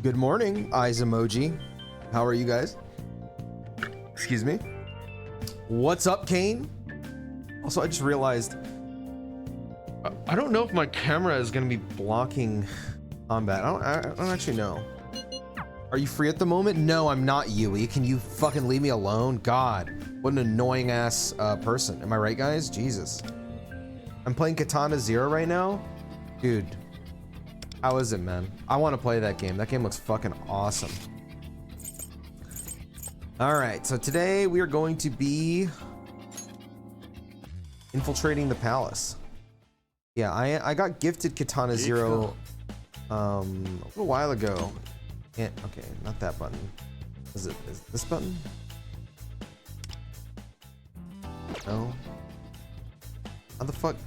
Good morning, eyes emoji. How are you guys? Excuse me. What's up, Kane? Also, I just realized I don't know if my camera is gonna be blocking combat. I don't actually know. Are you free at the moment? No, I'm not, Yui. Can you fucking leave me alone? God, what an annoying ass person. Am I right, guys? Jesus. I'm playing Katana Zero right now. Dude, how is it, man? I want to play that game. That game looks fucking awesome. All right, so today we are going to be infiltrating the palace. Yeah, I got gifted Katana Zero a little while ago. Okay, not that button. Is this button? No. How the fuck?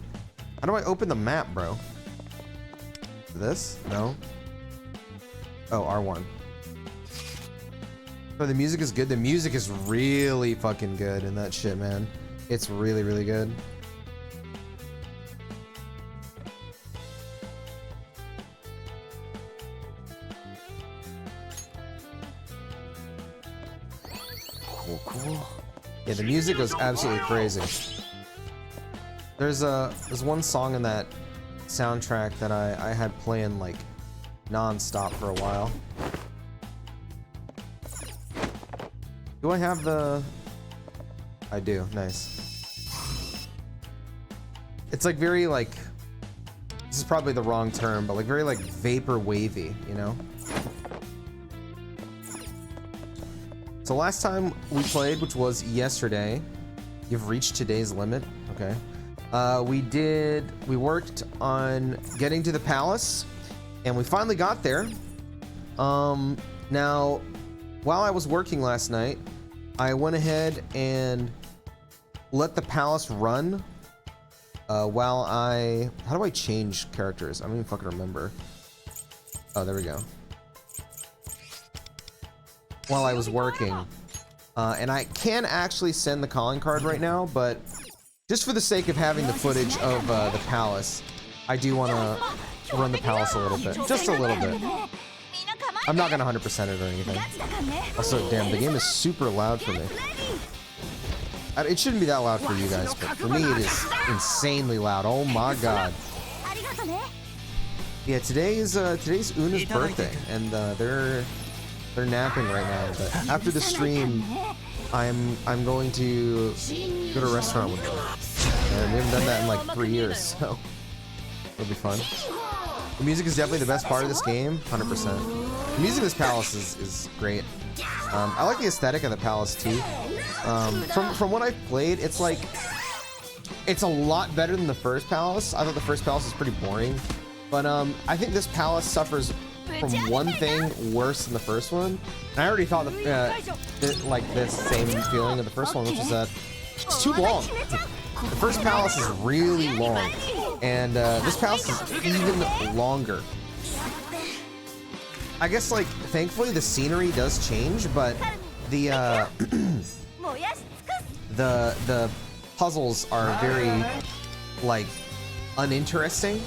How do I open the map, bro? This? No. Oh, R1. Oh, the music is good. The music is really fucking good in that shit, man. It's really, really good. Cool. Yeah, the music goes absolutely crazy. There's one song in that soundtrack that I had playing like non-stop for a while. Do I have the... I do. Nice. It's like very like... This is probably the wrong term, but like very like vapor wavy, you know? So last time we played, which was yesterday, you've reached today's limit. Okay. We worked on getting to the palace, and we finally got there. Now, while I was working last night, I went ahead and let the palace run while how do I change characters? I don't even fucking remember. Oh, there we go. While I was working, and I can actually send the calling card right now, but just for the sake of having the footage of the palace, I do want to run the palace a little bit, just a little bit. I'm not gonna 100% it or anything. Also, damn, the game is super loud for me. It shouldn't be that loud for you guys, but for me it is insanely loud. Oh my god. Yeah, today's Una's birthday, and they're napping right now, but after the stream I'm going to go to a restaurant with them, and we haven't done that in like 3 years, so it'll be fun. The music is definitely the best part of this game, 100%. The music of this palace is great. I like the aesthetic of the palace too. From what I've played, it's like it's a lot better than the first palace. I thought the first palace was pretty boring, but I think this palace suffers from one thing worse than the first one. And I already thought like this same feeling of the first one, which is that it's too long. The first palace is really long, and this palace is even longer. I guess, like, thankfully the scenery does change, but the the puzzles are very like uninteresting.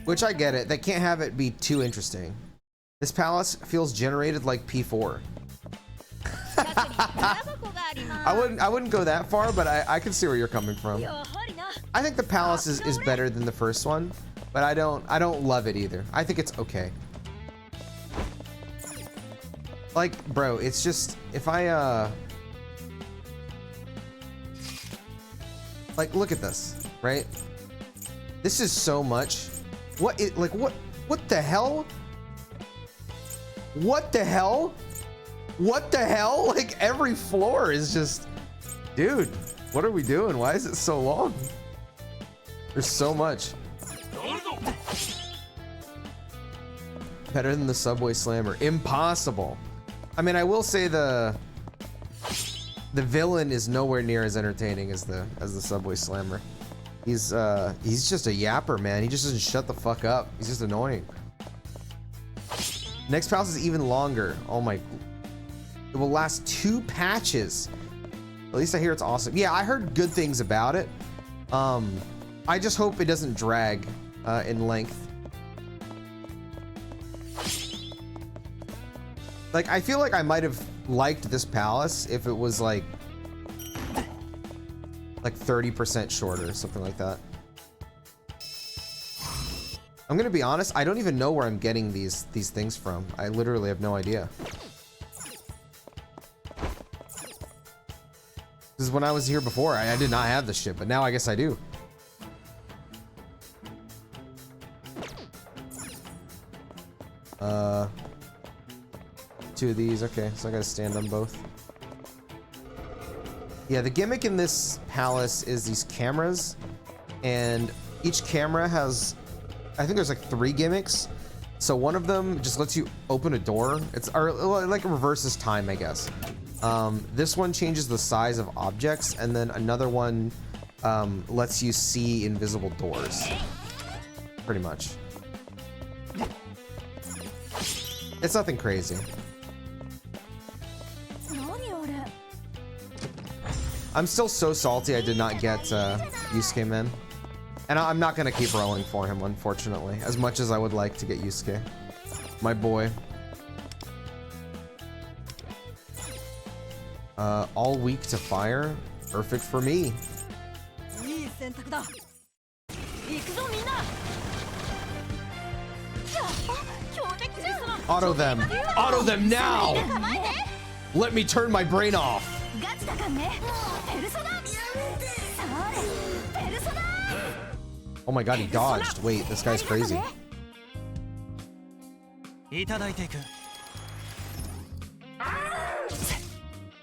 Which I get it. They can't have it be too interesting. This palace feels generated like P4. I wouldn't go that far, but I can see where you're coming from. I think the palace is better than the first one, but I don't love it either. I think it's okay. Like, bro, it's just if I like, look at this, right? This is so much. What the hell? What the hell? What the hell? Like, every floor is just, dude, what are we doing? Why is it so long? There's so much. Better than the Subway Slammer. Impossible. I mean, I will say the villain is nowhere near as entertaining as the Subway Slammer. He's just a yapper, man. He just doesn't shut the fuck up. He's just annoying. Next palace is even longer. Oh my. It will last 2 patches. At least I hear it's awesome. Yeah, I heard good things about it. I just hope it doesn't drag in length. Like, I feel like I might have liked this palace if it was like 30% shorter, something like that. I'm gonna be honest, I don't even know where I'm getting these things from. I literally have no idea. Because when I was here before, I did not have this shit, but now I guess I do. Two of these, okay, so I gotta stand on both. Yeah, the gimmick in this palace is these cameras, and each camera has, I think there's like 3 gimmicks. So one of them just lets you open a door. It's or like reverses time, I guess. This one changes the size of objects, and then another one lets you see invisible doors. Pretty much. It's nothing crazy. I'm still so salty I did not get Yusuke, man. And I'm not gonna keep rolling for him, unfortunately, as much as I would like to get Yusuke. My boy. All weak to fire. Perfect for me. Auto them. Auto them now! Let me turn my brain off. Oh my god, he dodged. Wait, this guy's crazy.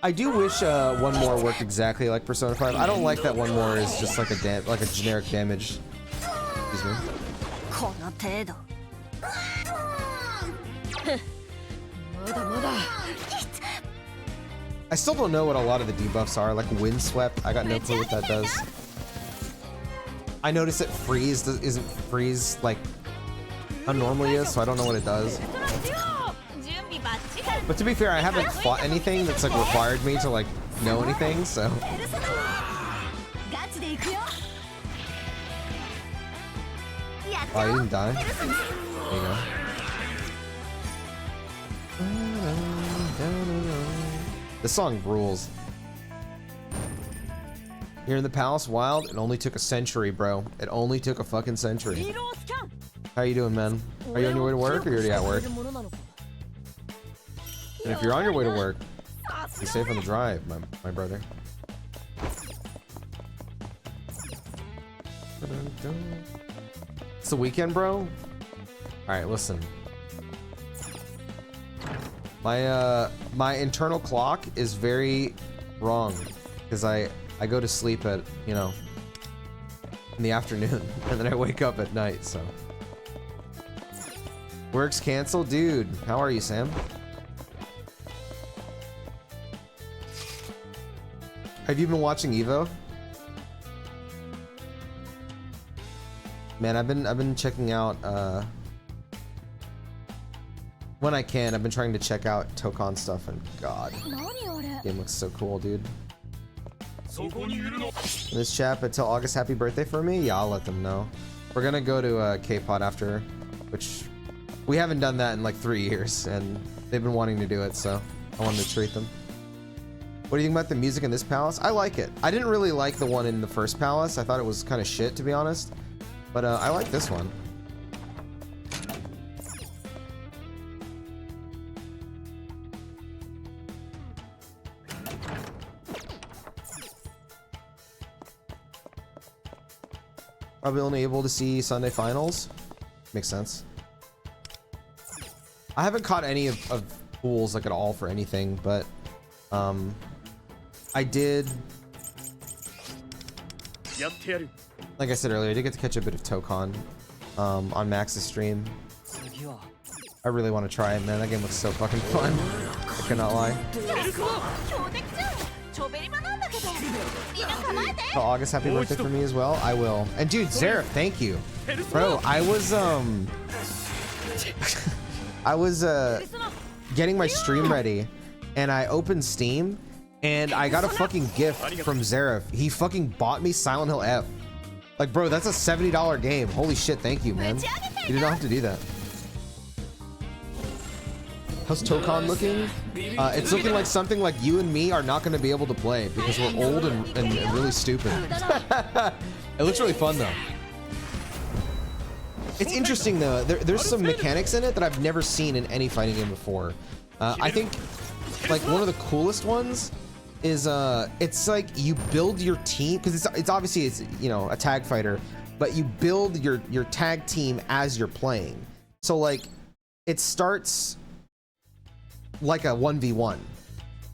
I do wish one more worked exactly like Persona 5. I don't like that one more is just like a generic damage. Excuse me. I still don't know what a lot of the debuffs are, like Windswept. I got no clue what that does. I noticed that Freeze isn't Freeze like how normally is, so I don't know what it does. But to be fair, I haven't fought anything that's like required me to like know anything, so. Oh, you didn't die? There you go. This song rules. Here in the palace, wild. It only took a century, bro. It only took a fucking century. How you doing, man? Are you on your way to work, or you're already at work? And if you're on your way to work, be safe on the drive, my brother. It's the weekend, bro. All right, listen. My internal clock is very wrong because I go to sleep at, you know, in the afternoon and then I wake up at night, so. Work's canceled? Dude, how are you, Sam? Have you been watching Evo? Man, I've been checking out when I can. I've been trying to check out Tokon stuff, and god, game looks so cool, dude. This chap until August, happy birthday for me? Yeah, I'll let them know. We're gonna go to K-Pod after, which we haven't done that in like 3 years, and they've been wanting to do it, so I wanted to treat them. What do you think about the music in this palace? I like it. I didn't really like the one in the first palace. I thought it was kind of shit, to be honest. But I like this one. Probably only able to see Sunday finals. Makes sense. I haven't caught any of pools like at all for anything, but I did. Like I said earlier, I did get to catch a bit of Tokon on Max's stream. I really want to try it, man. That game looks so fucking fun. I cannot lie. Oh, August, happy birthday for me as well. I will. And dude, Zareth, thank you. Bro, I was getting my stream ready and I opened Steam and I got a fucking gift from Zareth. He fucking bought me Silent Hill F. Like, bro, that's a $70 game. Holy shit, thank you, man. You did not have to do that. How's Tokon looking? It's looking like something like you and me are not going to be able to play because we're old and really stupid. It looks really fun, though. It's interesting, though. There's some mechanics in it that I've never seen in any fighting game before. I think, like, one of the coolest ones is, it's like you build your team, because it's obviously, you know, a tag fighter, but you build your tag team as you're playing. So, like, it starts like a 1v1,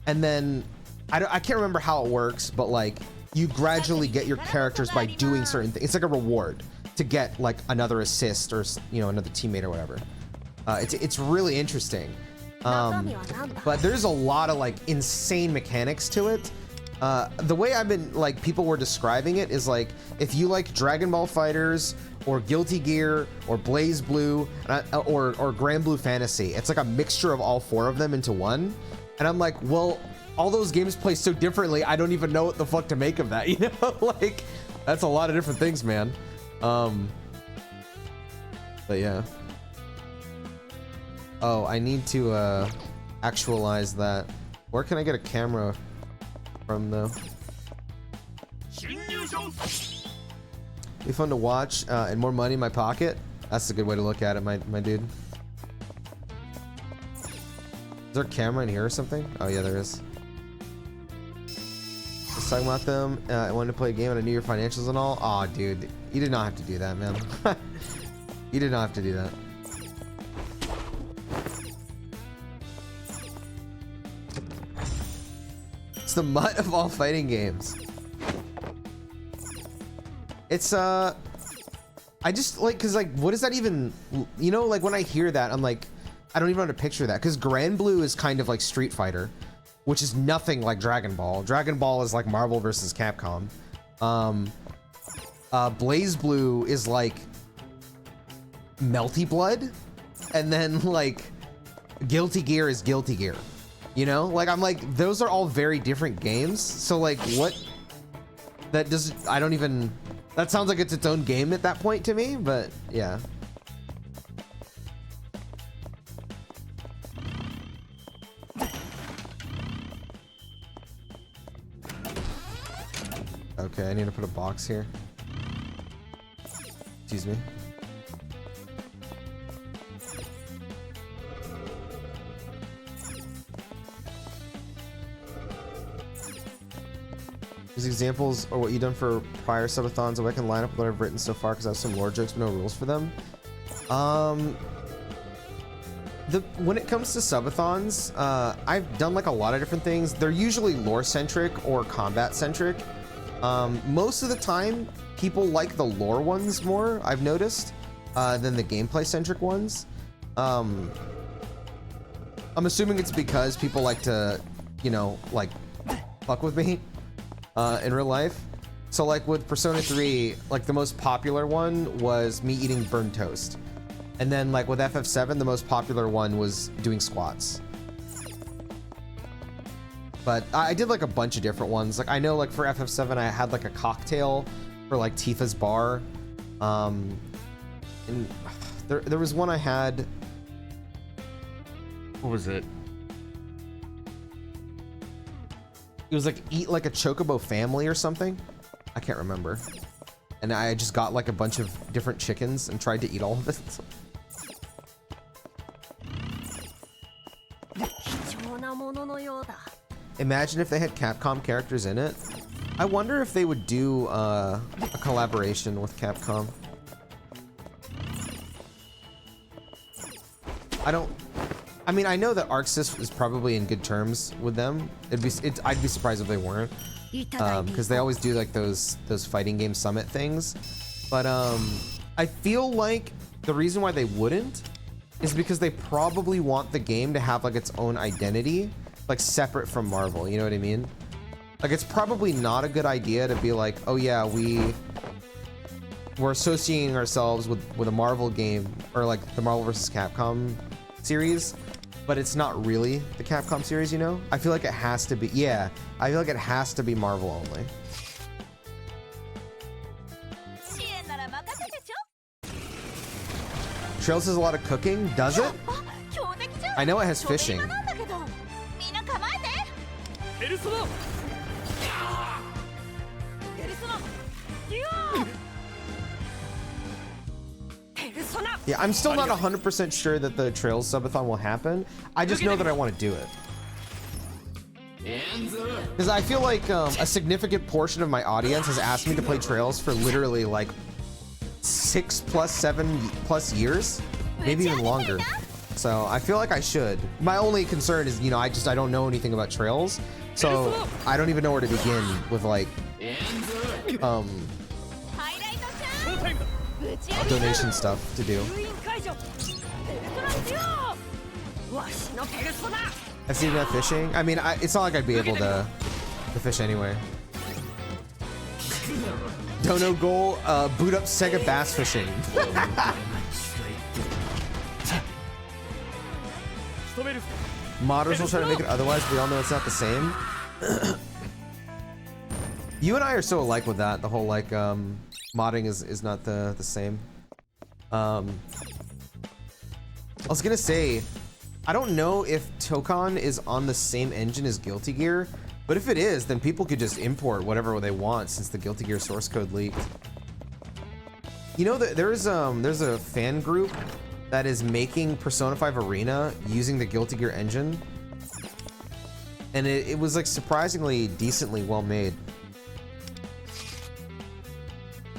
and then I can't remember how it works, but like you gradually get your characters by doing certain things. It's like a reward to get like another assist or, you know, another teammate or whatever. It's really interesting, but there's a lot of like insane mechanics to it. The way I've been, like, people were describing it is like, if you like Dragon Ball Fighters or Guilty Gear or Blaze Blue or Grand Blue Fantasy, it's like a mixture of all four of them into one. And I'm like, well, all those games play so differently, I don't even know what the fuck to make of that, you know? Like, that's a lot of different things, man. But yeah. Oh, I need to actualize that. Where can I get a camera from, though? Be fun to watch, and more money in my pocket. That's a good way to look at it, my dude. Is there a camera in here or something? Oh yeah, there is. Just talking about them. I wanted to play a game and I knew your financials and all. Aw, dude, you did not have to do that, man. You did not have to do that. It's the mutt of all fighting games. It's I just like, cause like, what does that even, you know, like when I hear that, I'm like, I don't even know how to picture that, because Grand Blue is kind of like Street Fighter, which is nothing like Dragon Ball. Dragon Ball is like Marvel versus Capcom. Blaze Blue is like Melty Blood, and then like Guilty Gear is Guilty Gear. You know, like, I'm like, those are all very different games. So like, what? That does, I don't even. That sounds like it's its own game at that point to me, but yeah. Okay, I need to put a box here. Excuse me. These examples are what you've done for prior subathons, and I can line up what I've written so far because I have some lore jokes but no rules for them. When it comes to subathons, I've done like a lot of different things. They're usually lore centric or combat centric. Most of the time, people like the lore ones more, I've noticed, than the gameplay centric ones. I'm assuming it's because people like to, you know, like fuck with me in real life. So like with Persona 3, like the most popular one was me eating burnt toast. And then like with FF7, the most popular one was doing squats. But I did like a bunch of different ones. Like I know like for FF7, I had like a cocktail for like Tifa's bar. And there was one I had. What was it? It was like eat like a Chocobo family or something. I can't remember. And I just got like a bunch of different chickens and tried to eat all of it. Imagine if they had Capcom characters in it. I wonder if they would do a collaboration with Capcom. I mean, I know that ArcSys is probably in good terms with them. I'd be surprised if they weren't, because they always do like those fighting game summit things. But I feel like the reason why they wouldn't is because they probably want the game to have like its own identity, like separate from Marvel. You know what I mean? Like it's probably not a good idea to be like, oh yeah, we're associating ourselves with a Marvel game, or like the Marvel vs. Capcom series, but it's not really the Capcom series, you know? I feel like it has to be, yeah, I feel like it has to be Marvel only. Trails has a lot of cooking. Does it? I know it has fishing. Yeah, I'm still not 100% sure that the Trails subathon will happen. I just know that I want to do it. Because I feel like a significant portion of my audience has asked me to play Trails for literally like 6 plus 7 plus years, maybe even longer. So I feel like I should. My only concern is, you know, I don't know anything about Trails, so I don't even know where to begin with like donation stuff to do. I've seen that fishing. I mean, it's not like I'd be able to fish anyway. Dono goal, boot up Sega bass fishing. Modders will try to make it otherwise, but we all know it's not the same. You and I are so alike with that. The whole like modding is not the same. I was gonna say, I don't know if Tokon is on the same engine as Guilty Gear, but if it is, then people could just import whatever they want since the Guilty Gear source code leaked. You know that there's a fan group that is making Persona 5 Arena using the Guilty Gear engine, and it was like surprisingly decently well made.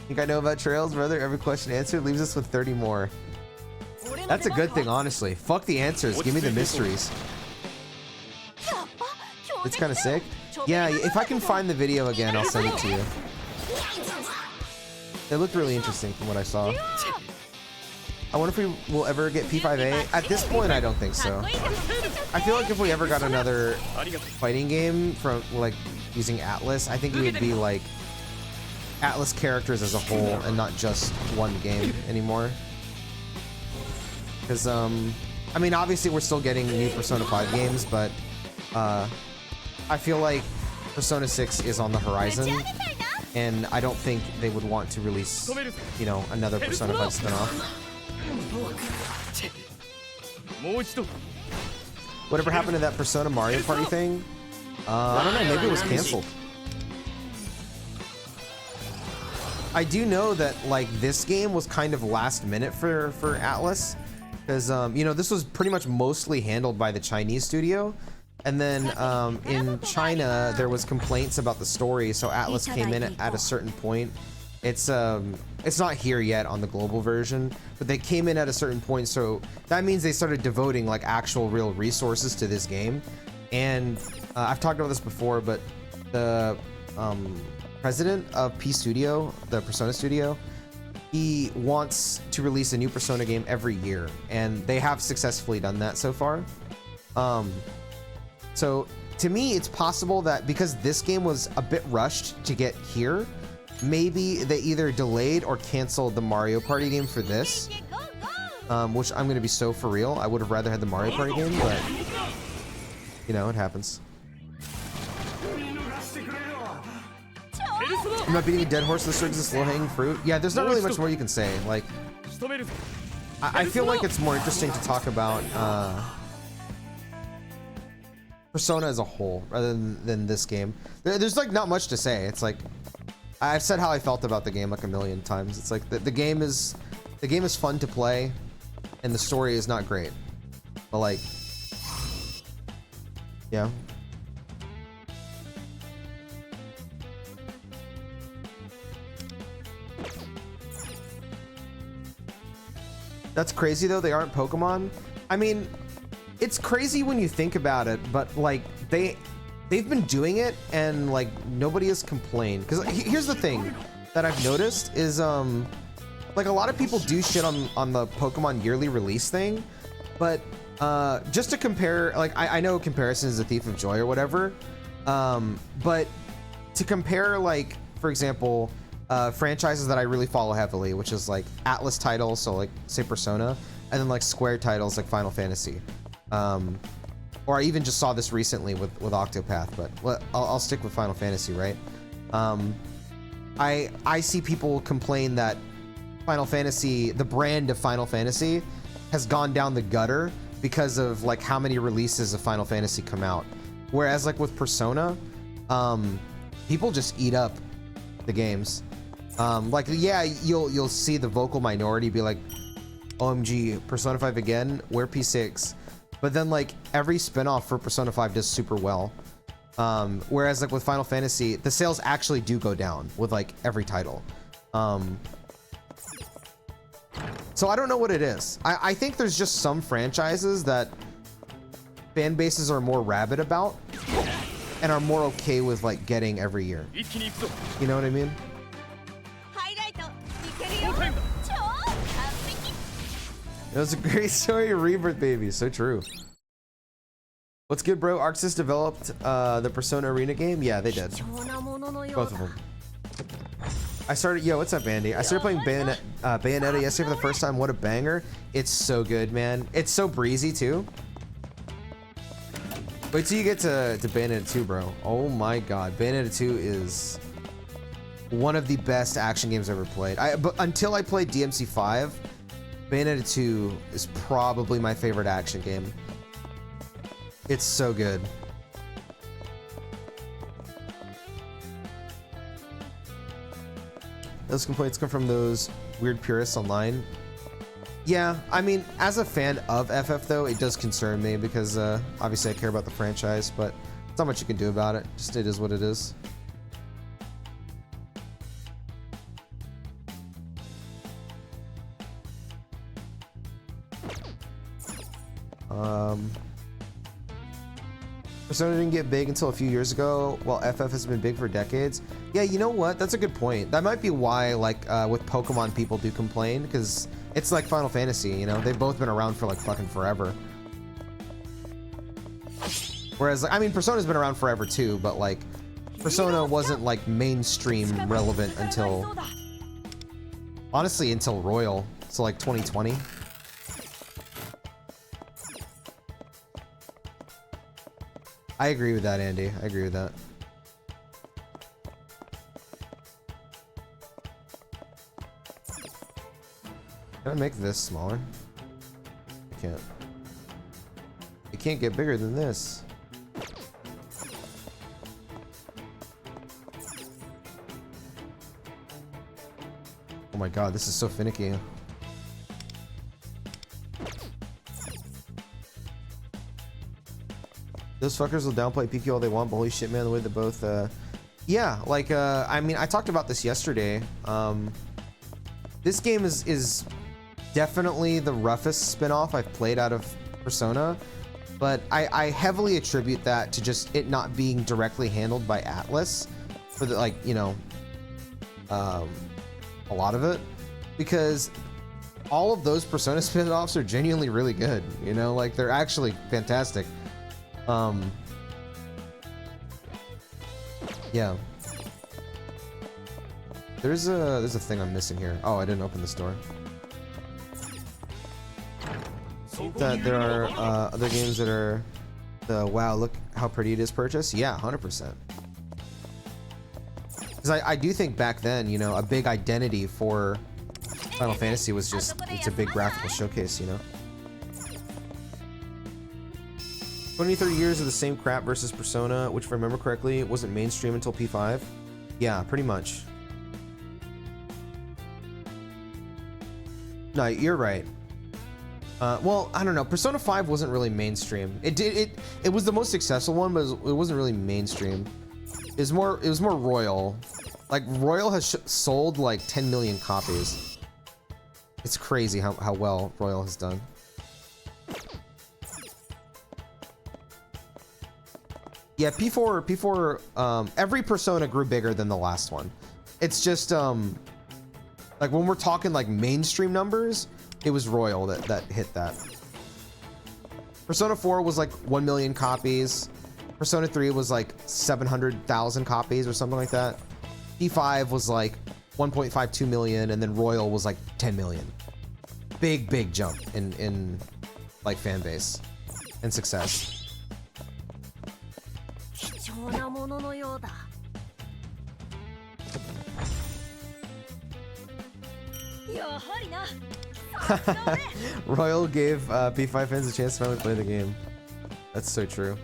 Think I know about Trails, brother? Every question answered leaves us with 30 more. That's a good thing, honestly. Fuck the answers. Give me the mysteries. It's kind of sick. Yeah, if I can find the video again, I'll send it to you. It looked really interesting from what I saw. I wonder if we will ever get P5A. At this point, I don't think so. I feel like if we ever got another fighting game from like using Atlas, I think it would be like Atlas characters as a whole and not just one game anymore. Because, I mean, obviously we're still getting new Persona 5 games, but I feel like Persona 6 is on the horizon, and I don't think they would want to release, you know, another Persona 5 spinoff. Whatever happened to that Persona Mario Party thing? I don't know, maybe it was canceled. I do know that, like, this game was kind of last minute for Atlas. Because, you know, this was pretty much mostly handled by the Chinese studio. And then in China, there was complaints about the story, so Atlas came in at a certain point. It's not here yet on the global version, but they came in at a certain point, so that means they started devoting, like, actual real resources to this game. And I've talked about this before, but the president of P Studio, the Persona studio, he wants to release a new Persona game every year, and they have successfully done that so far. So to me, it's possible that because this game was a bit rushed to get here, maybe they either delayed or canceled the Mario Party game for this, which I'm going to be so for real. I would have rather had the Mario Party game, but you know, it happens. I'm not beating a dead horse. This is low-hanging fruit. Yeah, there's not really much more you can say. Like, I feel like it's more interesting to talk about Persona as a whole rather than this game. There's like not much to say. It's like I've said how I felt about the game like a million times. It's like the game is fun to play, and the story is not great. But like, yeah. That's crazy though, they aren't Pokemon. I mean, it's crazy when you think about it, but like they've been doing it and like nobody has complained. Because here's the thing that I've noticed is like a lot of people do shit on the Pokemon yearly release thing, but just to compare, like I know comparison is a thief of joy or whatever, but to compare, like, for example, franchises that I really follow heavily, which is like Atlas titles, so like say Persona, and then like Square titles like Final Fantasy, or I even just saw this recently with Octopath, but I'll stick with Final Fantasy, right? I see people complain that Final Fantasy, the brand of Final Fantasy, has gone down the gutter because of like how many releases of Final Fantasy come out. Whereas like with Persona, people just eat up the games. Like yeah, you'll see the vocal minority be like, OMG, Persona 5 again, where P6? But then like every spinoff for Persona 5 does super well. Whereas like with Final Fantasy, the sales actually do go down with like every title. So I don't know what it is. I think there's just some franchises that fan bases are more rabid about and are more okay with like getting every year. You know what I mean? It was a great story, Rebirth Baby. So true. What's good, bro? Arxis developed the Persona Arena game? Yeah, they did. Both of them. I started, yo, what's up, Andy? I started playing Bayonetta yesterday for the first time. What a banger. It's so good, man. It's so breezy, too. Wait till you get to Bayonetta 2, bro. Oh my god. Bayonetta 2 is one of the best action games I've ever played. But until I played DMC 5, Bayonetta 2 is probably my favorite action game. It's so good. Those complaints come from those weird purists online. Yeah, I mean, as a fan of FF though, it does concern me because obviously I care about the franchise, but there's not much you can do about it. Just it is what it is. Persona didn't get big until a few years ago, while FF has been big for decades. Yeah, you know what? That's a good point. That might be why, like, with Pokemon, people do complain, because it's like Final Fantasy, you know? They've both been around for, like, fucking forever. Whereas, I mean, Persona's been around forever, too, but, like, Persona wasn't, like, mainstream relevant until... honestly, until Royal. So, like, 2020. I agree with that, Andy. I agree with that. Can I make this smaller? I can't. It can't get bigger than this. Oh my god, this is so finicky. Those fuckers will downplay PQ all they want, but holy shit, man, the way they both, yeah, like, I mean, I talked about this yesterday. This game is definitely the roughest spin-off I've played out of Persona, but I heavily attribute that to just it not being directly handled by Atlas for the, like, you know, a lot of it, because all of those Persona spin-offs are genuinely really good, you know, like, they're actually fantastic. Yeah. There's a thing I'm missing here. Oh, I didn't open this door. That there are other games that are the wow, look how pretty it is purchase. Yeah, 100%. Because I do think back then, you know, a big identity for Final Fantasy was just it's a big graphical showcase, you know. 20-30 years of the same crap versus Persona, which if I remember correctly, wasn't mainstream until P5. Yeah, pretty much. No, you're right. Well, I don't know. Persona 5 wasn't really mainstream. It was the most successful one, but it wasn't really mainstream. It was more Royal. Like, Royal has sold like 10 million copies. It's crazy how well Royal has done. Yeah, P4, every Persona grew bigger than the last one. It's just, like when we're talking like mainstream numbers, it was Royal that hit that. Persona 4 was like 1 million copies. Persona 3 was like 700,000 copies or something like that. P5 was like 1.52 million, and then Royal was like 10 million. Big jump in like fan base and success. Royal gave P5 fans a chance to finally play the game. That's so true.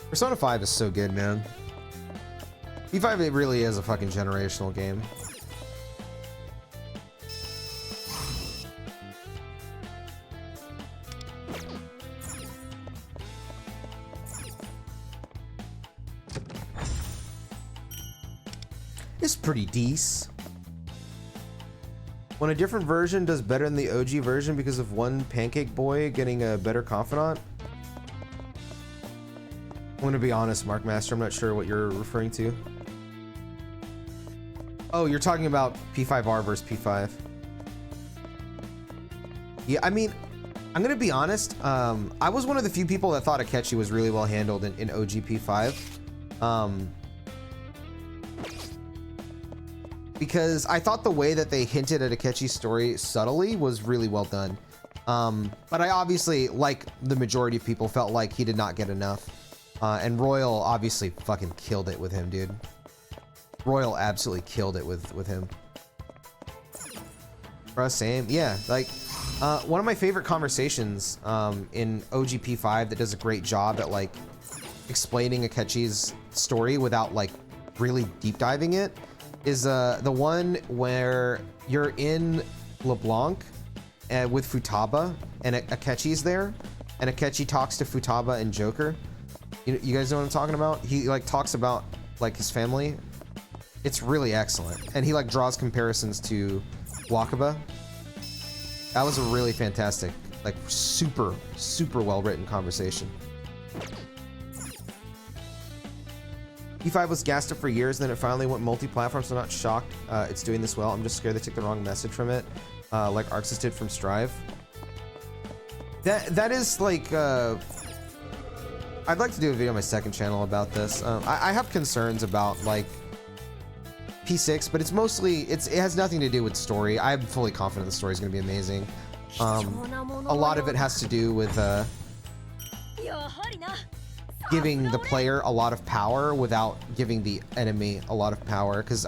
Persona 5 is so good, man. P5, it really is a fucking generational game. It's pretty decent. When a different version does better than the OG version because of one pancake boy getting a better confidant. I'm gonna be honest, Mark Master, I'm not sure what you're referring to. Oh, you're talking about P5R versus P5. Yeah, I mean, I'm gonna be honest. I was one of the few people that thought Akechi was really well handled in OG P5. Because I thought the way that they hinted at Akechi's story subtly was really well done. But I obviously, like the majority of people, felt like he did not get enough. And Royal obviously fucking killed it with him, dude. Royal absolutely killed it with him. Bruh, same. Yeah, like, one of my favorite conversations in OG P5 that does a great job at, like, explaining Akechi's story without, like, really deep diving it is the one where you're in LeBlanc with Futaba and Akechi's there, and Akechi talks to Futaba and Joker. You guys know what I'm talking about? He like talks about like his family. It's really excellent, and he like draws comparisons to Wakaba. That was a really fantastic, like super well written conversation. P5 was gassed up for years, then it finally went multi-platform, so I'm not shocked it's doing this well. I'm just scared they took the wrong message from it, like Arxis did from Strive. That is like, I'd like to do a video on my second channel about this. I have concerns about like P6, but it's mostly, it has nothing to do with story. I'm fully confident the story is going to be amazing. A lot of it has to do with giving the player a lot of power without giving the enemy a lot of power. Because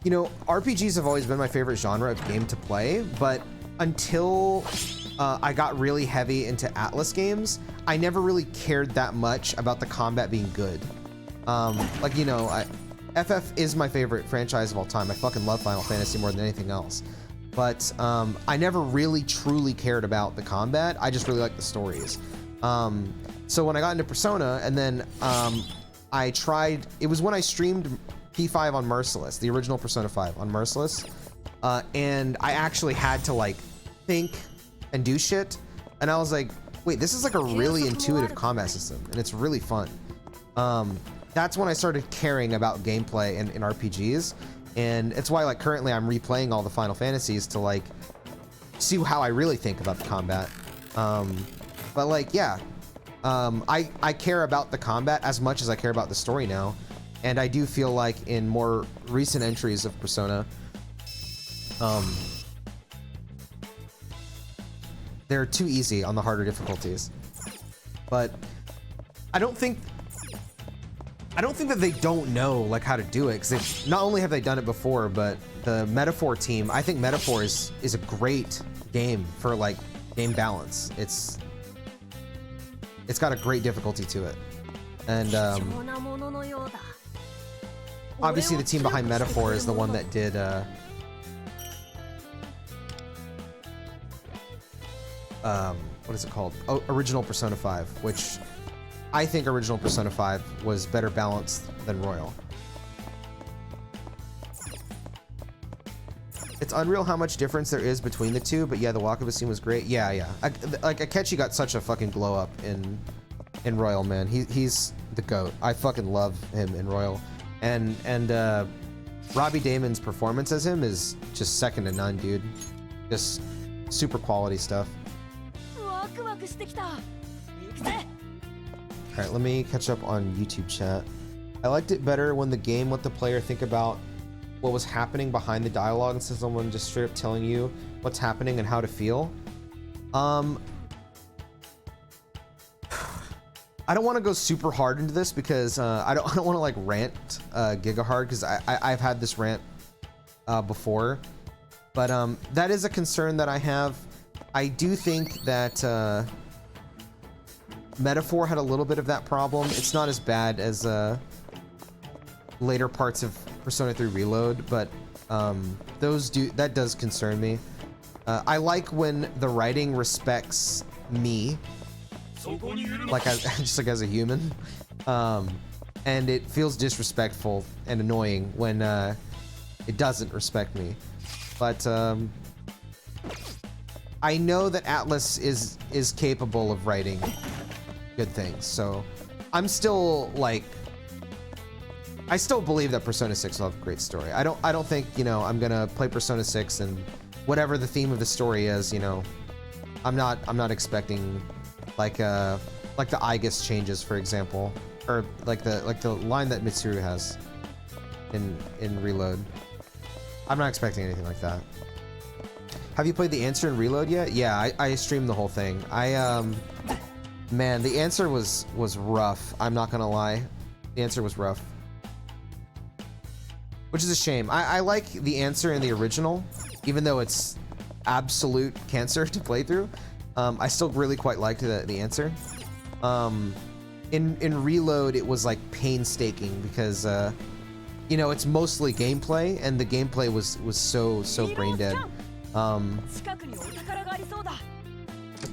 you know, RPGs have always been my favorite genre of game to play, but until I got really heavy into Atlas games, I never really cared that much about the combat being good. Like, you know, FF is my favorite franchise of all time. I fucking love Final Fantasy more than anything else. But I never really truly cared about the combat. I just really liked the stories. So when I got into Persona, and then I tried, it was when I streamed P5 on Merciless, the original Persona 5 on Merciless, and I actually had to like think and do shit, and I was like, wait, this is like a really intuitive combat system, and it's really fun. That's when I started caring about gameplay in RPGs, and it's why like currently I'm replaying all the Final Fantasies to like see how I really think about the combat. But like, yeah, I care about the combat as much as I care about the story now. And I do feel like in more recent entries of Persona, they're too easy on the harder difficulties. But I don't think that they don't know like how to do it, because not only have they done it before, but the Metaphor team, I think Metaphor is a great game for like game balance. It's got a great difficulty to it, and obviously the team behind Metaphor is the one that did what is it called? Oh, Original Persona 5, which I think Original Persona 5 was better balanced than Royal. It's unreal how much difference there is between the two, but yeah, the Wakaba scene was great. Yeah. Like Akechi got such a fucking glow up in Royal, man. He's the GOAT. I fucking love him in Royal. And Robbie Damon's performance as him is just second to none, dude. Just super quality stuff. Alright, let me catch up on YouTube chat. I liked it better when the game let the player think about what was happening behind the dialogue instead of someone just straight up telling you what's happening and how to feel. I don't want to go super hard into this because I don't want to like rant giga hard because I've had this rant before, but that is a concern that I have. I do think that Metaphor had a little bit of that problem. It's not as bad as later parts of Persona 3 Reload, but that does concern me. I like when the writing respects me, like just like as a human, and it feels disrespectful and annoying when it doesn't respect me. But I know that Atlas is capable of writing good things, so I'm still like, I still believe that Persona 6 will have a great story. I don't think, you know, I'm gonna play Persona 6 and whatever the theme of the story is, you know, I'm not expecting like the Aegis changes, for example, or like the line that Mitsuru has in Reload. I'm not expecting anything like that. Have you played the answer in Reload yet? Yeah, I streamed the whole thing. Man, the answer was rough. I'm not gonna lie, the answer was rough, which is a shame. I like the answer in the original, even though it's absolute cancer to play through. I still really quite liked the answer. In Reload, it was like painstaking because you know, it's mostly gameplay, and the gameplay was so brain dead.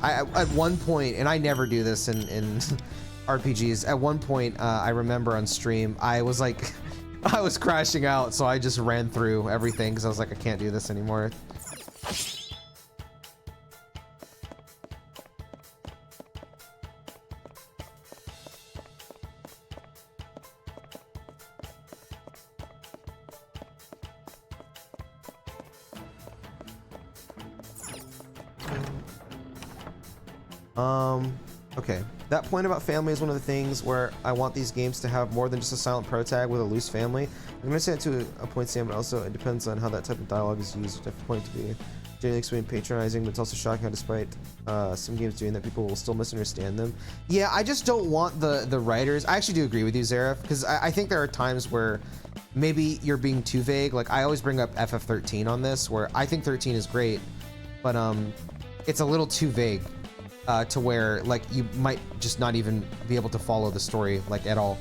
At one point, and I never do this in RPGs, at one point I remember on stream I was like I was crashing out, so I just ran through everything because I was like, I can't do this anymore. Okay. That point about family is one of the things where I want these games to have more than just a silent protag with a loose family. I'm going to say it to a point, Sam, but also it depends on how that type of dialogue is used. I point to be generally explained patronizing, but it's also shocking how despite some games doing that, people will still misunderstand them. Yeah, I just don't want the writers. I actually do agree with you, Zaref, because I think there are times where maybe you're being too vague. Like, I always bring up FF13 on this, where I think 13 is great, but it's a little too vague. To where like you might just not even be able to follow the story like at all.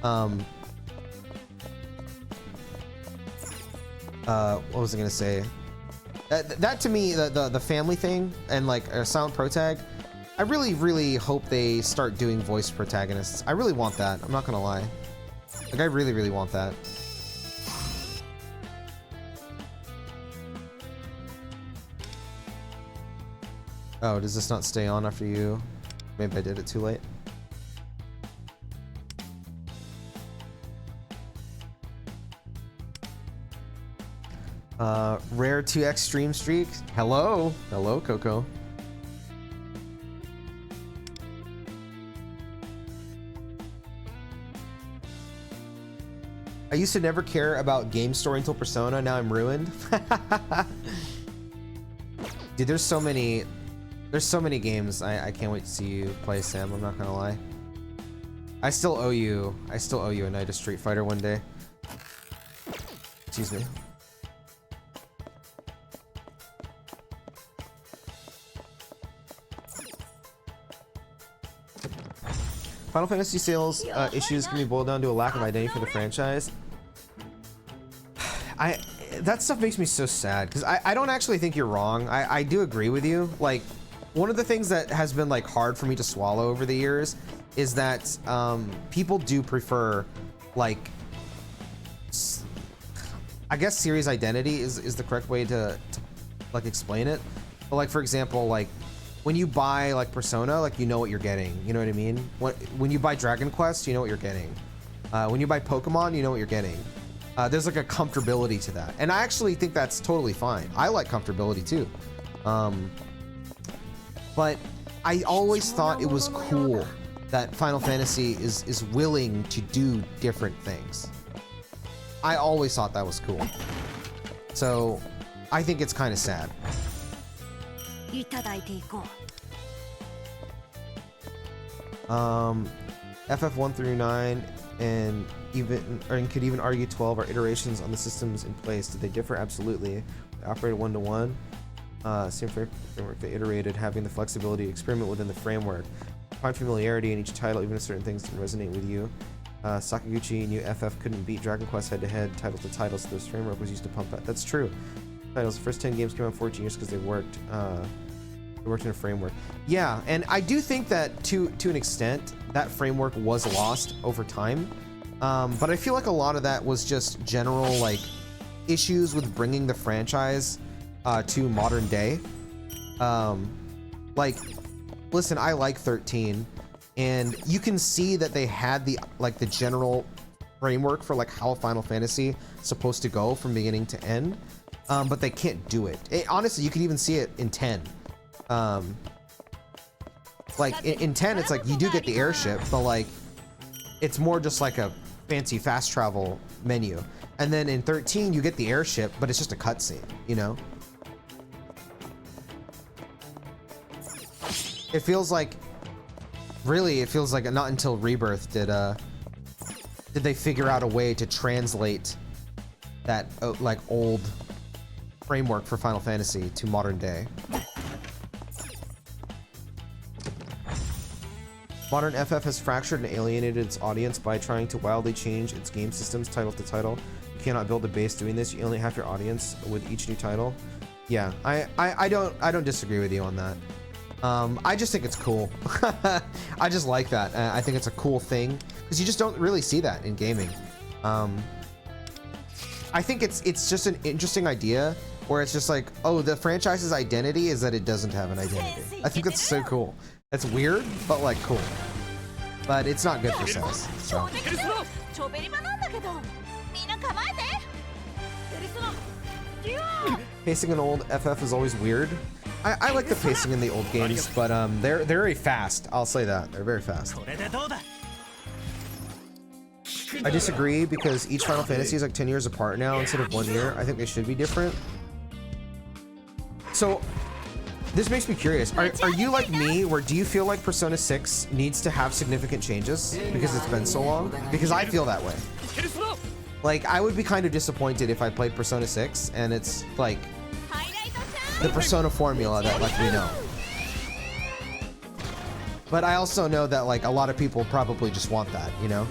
What was I gonna say? That to me, the family thing and like a silent protag, I really hope they start doing voice protagonists. I really want that. I'm not gonna lie. Like I really want that. Oh, does this not stay on after you? Maybe I did it too late. Rare 2x stream streak. Hello. Hello, Coco. I used to never care about game story until Persona. Now I'm ruined. Dude, there's so many games I can't wait to see you play, Sam. I'm not gonna lie. I still owe you a night of Street Fighter one day. Excuse me. Final Fantasy sales issues can be boiled down to a lack of identity for the franchise. That stuff makes me so sad because I don't actually think you're wrong. I do agree with you. Like, one of the things that has been like hard for me to swallow over the years is that people do prefer like, I guess series identity is the correct way to like explain it. But like, for example, like when you buy like Persona, like you know what you're getting. You know what I mean? When you buy Dragon Quest, you know what you're getting. When you buy Pokemon, you know what you're getting. There's like a comfortability to that, and I actually think that's totally fine. I like comfortability too. But I always thought it was cool that Final Fantasy is willing to do different things. I always thought that was cool. So I think it's kind of sad. FF1 through 9 and could even argue 12 are iterations on the systems in place. Did they differ? Absolutely. They operated one-to-one. Same framework they iterated, having the flexibility to experiment within the framework. Find familiarity in each title, even if certain things didn't resonate with you. Sakaguchi knew FF couldn't beat Dragon Quest head-to-head, title to title, so this framework was used to pump that. That's true. Titles, the first 10 games came out 14 years because they worked in a framework. Yeah, and I do think that to an extent, that framework was lost over time. But I feel like a lot of that was just general, like, issues with bringing the franchise to modern day. Like, listen, I like 13, and you can see that they had the general framework for like how Final Fantasy is supposed to go from beginning to end, but they can't do it. Honestly, you can even see it in 10. Like in 10, it's like you do get the airship, but like it's more just like a fancy fast travel menu. And then in 13, you get the airship, but it's just a cutscene, you know? It feels like, really, it feels like not until Rebirth did they figure out a way to translate that like old framework for Final Fantasy to modern day. Modern FF has fractured and alienated its audience by trying to wildly change its game systems title to title. You cannot build a base doing this. You only have your audience with each new title. Yeah, I don't disagree with you on that. I just think it's cool. I just like that. I think it's a cool thing because you just don't really see that in gaming. I think it's just an interesting idea where it's just like, oh, the franchise's identity is that it doesn't have an identity. I think that's so cool. That's weird, but like cool. But it's not good for sales. So. Pacing in old FF is always weird. I like the pacing in the old games, but they're very fast. I'll say that they're very fast. I disagree because each Final Fantasy is like 10 years apart now instead of 1 year. I think they should be different. So this makes me curious. Are you like me, where do you feel like Persona 6 needs to have significant changes because it's been so long? Because I feel that way. Like, I would be kind of disappointed if I played Persona 6 and it's like the Persona formula that like we know. But I also know that like a lot of people probably just want that, you know?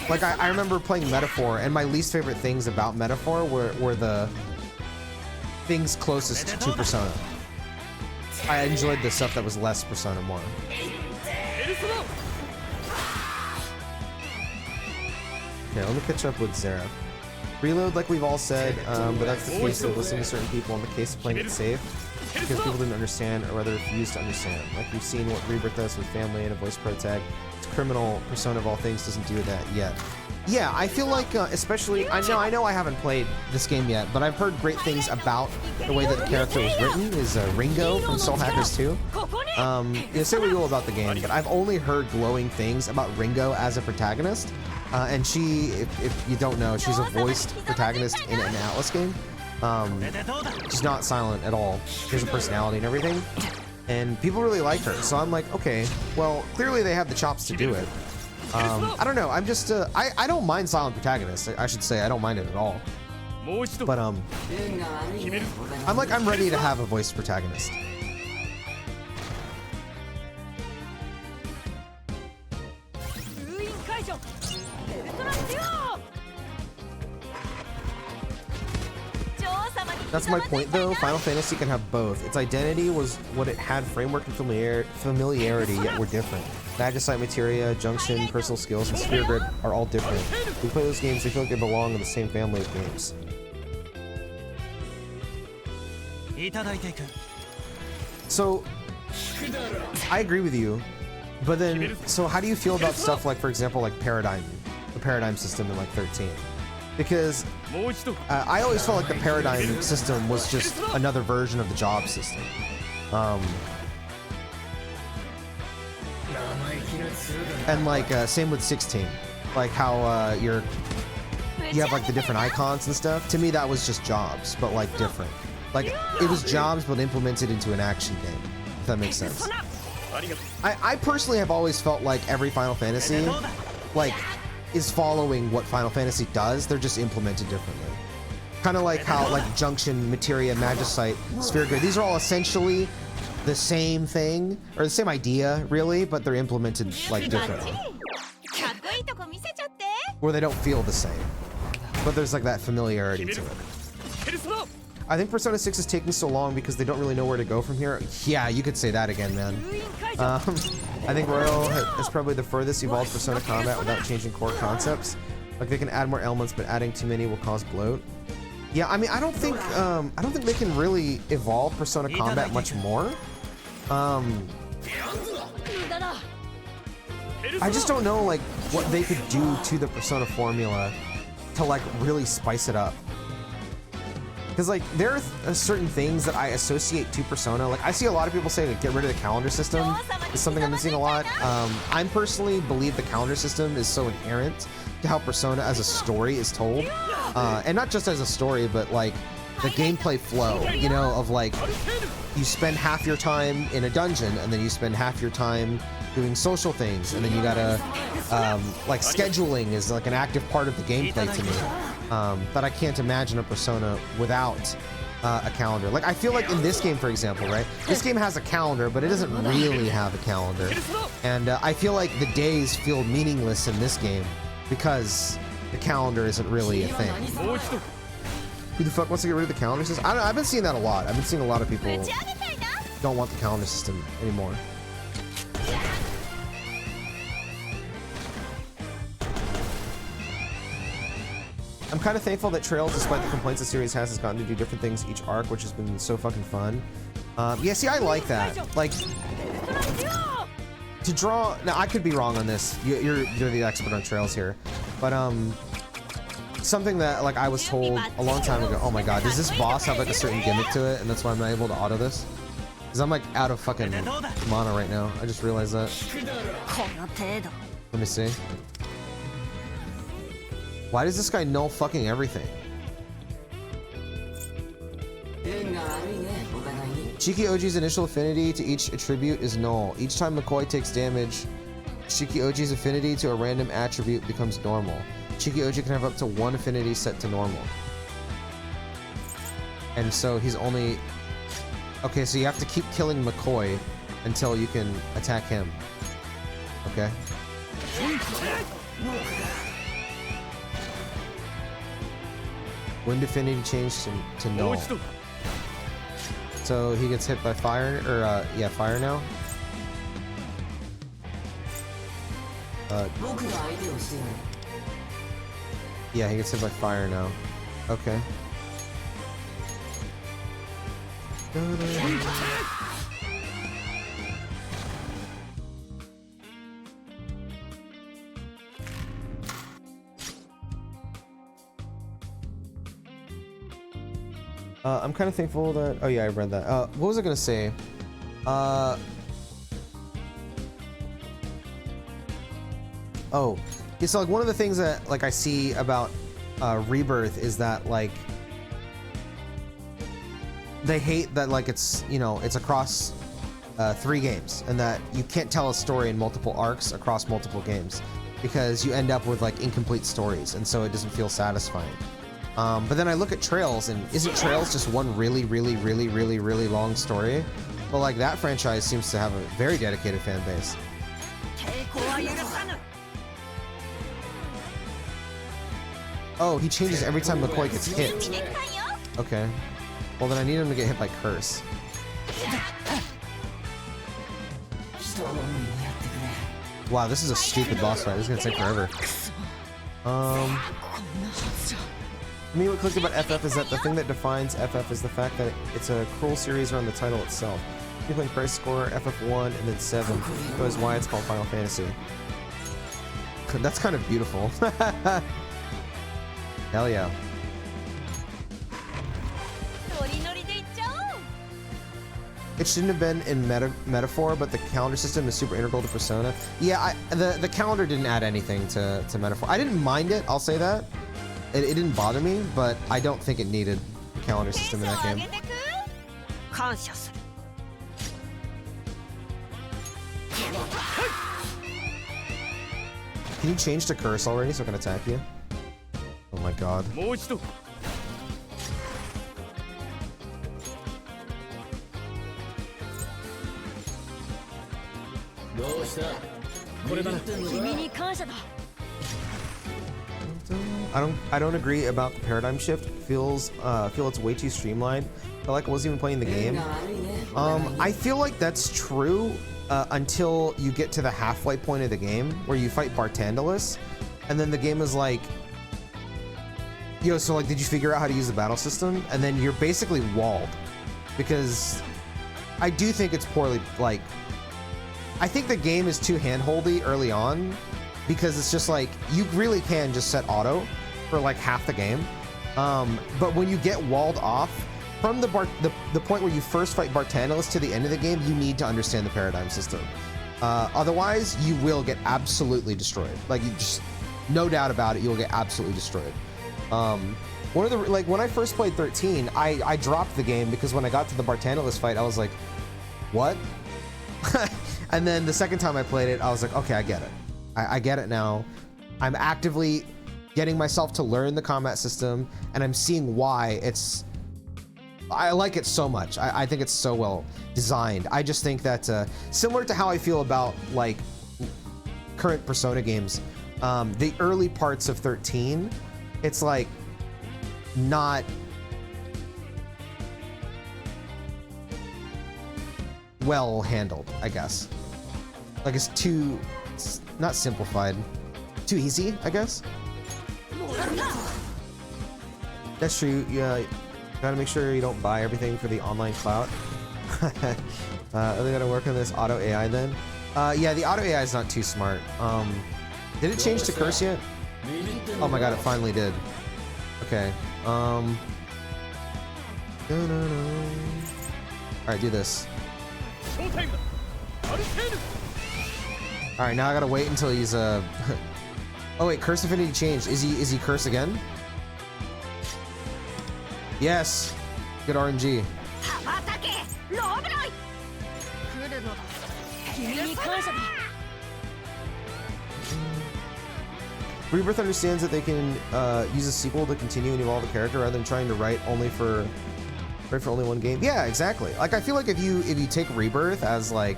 Like I remember playing Metaphor, and my least favorite things about Metaphor were the things closest to Persona. I enjoyed the stuff that was less Persona more. Okay, let me catch up with Zera. Reload, like we've all said, but that's the case of listening to certain people in the case of playing it safe, because people didn't understand, or rather refused to understand. Like we've seen what Rebirth does with family and a voice pro tag. It's criminal. Persona of all things doesn't do that yet. Yeah, I feel like, especially, I know I haven't played this game yet, but I've heard great things about the way that the character was written. Is Ringo from Soul Hackers 2. Say what you will about the game, but I've only heard glowing things about Ringo as a protagonist. And she, if you don't know, she's a voiced protagonist in an Atlas game. She's not silent at all. She has a personality and everything. And people really like her. So I'm like, okay, well, clearly they have the chops to do it. I don't know. I'm just, I don't mind silent protagonists. I should say I don't mind it at all. But, I'm ready to have a voiced protagonist. That's my point though. Final Fantasy can have both. Its identity was what it had, framework and familiarity, yet were different. Magicite materia, junction, personal skills, and sphere grid are all different. When we play those games, they feel like they belong in the same family of games. So, I agree with you, but then, so how do you feel about stuff like, for example, like Paradigm, the Paradigm system in like 13? Because I always felt like the Paradigm system was just another version of the job system. And like same with 16, like how you have like the different icons and stuff. To me, that was just jobs, but like different. Like it was jobs, but implemented into an action game. If that makes sense. I personally have always felt like every Final Fantasy, like, is following what Final Fantasy does. They're just implemented differently. Kind of like how, like, Junction, Materia, Magicite, Sphere Grid, these are all essentially the same thing, or the same idea, really, but they're implemented, like, differently. Where they don't feel the same. But there's, like, that familiarity to it. I think Persona 6 is taking so long because they don't really know where to go from here. Yeah, you could say that again, man. I think Royal is probably the furthest evolved Persona combat without changing core concepts. Like, they can add more elements, but adding too many will cause bloat. Yeah, I mean, I don't think they can really evolve Persona combat much more. I just don't know, like, what they could do to the Persona formula to, like, really spice it up. Because, like, there are certain things that I associate to Persona. Like, I see a lot of people say to get rid of the calendar system. It's something I've been seeing a lot. I personally believe the calendar system is so inherent to how Persona as a story is told. And not just as a story, but, like, the gameplay flow, you know, of, like, you spend half your time in a dungeon, and then you spend half your time doing social things, and then you gotta, like, scheduling is, like, an active part of the gameplay to me. That I can't imagine a Persona without a calendar. Like, I feel like in this game, for example, right? This game has a calendar, but it doesn't really have a calendar. And I feel like the days feel meaningless in this game because the calendar isn't really a thing. Who the fuck wants to get rid of the calendar system? I don't know, I've been seeing that a lot. I've been seeing a lot of people don't want the calendar system anymore. I'm kind of thankful that Trails, despite the complaints the series has gotten to do different things each arc, which has been so fucking fun. Yeah, see, I like that. Like, to draw... Now, I could be wrong on this. You're the expert on Trails here. But, something that, like, I was told a long time ago. Oh my god, does this boss have, like, a certain gimmick to it, and that's why I'm not able to auto this? Because I'm, like, out of fucking mana right now. I just realized that. Let me see. Why does this guy know fucking everything? Shiki-Oji's initial affinity to each attribute is null. Each time McCoy takes damage, Shiki-Oji's affinity to a random attribute becomes normal. Shiki-Oji can have up to one affinity set to normal. And so he's only... Okay, so you have to keep killing McCoy until you can attack him. Okay. Wind affinity changed to null. So he gets hit by fire, or yeah, fire now. Yeah, he gets hit by fire now. Okay. I'm kind of thankful that... Oh yeah, I read that. What was I gonna say? Oh, yeah, so like one of the things that like I see about Rebirth is that like they hate that like it's, you know, it's across 3 games, and that you can't tell a story in multiple arcs across multiple games because you end up with like incomplete stories, and so it doesn't feel satisfying. But then I look at Trails, and isn't Trails just one really long story? But like that franchise seems to have a very dedicated fan base. Oh, he changes every time McCoy gets hit. Okay. Well, then I need him to get hit by Curse. Wow, this is a stupid boss fight. This is gonna take forever. To me, what clicked about FF is that the thing that defines FF is the fact that it's a cruel series around the title itself. People in Crisis Core, FF1, and then 7. That is why it's called Final Fantasy. That's kind of beautiful. Hell yeah. It shouldn't have been in metaphor, but the calendar system is super integral to Persona. Yeah, the calendar didn't add anything to metaphor. I didn't mind it, I'll say that. It didn't bother me, but I don't think it needed a calendar system in that game. Can you change to curse already so I can attack you? Oh my god. I don't agree about the paradigm shift. Feel it's way too streamlined. I feel like I wasn't even playing the game. I feel like that's true until you get to the halfway point of the game where you fight Bartandalus, and then the game is like, yo, so like, did you figure out how to use the battle system? And then you're basically walled, because I do think it's poorly, like, I think the game is too handholdy early on, because it's just like, you really can just set auto for like half the game. But when you get walled off, from the point where you first fight Bartandalus to the end of the game, you need to understand the paradigm system. Otherwise, you will get absolutely destroyed. Like, you just, no doubt about it, you will get absolutely destroyed. One of the, like, when I first played 13, I dropped the game because when I got to the Bartandalus fight, I was like, what? And then the second time I played it, I was like, okay, I get it. I get it now. I'm actively getting myself to learn the combat system, and I'm seeing why I like it so much. I think it's so well designed. I just think that similar to how I feel about like current Persona games, the early parts of 13, it's like not well handled, I guess. Like it's not simplified, too easy, I guess. That's true. Yeah. Gotta make sure you don't buy everything for the online clout. Are they gonna work on this auto AI then? Yeah, the auto AI is not too smart. Did it change to curse yet? Oh my god, it finally did. Okay. Alright, do this. Alright, now I gotta wait until he's oh wait, curse affinity changed. Is he curse again? Yes! Good RNG. Rebirth understands that they can use a sequel to continue and evolve a character rather than trying to write for only one game. Yeah, exactly. Like, I feel like if you take Rebirth as like,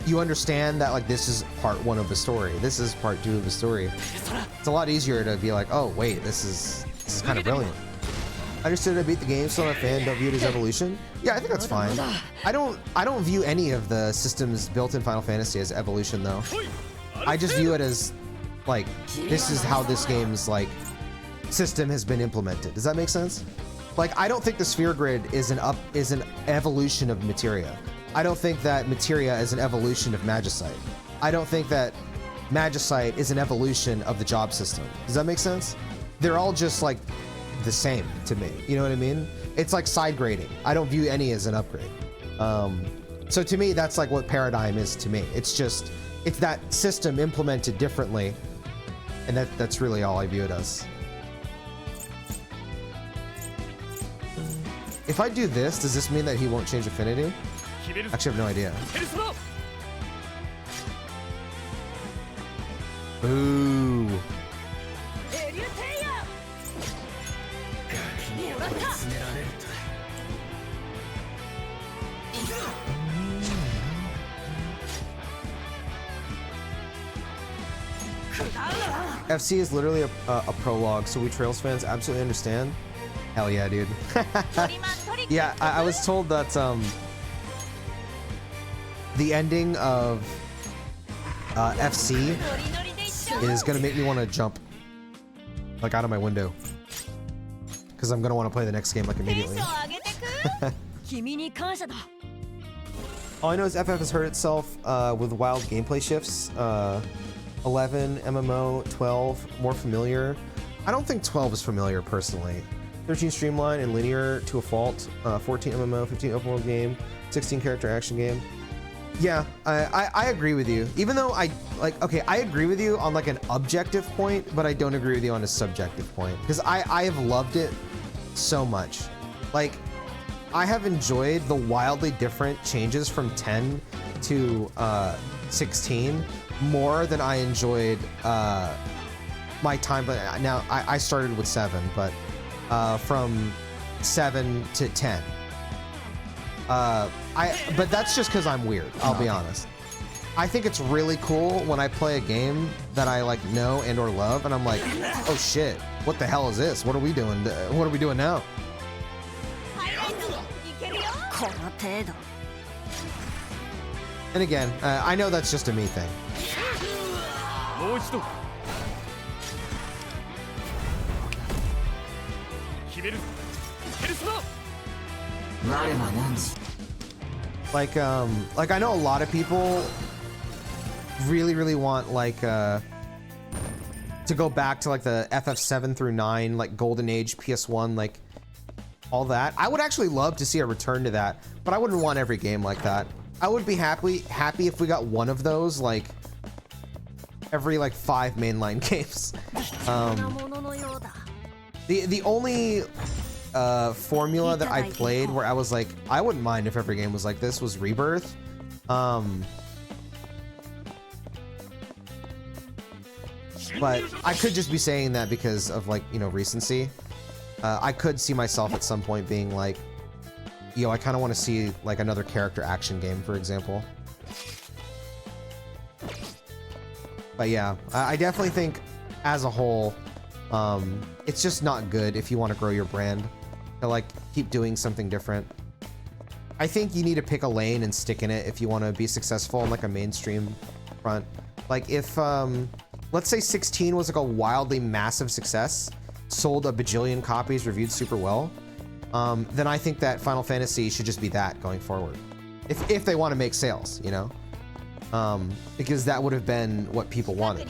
you understand that like this is part 1 of the story, this is part 2 of the story, it's a lot easier to be like, oh wait, this is kind of brilliant. I understood I beat the game, still not a fan, don't view it as evolution. Yeah, I think that's fine. I don't view any of the systems built in Final Fantasy as evolution though. I just view it as like, this is how this game's like system has been implemented. Does that make sense? Like, I don't think the sphere grid is an evolution of Materia. I don't think that Materia is an evolution of Magicite. I don't think that Magicite is an evolution of the job system. Does that make sense? They're all just like the same to me. You know what I mean? It's like side grading. I don't view any as an upgrade. So to me, that's like what Paradigm is to me. It's that system implemented differently, and that's really all I view it as. If I do this, does this mean that he won't change affinity? Actually, I have no idea. Ooh. FC is literally a prologue, so we Trails fans absolutely understand. Hell yeah, dude. Yeah, I was told that the ending of FC is gonna make me want to jump like out of my window, because I'm gonna want to play the next game like immediately. All I know is FF has hurt itself with wild gameplay shifts. 11, MMO, 12, more familiar. I don't think 12 is familiar personally. 13 streamline and linear to a fault. 14 MMO, 15 open world game, 16 character action game. Yeah, I agree with you. Even though I agree with you on like an objective point, but I don't agree with you on a subjective point, because I have loved it so much. Like, I have enjoyed the wildly different changes from 10 to 16 more than I enjoyed my time. But now I started with 7, but from 7 to 10. But that's just because I'm weird. I'll be honest. I think it's really cool when I play a game that I like know and or love, and I'm like, oh shit, what the hell is this? What are we doing? What are we doing now? And again, I know that's just a me thing. Like I know a lot of people really want like to go back to like the FF7 through 9, like Golden Age PS1, like all that. I would actually love to see a return to that, but I wouldn't want every game like that. I would be happy if we got one of those like every like 5 mainline games. The only formula that I played where I was like, I wouldn't mind if every game was like this was Rebirth. But I could just be saying that because of like, you know, recency. I could see myself at some point being like, yo, I kind of want to see like another character action game, for example. But yeah, I definitely think as a whole, it's just not good if you want to grow your brand to like keep doing something different. I think you need to pick a lane and stick in it if you want to be successful in like a mainstream front. Like if, let's say 16 was like a wildly massive success, sold a bajillion copies, reviewed super well, then I think that Final Fantasy should just be that going forward. If they want to make sales, you know? Because that would have been what people wanted.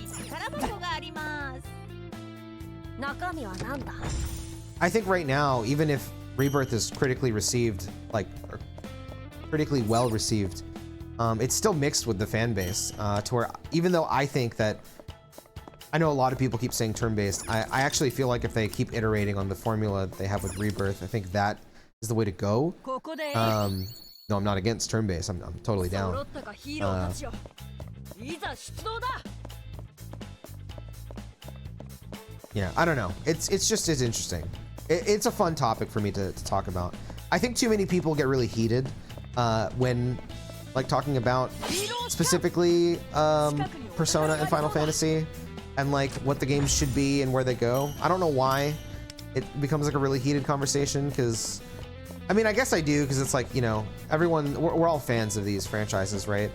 I think right now, even if Rebirth is critically received, like, or critically well received, it's still mixed with the fan base, to where even though I think that, I know a lot of people keep saying turn-based, I actually feel like if they keep iterating on the formula that they have with Rebirth, I think that is the way to go. No, I'm not against turn-based, I'm totally down. Yeah, I don't know. It's interesting. It's a fun topic for me to talk about. I think too many people get really heated when like talking about specifically Persona and Final Fantasy and like what the games should be and where they go. I don't know why it becomes like a really heated conversation, because I mean, I guess I do, because it's like, you know, everyone, we're all fans of these franchises, right?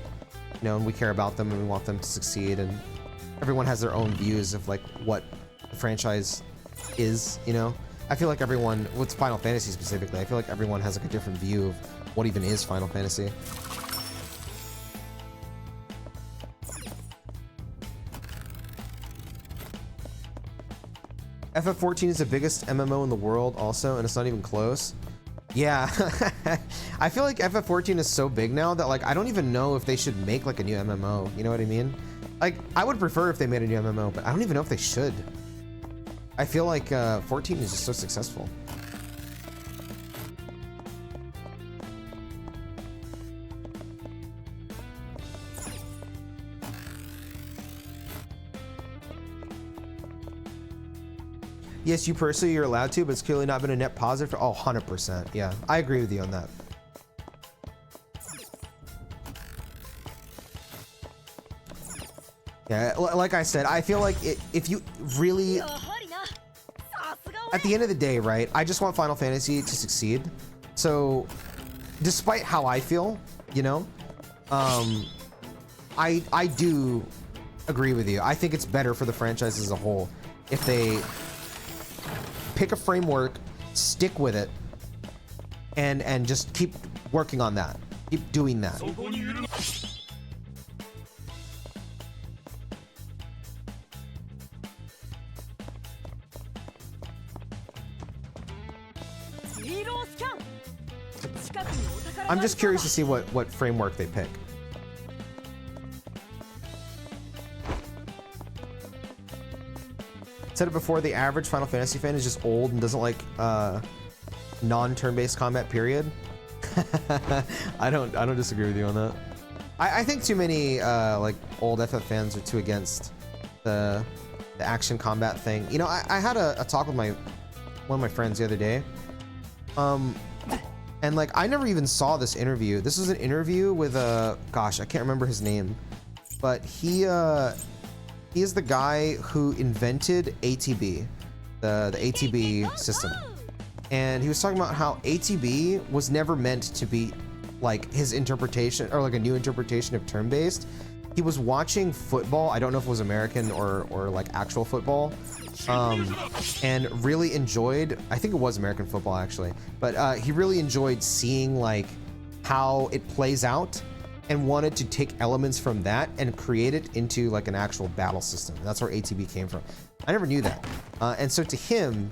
You know, and we care about them and we want them to succeed, and everyone has their own views of like what the franchise is, you know? I feel like everyone, with Final Fantasy specifically, I feel like everyone has like a different view of what even is Final Fantasy. FF14 is the biggest MMO in the world also, and it's not even close. Yeah, I feel like FF14 is so big now that like I don't even know if they should make like a new MMO, you know what I mean? Like, I would prefer if they made a new MMO, but I don't even know if they should. I feel like 14 is just so successful. Yes, you personally, you're allowed to, but it's clearly not been a net positive for, oh, 100%. Yeah, I agree with you on that. Yeah, like I said, I feel like if you really, at the end of the day, right, I just want Final Fantasy to succeed. So, despite how I feel, you know, I do agree with you. I think it's better for the franchise as a whole if they pick a framework, stick with it, and just keep working on that. Keep doing that. I'm just curious to see what framework they pick. Said it before, the average Final Fantasy fan is just old and doesn't like non-turn-based combat, period. I don't disagree with you on that. I think too many like old FF fans are too against the action combat thing. You know, I had a talk with one of my friends the other day. And like I never even saw this interview. This was an interview with gosh, I can't remember his name, but he is the guy who invented ATB, the ATB system. And he was talking about how ATB was never meant to be like his interpretation or like a new interpretation of turn-based. He was watching football. I don't know if it was American or like actual football, and really enjoyed, I think it was American football actually, but he really enjoyed seeing like how it plays out and wanted to take elements from that and create it into like an actual battle system. That's where ATB came from. I never knew that. And so to him,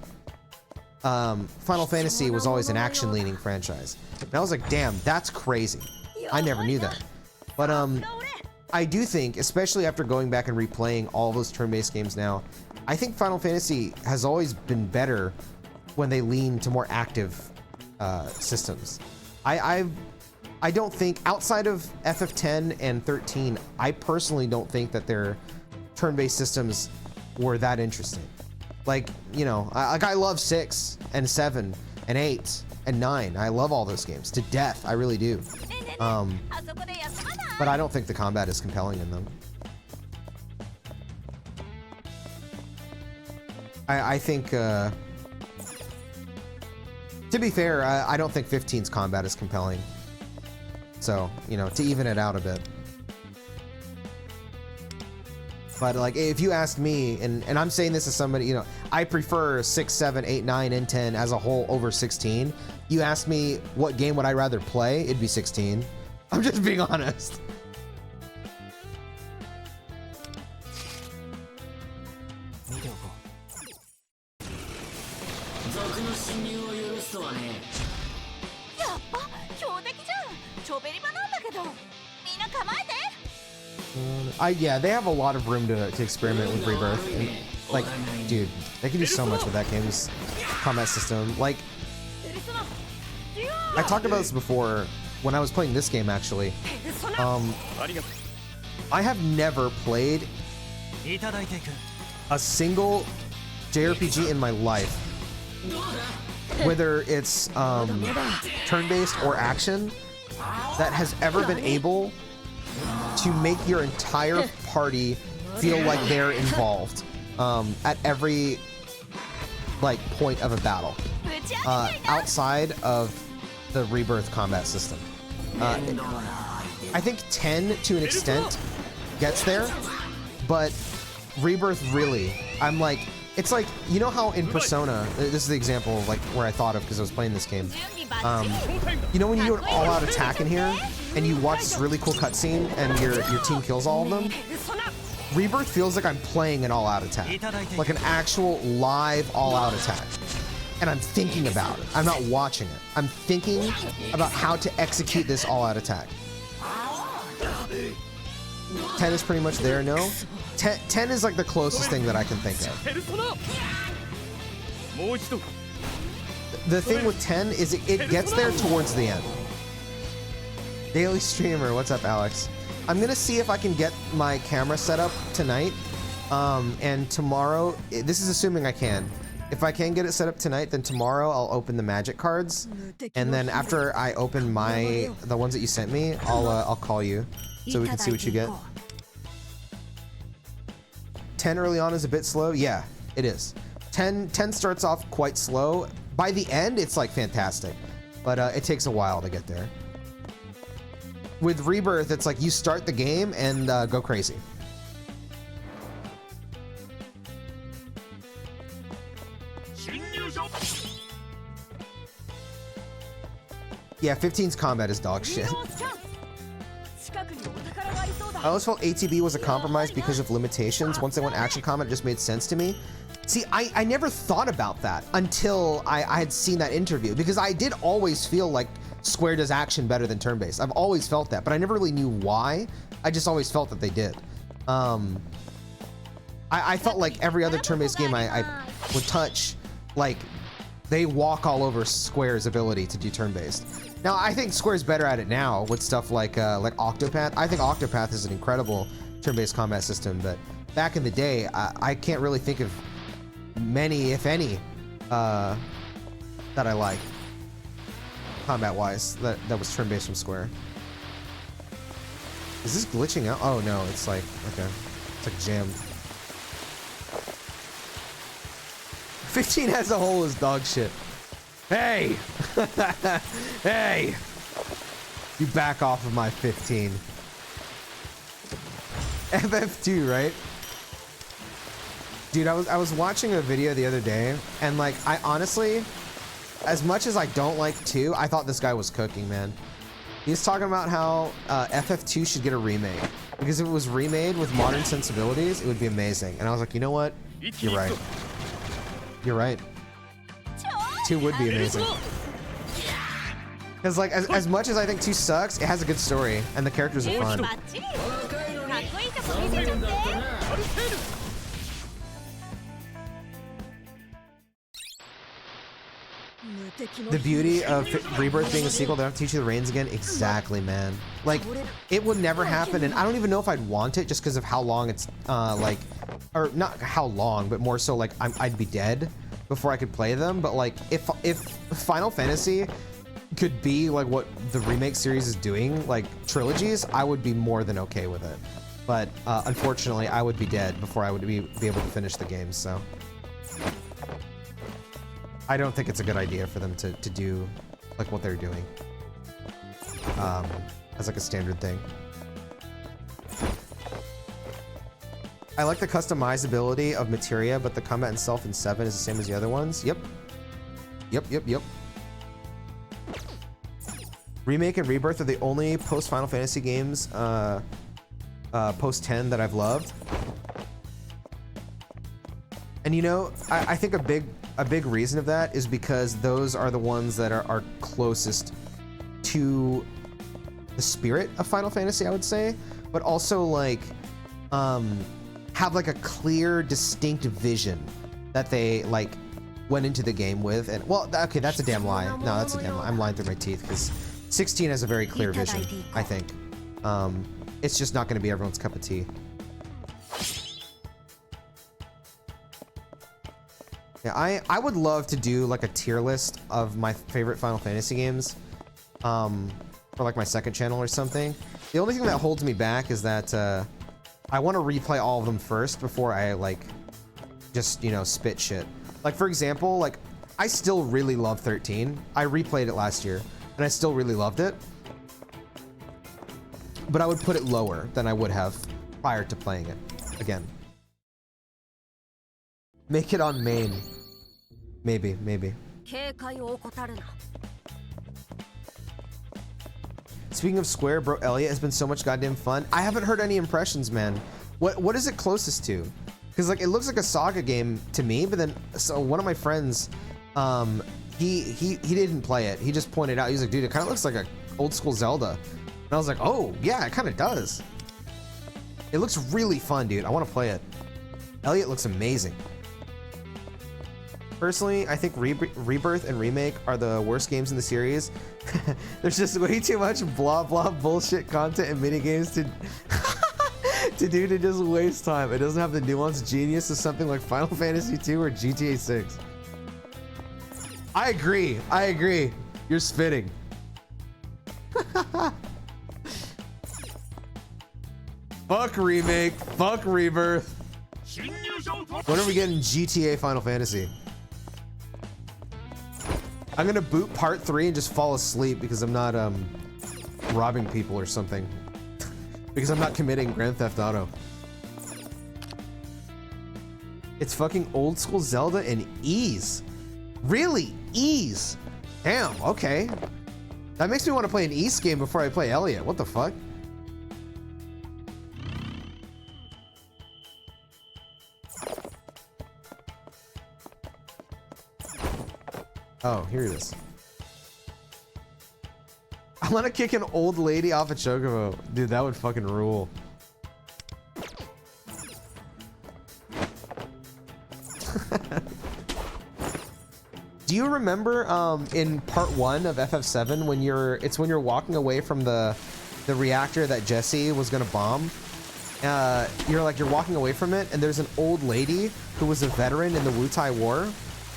Final Fantasy was always an action-leaning franchise. And I was like, damn, that's crazy. I never knew that. But I do think, especially after going back and replaying all those turn-based games now, I think Final Fantasy has always been better when they lean to more active systems. I don't think, outside of FF10 and 13, I personally don't think that their turn-based systems were that interesting. Like, you know, I love 6 and 7 and 8 and 9. I love all those games to death. I really do. But I don't think the combat is compelling in them. I think, to be fair, I don't think 15's combat is compelling. So, you know, to even it out a bit. But like, if you asked me, and I'm saying this as somebody, you know, I prefer 6, 7, 8, 9, and 10 as a whole over 16. You asked me what game would I rather play, it'd be 16. I'm just being honest. Yeah, they have a lot of room to experiment with Rebirth. And, like, dude, they can do so much with that game's combat system. Like, I talked about this before when I was playing this game, actually. I have never played a single JRPG in my life, whether it's turn-based or action, that has ever been able to make your entire party feel like they're involved at every like point of a battle, outside of the Rebirth combat system. I think 10 to an extent gets there, but Rebirth really, I'm like, it's like, you know how in Persona, this is the example of like where I thought of because I was playing this game. You know when you do an all-out attack in here and you watch this really cool cutscene and your team kills all of them? Rebirth feels like I'm playing an all-out attack, like an actual live all-out attack. And I'm thinking about it. I'm not watching it. I'm thinking about how to execute this all-out attack. 10 is pretty much there, no? 10 is like the closest thing that I can think of. The thing with 10 is it gets there towards the end. Daily streamer, what's up, Alex? I'm gonna see if I can get my camera set up tonight, and tomorrow, this is assuming I can. If I can get it set up tonight, then tomorrow I'll open the magic cards, and then after I open the ones that you sent me, I'll call you so we can see what you get. 10 early on is a bit slow. Yeah, it is. 10 starts off quite slow. By the end, it's like fantastic, but it takes a while to get there. With Rebirth, it's like you start the game and go crazy. Yeah, 15's combat is dog shit. I always felt ATB was a compromise because of limitations. Once they went action combat, it just made sense to me. See, I never thought about that until I had seen that interview, because I did always feel like Square does action better than turn-based. I've always felt that, but I never really knew why. I just always felt that they did. I felt like every other turn-based game I would touch, like, they walk all over Square's ability to do turn-based. Now, I think Square's better at it now with stuff like Octopath. I think Octopath is an incredible turn-based combat system, but back in the day, I can't really think of many, if any, that I like combat-wise that was turn-based from Square. Is this glitching out? Oh no, it's like, okay, it's like jammed. 15 as a whole is dog shit. Hey! Hey! You back off of my 15. FF2, right? Dude, I was watching a video the other day, and like, I honestly, as much as I don't like 2, I thought this guy was cooking, man. He's talking about how FF2 should get a remake. Because if it was remade with modern sensibilities, it would be amazing. And I was like, you know what? You're right. You're right. 2 would be amazing. Because like, as much as I think 2 sucks, it has a good story, and the characters are fun. The beauty of Rebirth being a sequel, they don't teach you the reins again. Exactly, man. Like, it would never happen, and I don't even know if I'd want it just because of how long it's, like, or not how long, but more so like I'd be dead before I could play them. But like, if Final Fantasy could be like what the remake series is doing, like trilogies, I would be more than okay with it. But unfortunately, I would be dead before I would be able to finish the game, so. I don't think it's a good idea for them to do like what they're doing as like a standard thing. I like the customizability of materia, but the combat itself in 7 is the same as the other ones. Yep. Yep. Remake and Rebirth are the only post-Final Fantasy games post-10 that I've loved. And you know, I think a big reason of that is because those are the ones that are closest to the spirit of Final Fantasy, I would say, but also like have like a clear, distinct vision that they like went into the game with. And well, okay, that's a damn lie. No, that's a damn lie. I'm lying through my teeth because 16 has a very clear vision, I think. It's just not going to be everyone's cup of tea. Yeah, I would love to do like a tier list of my favorite Final Fantasy games for like my second channel or something. The only thing that holds me back is that I want to replay all of them first before I like just, you know, spit shit. Like for example, like I still really love 13. I replayed it last year and I still really loved it. But I would put it lower than I would have prior to playing it again. Make it on main. Maybe. Speaking of Square, bro, Elliot has been so much goddamn fun. I haven't heard any impressions, man. What is it closest to? Because like it looks like a Saga game to me, but then so one of my friends, he didn't play it. He just pointed out, he was like, dude, it kind of looks like a old school Zelda. And I was like, oh yeah, it kind of does. It looks really fun, dude. I want to play it. Elliot looks amazing. Personally, I think Rebirth and Remake are the worst games in the series. There's just way too much blah blah bullshit content and minigames to do to just waste time. It doesn't have the nuanced genius of something like Final Fantasy 2 or GTA 6. I agree. You're spitting. Fuck Remake, fuck Rebirth. When are we getting GTA Final Fantasy? I'm gonna boot part 3 and just fall asleep because I'm not robbing people or something. Because I'm not committing Grand Theft Auto. It's fucking old school Zelda and Ease. Really? Ease? Damn, okay. That makes me want to play an East game before I play Elliot. What the fuck? Oh, here it is. I want to kick an old lady off a chocobo. Dude, that would fucking rule. Do you remember in part 1 of FF7 when you're walking away from the reactor that Jesse was gonna bomb? You're walking away from it, and there's an old lady who was a veteran in the Wutai War,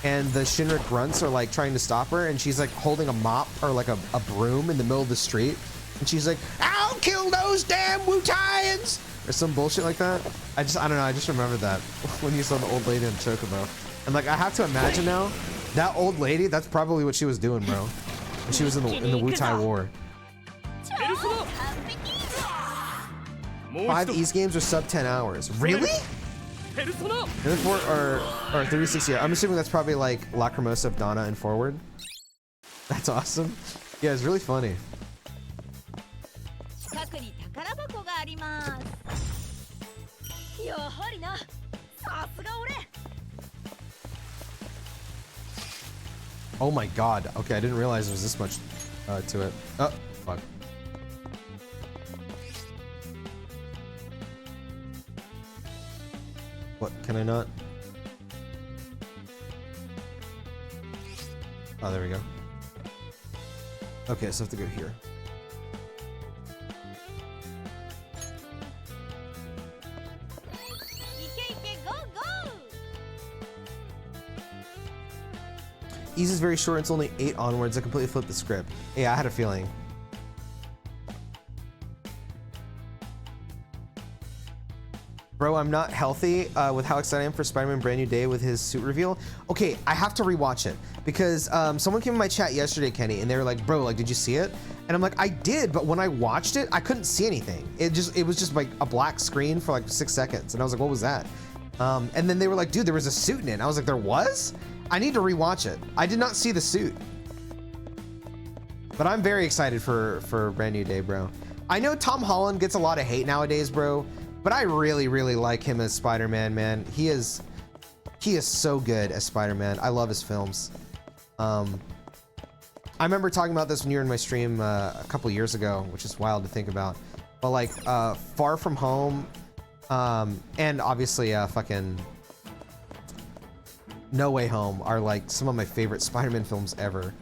and the Shinra grunts are like trying to stop her, and she's like holding a mop or like a broom in the middle of the street, and she's like, "I'll kill those damn Wutaians!" or some bullshit like that. I don't know. I just remembered that when you saw the old lady in Chocobo, and like I have to imagine now. That old lady, that's probably what she was doing, bro. When she was in the Wutai War. 5 East games are sub 10 hours. Really? And then 4 or 360. I'm assuming that's probably like Lacrimosa of Donna and Forward. That's awesome. Yeah, it's really funny. Oh my god. Okay, I didn't realize there was this much to it. Oh, fuck. What? Can I not? Oh, there we go. Okay, so I have to go here. Ease is very short. It's only 8 onwards. I completely flipped the script. Yeah, I had a feeling. Bro, I'm not healthy with how excited I am for Spider-Man Brand New Day with his suit reveal. Okay, I have to rewatch it because someone came in my chat yesterday, Kenny, and they were like, "Bro, like, did you see it?" And I'm like, "I did," but when I watched it, I couldn't see anything. It was just like a black screen for like 6 seconds, and I was like, "What was that?" And then they were like, "Dude, there was a suit in it." And I was like, "There was?" I need to rewatch it. I did not see the suit. But I'm very excited for Brand New Day, bro. I know Tom Holland gets a lot of hate nowadays, bro, but I really, really like him as Spider-Man, man. He is so good as Spider-Man. I love his films. I remember talking about this when you were in my stream a couple years ago, which is wild to think about. But like Far From Home, and obviously fucking No Way Home are like some of my favorite Spider-Man films ever.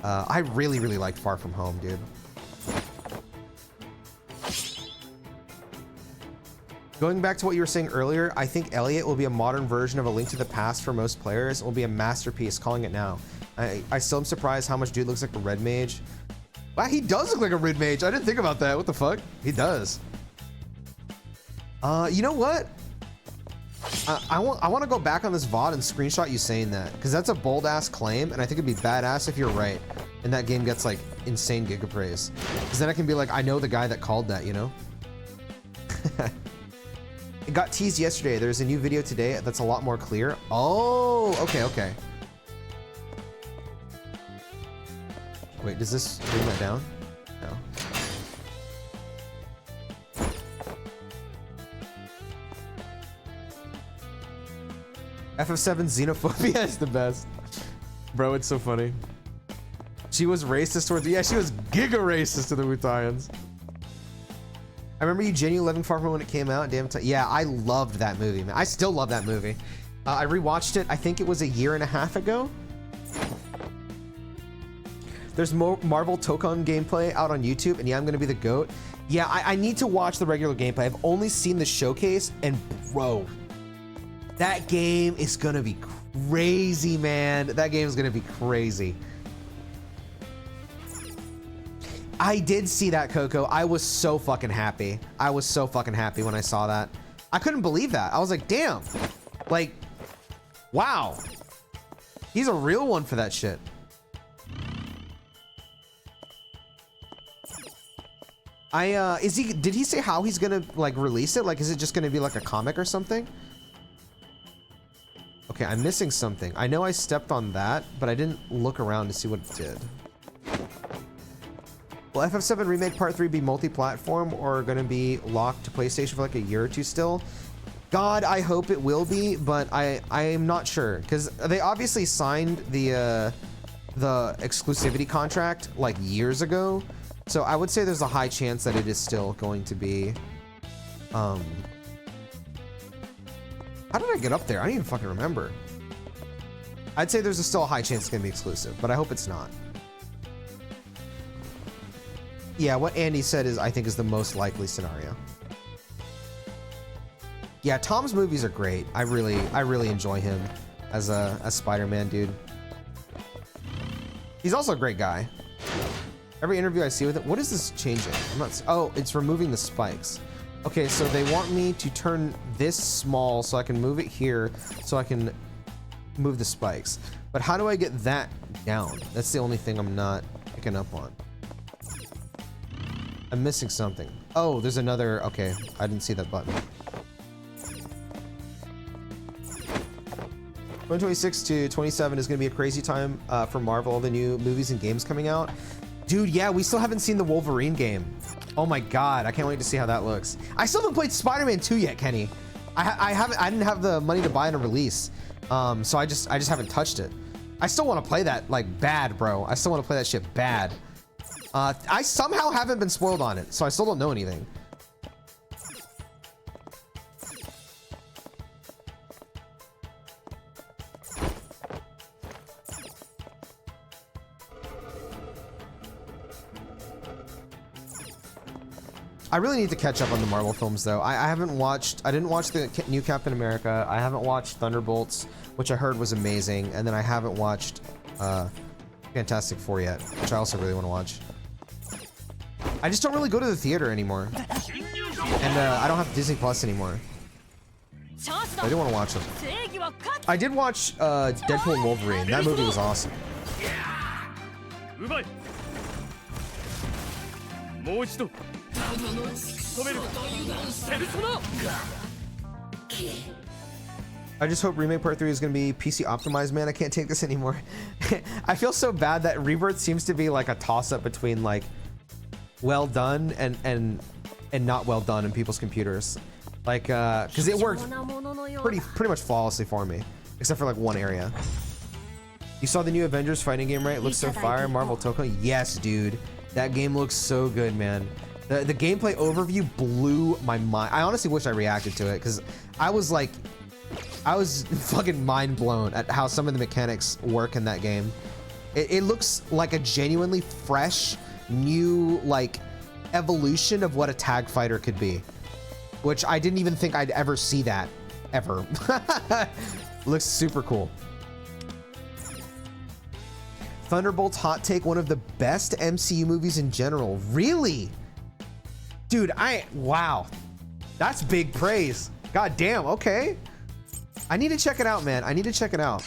I really, really liked Far From Home, dude. Going back to what you were saying earlier, I think Elliot will be a modern version of A Link to the Past for most players. It will be a masterpiece, calling it now. I still am surprised how much dude looks like a red mage. Wow, he does look like a red mage. I didn't think about that. What the fuck? He does. You know what? I want to go back on this VOD and screenshot you saying that, because that's a bold ass claim, and I think it'd be badass if you're right and that game gets like insane giga praise, because then I can be like, I know the guy that called that, you know. It got teased yesterday. There's a new video today that's a lot more clear. Oh, okay. Wait, does this bring that down? No. FF7 xenophobia is the best. Bro, it's so funny. She was racist towards... Yeah, she was giga racist to the Wutaians. I remember you genuinely loving Far From Home when it came out. Damn, yeah, I loved that movie, man. I still love that movie. I rewatched it, I think it was a year and a half ago. There's more Marvel Tokon gameplay out on YouTube, and yeah, I'm gonna be the GOAT. Yeah, I need to watch the regular gameplay. I've only seen the showcase, and bro, that game is gonna be crazy, man. That game is gonna be crazy. I did see that, Coco. I was so fucking happy. I was so fucking happy when I saw that. I couldn't believe that. I was like, damn. Like, wow. He's a real one for that shit. Did he say how he's gonna like release it? Like, is it just gonna be like a comic or something? Okay, I'm missing something. I know I stepped on that, but I didn't look around to see what it did. Will FF7 Remake Part 3 be multi-platform or gonna be locked to PlayStation for like a year or two still? God, I hope it will be, but I am not sure, because they obviously signed the exclusivity contract like years ago, so I would say there's a high chance that it is still going to be. How did I get up there? I don't even fucking remember. I'd say there's still a high chance it's gonna be exclusive, but I hope it's not. Yeah, what Andy said is, I think, is the most likely scenario. Yeah, Tom's movies are great. I really enjoy him as Spider-Man, dude. He's also a great guy. Every interview I see with it, what is this changing? I'm not. Oh, it's removing the spikes. Okay, so they want me to turn this small so I can move it here, so I can move the spikes. But how do I get that down? That's the only thing I'm not picking up on. I'm missing something. Oh, there's another. Okay, I didn't see that button. 2026 to 27 is going to be a crazy time for Marvel. All the new movies and games coming out. Dude, yeah, we still haven't seen the Wolverine game. Oh my god, I can't wait to see how that looks. I still haven't played Spider-Man 2 yet, Kenny. I didn't have the money to buy it on release, so I just haven't touched it. I still want to play that like bad, bro. I still want to play that shit bad. I somehow haven't been spoiled on it, so I still don't know anything. I really need to catch up on the Marvel films, though. I didn't watch the new Captain America. I haven't watched Thunderbolts, which I heard was amazing. And then I haven't watched Fantastic Four yet, which I also really want to watch. I just don't really go to the theater anymore. And I don't have Disney Plus anymore. I do want to watch them. I did watch Deadpool and Wolverine. That movie was awesome. I just hope Remake Part 3 is going to be PC optimized, man. I can't take this anymore. I feel so bad that Rebirth seems to be like a toss-up between like well done and not well done in people's computers. Like, because it worked pretty much flawlessly for me, except for like one area. You saw the new Avengers fighting game, right? It looks so fire. Marvel Toko. Yes, dude. That game looks so good, man. The gameplay overview blew my mind. I honestly wish I reacted to it because I was fucking mind blown at how some of the mechanics work in that game. It looks like a genuinely fresh, new like evolution of what a tag fighter could be, which I didn't even think I'd ever see that ever. Looks super cool. Thunderbolts hot take, one of the best MCU movies in general. Really? Dude, wow. That's big praise. God damn, okay. I need to check it out, man. I need to check it out.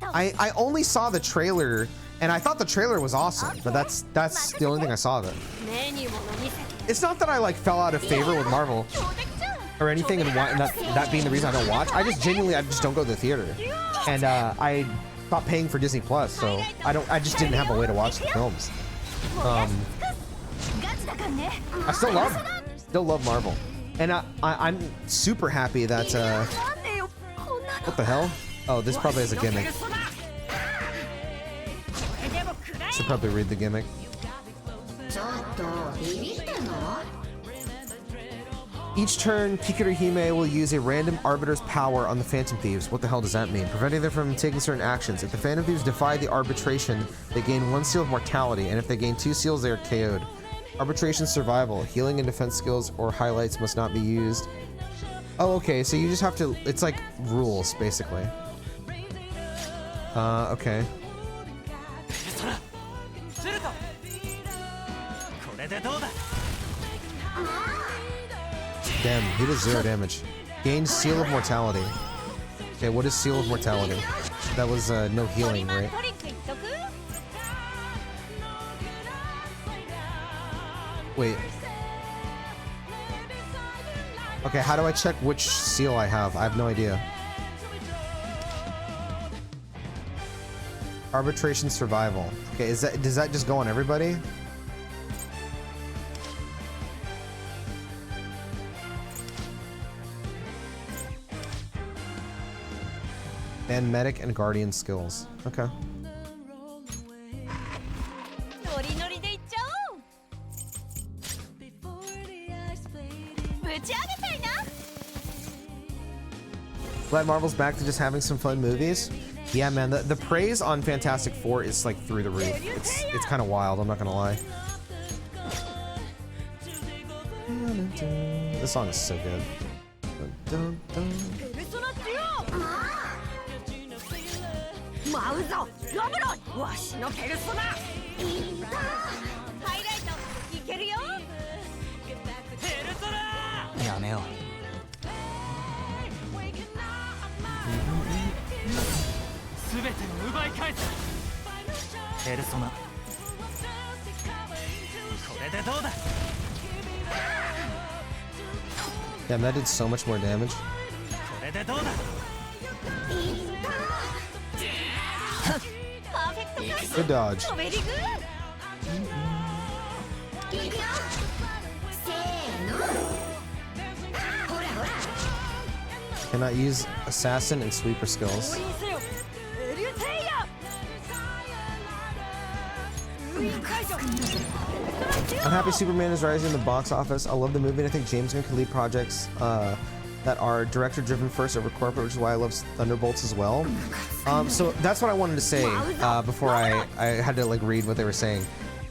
I only saw the trailer and I thought the trailer was awesome, but that's the only thing I saw of it. It's not that I like fell out of favor with Marvel or anything and that being the reason I don't watch. I just don't go to the theater. And I stopped paying for Disney Plus, so I just didn't have a way to watch the films. I still love Marvel, and I'm super happy that what the hell? Oh, this probably has a gimmick. Should probably read the gimmick. Each turn, Kikirihime will use a random arbiter's power on the Phantom Thieves. What the hell does that mean? Preventing them from taking certain actions. If the Phantom Thieves defy the arbitration, they gain 1 seal of mortality, and if they gain 2 seals, they are KO'd. Arbitration survival. Healing and defense skills or highlights must not be used. Oh, okay, so you just have to... It's like rules, basically. Okay. Damn, he does 0 damage. Gain Seal of Mortality. Okay, what is Seal of Mortality? That was no healing, right? Wait. Okay, how do I check which seal I have? I have no idea. Arbitration Survival. Okay, does that just go on everybody? And medic and guardian skills. Okay. Glad Marvel's back to just having some fun movies. Yeah, man, the praise on Fantastic Four is like through the roof. It's kind of wild, I'm not gonna lie. This song is so good. Dun, dun, dun. Damn, that did so much more damage. Good dodge. Cannot use assassin and sweeper skills. I'm happy Superman is rising in the box office. I love the movie, and I think James Gunn can lead projects that are director-driven first over corporate, which is why I love Thunderbolts as well. So that's what I wanted to say before I had to like read what they were saying,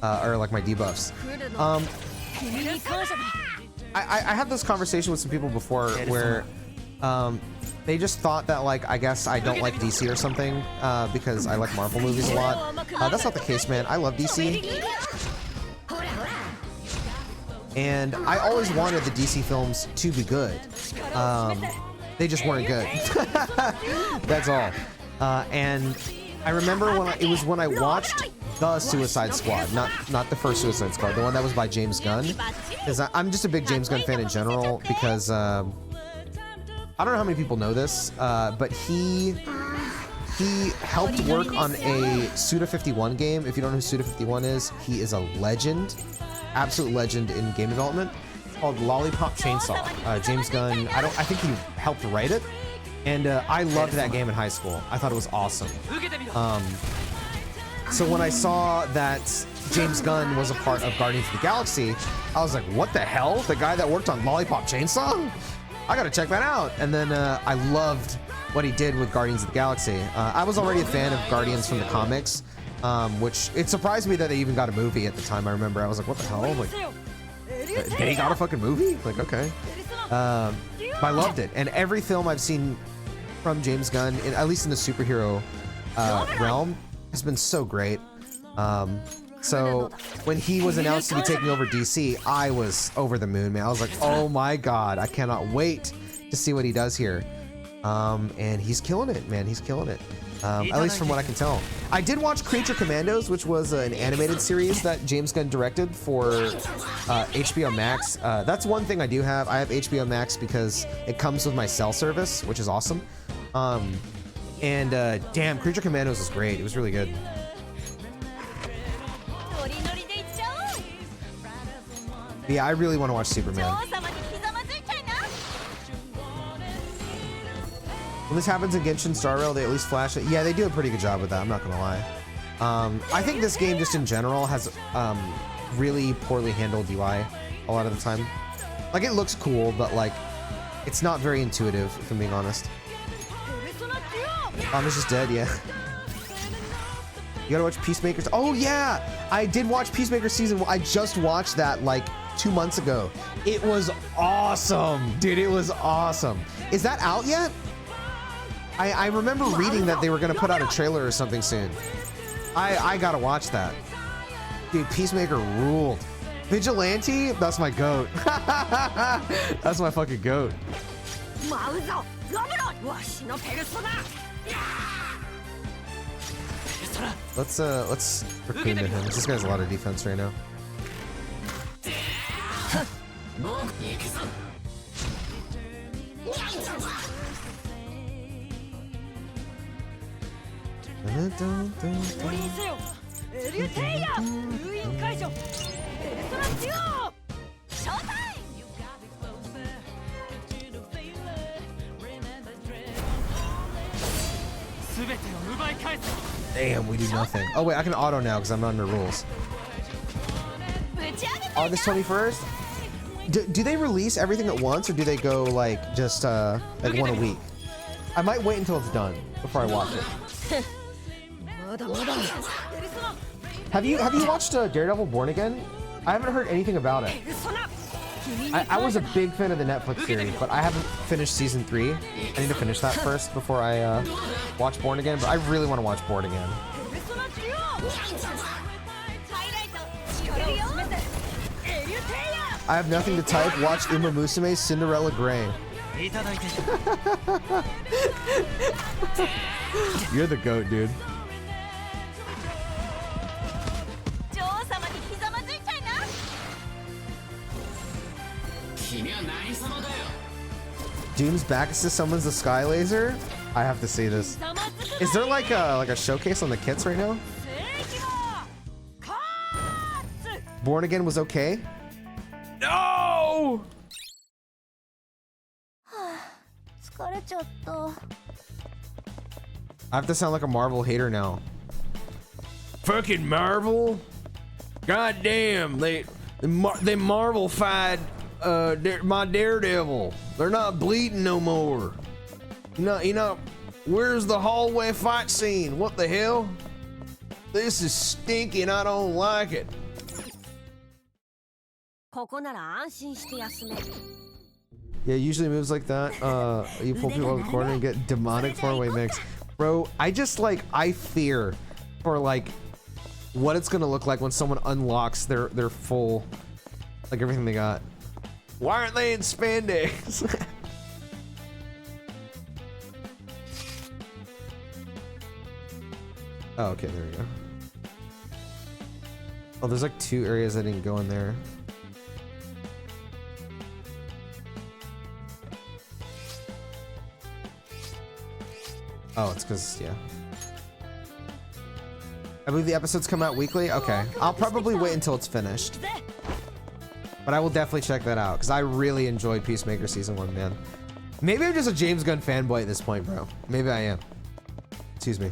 or like my debuffs. I had this conversation with some people before where they just thought that like I guess I don't like DC or something because I like Marvel movies a lot. That's not the case, man. I love DC. And I always wanted the DC films to be good. They just weren't good. That's all. And I remember when I watched the Suicide Squad, not the first Suicide Squad, the one that was by James Gunn. Because I'm just a big James Gunn fan in general. Because I don't know how many people know this, but he helped work on a Suda51 game. If you don't know who Suda51 is, he is a legend. Absolute legend in game development. It's called Lollipop Chainsaw. James Gunn, I think he helped write it, and I loved that game in high school. I thought it was awesome. So when I saw that James Gunn was a part of Guardians of the Galaxy, I was like, what the hell? The guy that worked on Lollipop Chainsaw? I gotta check that out. And then I loved what he did with Guardians of the Galaxy. I was already a fan of Guardians from the comics. Which it surprised me that they even got a movie at the time. I remember I was like, what the hell? Like, they got a fucking movie? Like, okay. But I loved it. And every film I've seen from James Gunn, at least in the superhero realm, has been so great. So when he was announced to be taking over DC, I was over the moon, man. I was like, oh my God, I cannot wait to see what he does here. And he's killing it, man. He's killing it. At least from what I can tell. I did watch Creature Commandos, which was an animated series that James Gunn directed for HBO Max. That's one thing I do have. I have HBO Max because it comes with my cell service, which is awesome. Damn, Creature Commandos is great. It was really good. Yeah, I really want to watch Superman. When this happens in Genshin Star Rail, they at least flash it. Yeah, they do a pretty good job with that, I'm not gonna lie. I think this game just in general has really poorly handled UI a lot of the time. Like, it looks cool, but like, it's not very intuitive, if I'm being honest. It's just dead, yeah. You gotta watch Peacemaker's. Oh yeah! I did watch Peacemaker Season 1. I just watched that like 2 months ago. It was awesome, dude, it was awesome. Is that out yet? I remember reading that they were gonna put out a trailer or something soon. I gotta watch that. Dude, Peacemaker ruled. Vigilante? That's my goat. That's my fucking goat. Let's recruit him. This guy's a lot of defense right now. Damn, we do nothing. Oh wait, I can auto now because I'm under rules. August 21st? Do they release everything at once, or do they go like just like one a week? I might wait until it's done before I watch it. Have you watched Daredevil Born Again? I haven't heard anything about it. I was a big fan of the Netflix series, but I haven't finished season 3. I need to finish that first before I watch Born Again, but I really want to watch Born Again. I have nothing to type. Watch Uma Musume's Cinderella Grey. You're the GOAT, dude. Doom's back assist summons the Sky Laser. I have to see this. Is there like a showcase on the kits right now? Born Again was okay. No! I have to sound like a Marvel hater now. Fucking Marvel! God damn, they Marvel-fied my Daredevil. They're not bleeding no more. You know, where's the hallway fight scene? What the hell? This is stinky and I don't like it. Yeah, usually moves like that. You pull people out of the corner and get demonic 4-way mix. Bro, I fear for like what it's gonna look like when someone unlocks their full, like everything they got. Why aren't they in spandex? Oh, okay, there we go. Oh, there's like 2 areas I didn't go in there. Oh, it's because, yeah. I believe the episodes come out weekly? Okay. I'll probably wait until it's finished. But I will definitely check that out, because I really enjoyed Peacemaker Season 1, man. Maybe I'm just a James Gunn fanboy at this point, bro. Maybe I am. Excuse me.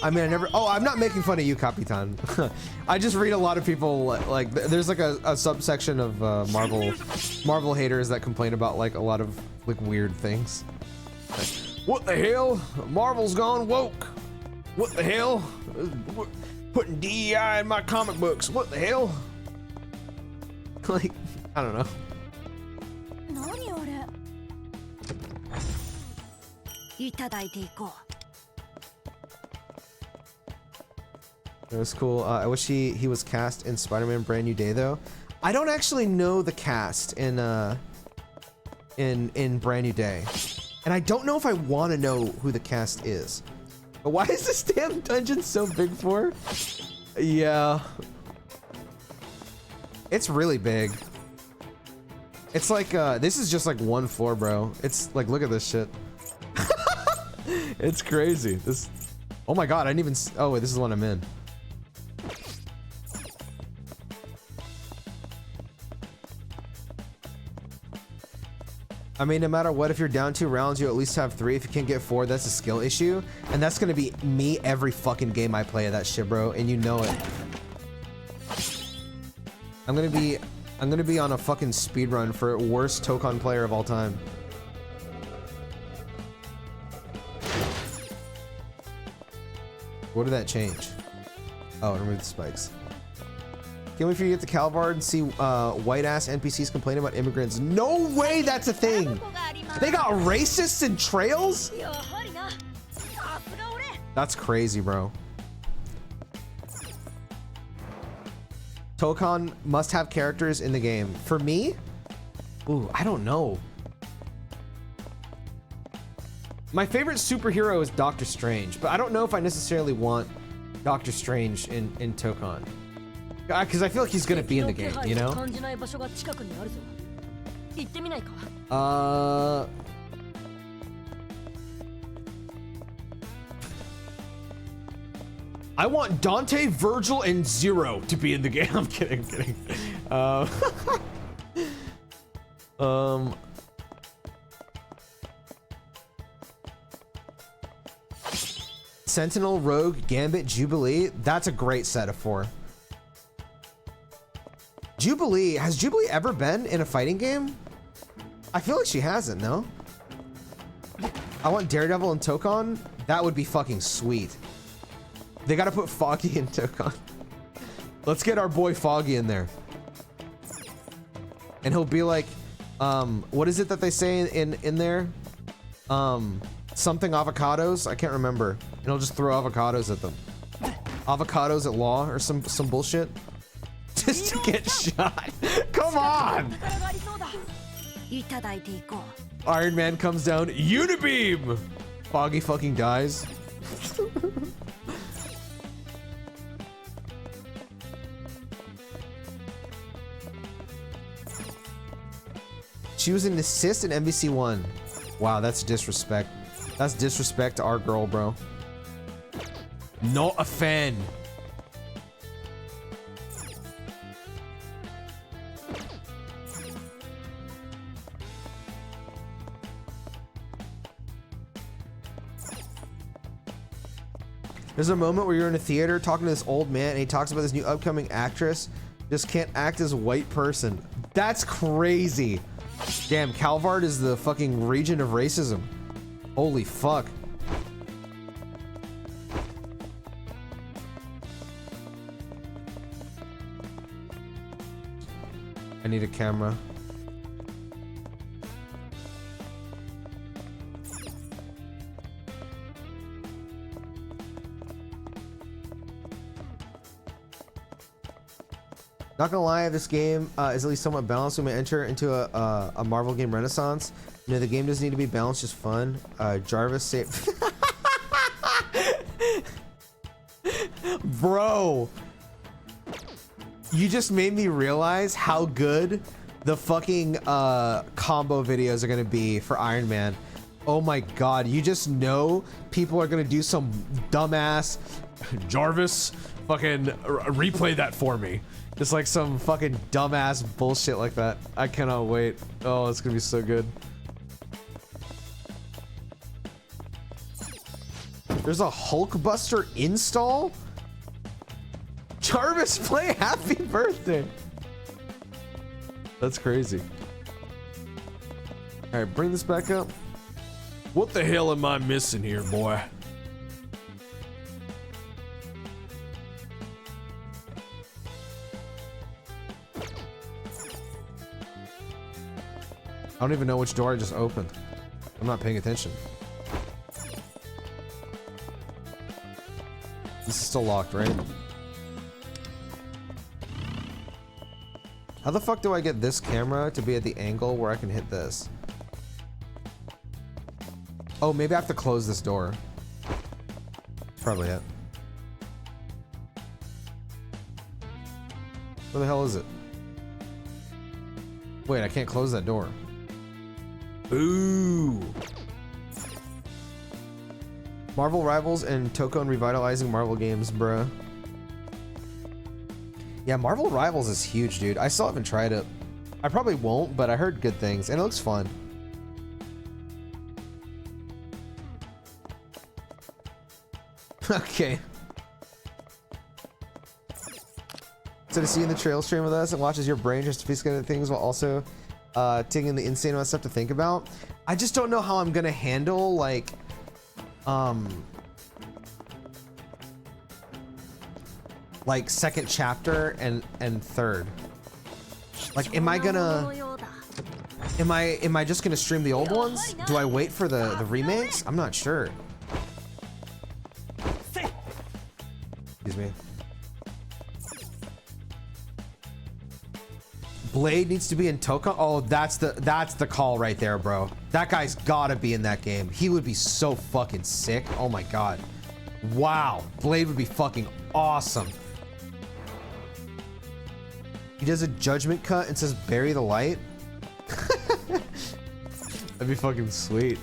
I mean, I'm not making fun of you, Capitan. I just read a lot of people, like, there's like a subsection of Marvel haters that complain about like a lot of like weird things. Like, what the hell? Marvel's gone woke. What the hell? Putting DEI in my comic books. What the hell? Like, I don't know. It was cool. I wish he was cast in Spider-Man Brand New Day though. I don't actually know the cast in Brand New Day, and I don't know if I want to know who the cast is. But why is this damn dungeon so big for? Yeah, it's really big. It's like this is just like 1 floor, bro. It's like, look at this shit. It's crazy. This. Oh my god, I didn't even. Oh wait, this is the one I'm in. I mean, no matter what, if you're down 2 rounds, you at least have 3. If you can't get 4, that's a skill issue. And that's gonna be me every fucking game I play of that shit, bro. And you know it. I'm gonna be on a fucking speed run for worst Tokon player of all time. What did that change? Oh, it removed the spikes. Can't wait for you to get to Calvard and see white-ass NPCs complain about immigrants. No way that's a thing! They got racists in Trails? That's crazy, bro. Tokon must have characters in the game. For me? Ooh, I don't know. My favorite superhero is Doctor Strange, but I don't know if I necessarily want Doctor Strange in Tokon. Because I feel like he's gonna be in the game, you know? I want Dante, Virgil, and Zero to be in the game. I'm kidding, I'm kidding. Sentinel, Rogue, Gambit, Jubilee. That's a great set of 4. Jubilee, has Jubilee ever been in a fighting game? I feel like she hasn't, no? I want Daredevil and Tokon. That would be fucking sweet. They gotta put Foggy in Tokon. Let's get our boy Foggy in there. And he'll be like, what is it that they say in there? Something avocados? I can't remember. And he'll just throw avocados at them. Avocados at law or some bullshit. Just to get shot. Come on! Iron Man comes down. Unibeam! Foggy fucking dies. She was an assist in MVC1. Wow, that's disrespect. That's disrespect to our girl, bro. Not a fan. There's a moment where you're in a theater talking to this old man and he talks about this new upcoming actress. Just can't act as a white person. That's crazy. Damn, Calvard is the fucking region of racism. Holy fuck. I need a camera. Not gonna lie, this game is at least somewhat balanced. We may enter into a Marvel game renaissance. You know, the game doesn't need to be balanced, just fun. Jarvis saved. Bro, you just made me realize how good the fucking combo videos are gonna be for Iron Man. Oh my god, you just know people are gonna do some dumbass Jarvis fucking replay that for me. Just like some fucking dumbass bullshit like that. I cannot wait. Oh, it's gonna be so good. There's a Hulkbuster install? Jarvis, play Happy Birthday. That's crazy. All right, bring this back up. What the hell am I missing here, boy? I don't even know which door I just opened. I'm not paying attention. This is still locked, right? How the fuck do I get this camera to be at the angle where I can hit this? Oh, maybe I have to close this door. Probably it. Where the hell is it? Wait, I can't close that door. Ooh. Marvel Rivals and Tokon revitalizing Marvel games, bruh. Yeah, Marvel Rivals is huge, dude. I still haven't tried it. I probably won't, but I heard good things, and it looks fun. Okay. So to see in the trail stream with us and watches your brain just sophisticated things while also taking in the insane amount of stuff to think about. I just don't know how I'm gonna handle like second chapter and third. Like, am I just gonna stream the old ones? Do I wait for the remakes? I'm not sure. Excuse me. Blade needs to be in Tokon. Oh, that's the call right there, bro. That guy's gotta be in that game. He would be so fucking sick. Oh my god. Wow. Blade would be fucking awesome. He does a judgment cut and says bury the light. That'd be fucking sweet.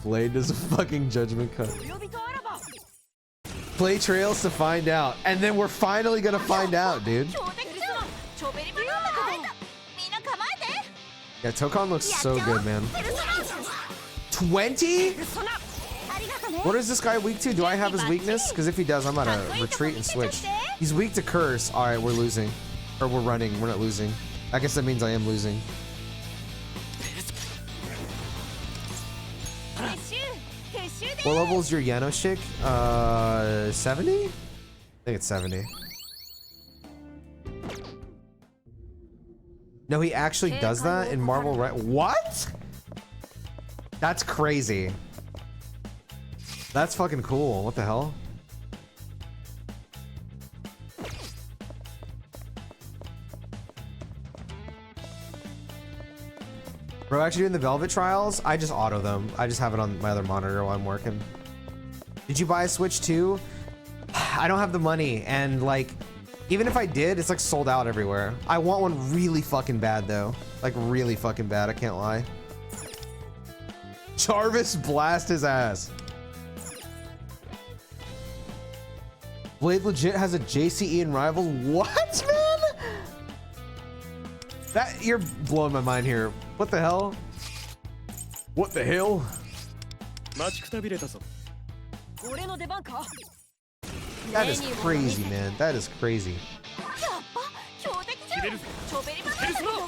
Blade does a fucking judgment cut. Play trails to find out. And then we're finally gonna find out, dude. Yeah, Tokon looks so good, man. 20? What is this guy weak to? Do I have his weakness? Because if he does, I'm gonna retreat and switch. He's weak to curse. All right, we're losing. Or we're running. We're not losing. I guess that means I am losing. What level is your Yanoshik? 70? I think it's 70. No, he actually does that in Marvel, right? What? That's crazy. That's fucking cool. What the hell? Bro, actually doing the Velvet trials, I just auto them. I just have it on my other monitor while I'm working. Did you buy a Switch too? I don't have the money, and like, even if I did, it's like sold out everywhere. I want one really fucking bad though. Like really fucking bad, I can't lie. Jarvis blast his ass. Blade legit has a JCE in Rivals. What, man? That, you're blowing my mind here. What the hell? What the hell? That is crazy, man. That is crazy. All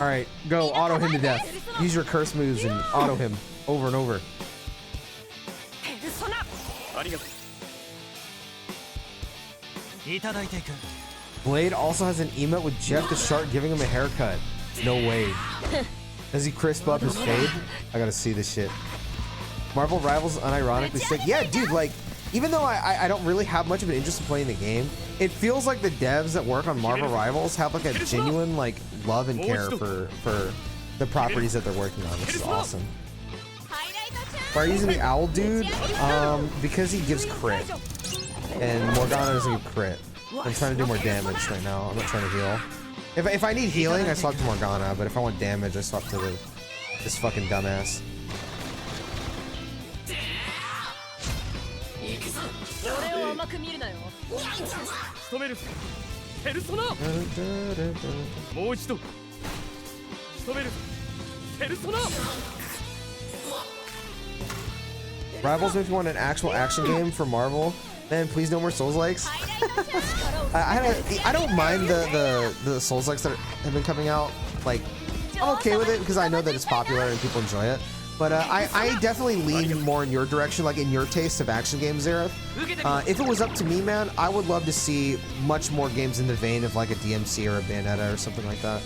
right, go auto him to death. Use your curse moves and auto him over and over. Blade also has an emote with Jeff the Shark giving him a haircut. No way. Does he crisp up his fade? I gotta see this shit. Marvel Rivals unironically sick. Yeah, dude, like, even though I don't really have much of an interest in playing the game, it feels like the devs that work on Marvel Rivals have like a genuine like love and care for the properties that they're working on, which is awesome. Why are you using the owl dude? Because he gives crit. And Morgana doesn't give crit. I'm trying to do more damage right now. I'm not trying to heal. If I need healing, I swap to Morgana, but if I want damage, I swap to this fucking dumbass. Rivals makes me want an actual action game for Marvel. Man, please no more Souls-likes. I don't mind the Souls-likes that have been coming out. Like, I'm okay with it because I know that it's popular and people enjoy it. But I definitely lean more in your direction, like in your taste of action games, Zareth. If it was up to me, man, I would love to see much more games in the vein of like a DMC or a Bayonetta or something like that.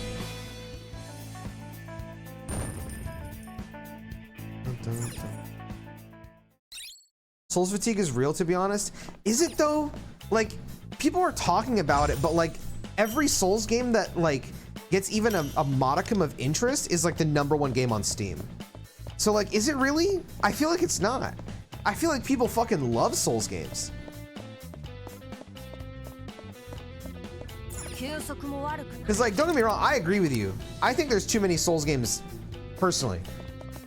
Souls fatigue is real, to be honest. Is it though? Like, people are talking about it, but like every Souls game that like gets even a modicum of interest is like the #1 game on Steam. So like, is it really? I feel like it's not. I feel like people fucking love Souls games. Because like, don't get me wrong, I agree with you. I think there's too many Souls games, personally.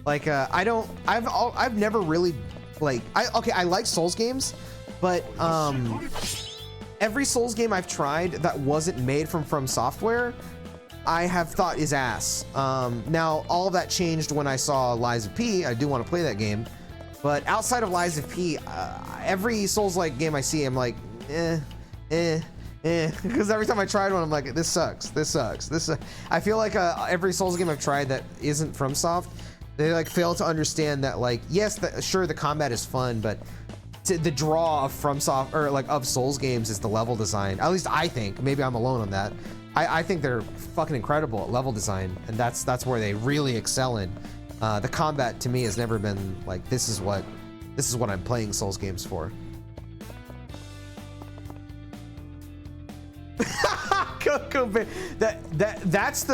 Like, I've never really like, I like Souls games, but every Souls game I've tried that wasn't made from Software, I have thought is ass. Now, all of that changed when I saw Lies of P. I do want to play that game, but outside of Lies of P, every Souls-like game I see, I'm like, because every time I tried one, I'm like, this sucks. I feel like every Souls game I've tried that isn't FromSoft, they like fail to understand that, like, yes, sure, the combat is fun, but the draw of FromSoft or like of Souls games is the level design. At least I think. Maybe I'm alone on that. I think they're fucking incredible at level design, and that's where they really excel in. The combat to me has never been like, this is what I'm playing Souls games for. That's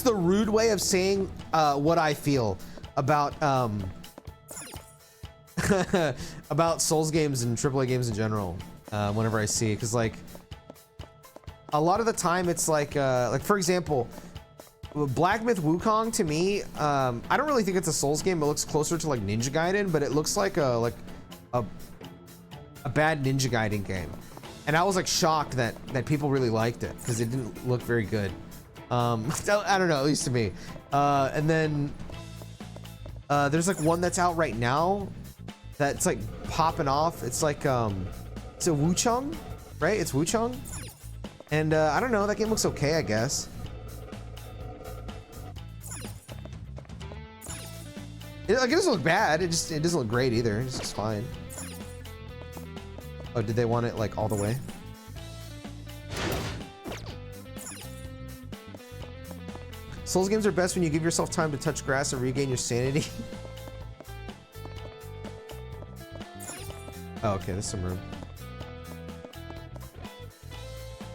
the rude way of saying what I feel about about Souls games and AAA games in general. Whenever I see it, because like a lot of the time it's like for example, Black Myth Wukong to me, I don't really think it's a Souls game. It looks closer to like Ninja Gaiden, but it looks like a bad Ninja Gaiden game. And I was like shocked that people really liked it because it didn't look very good. I don't know, at least to me. And then there's like one that's out right now that's like popping off. It's like it's a Wuchang, right? It's Wuchang, and I don't know. That game looks okay, I guess. It doesn't look bad. It doesn't look great either. It's just fine. Oh, did they want it like all the way? Souls games are best when you give yourself time to touch grass and regain your sanity. Oh, okay, there's some room.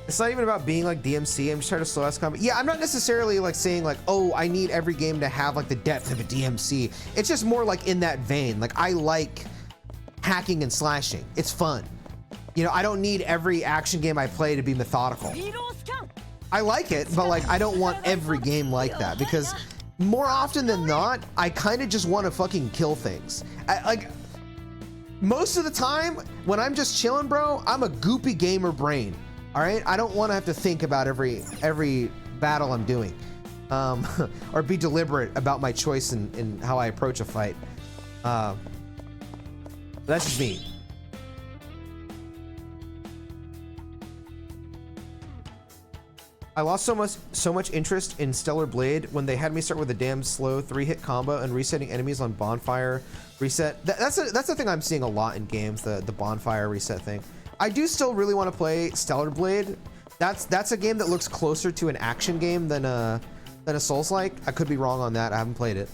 It's not even about being like DMC. I'm just trying to slow ass combat. Yeah, I'm not necessarily like saying like, oh, I need every game to have like the depth of a DMC. It's just more like in that vein. Like I like hacking and slashing. It's fun. You know, I don't need every action game I play to be methodical. I like it, but like I don't want every game like that, because more often than not, I kind of just want to fucking kill things. Like most of the time when I'm just chilling, bro, I'm a goopy gamer brain. All right, I don't want to have to think about every battle I'm doing, or be deliberate about my choice in how I approach a fight. That's just me. I lost so much interest in Stellar Blade when they had me start with a damn slow 3-hit combo and resetting enemies on bonfire reset. That's the thing I'm seeing a lot in games, the bonfire reset thing. I do still really want to play Stellar Blade. That's a game that looks closer to an action game than a Souls-like. I could be wrong on that. I haven't played it,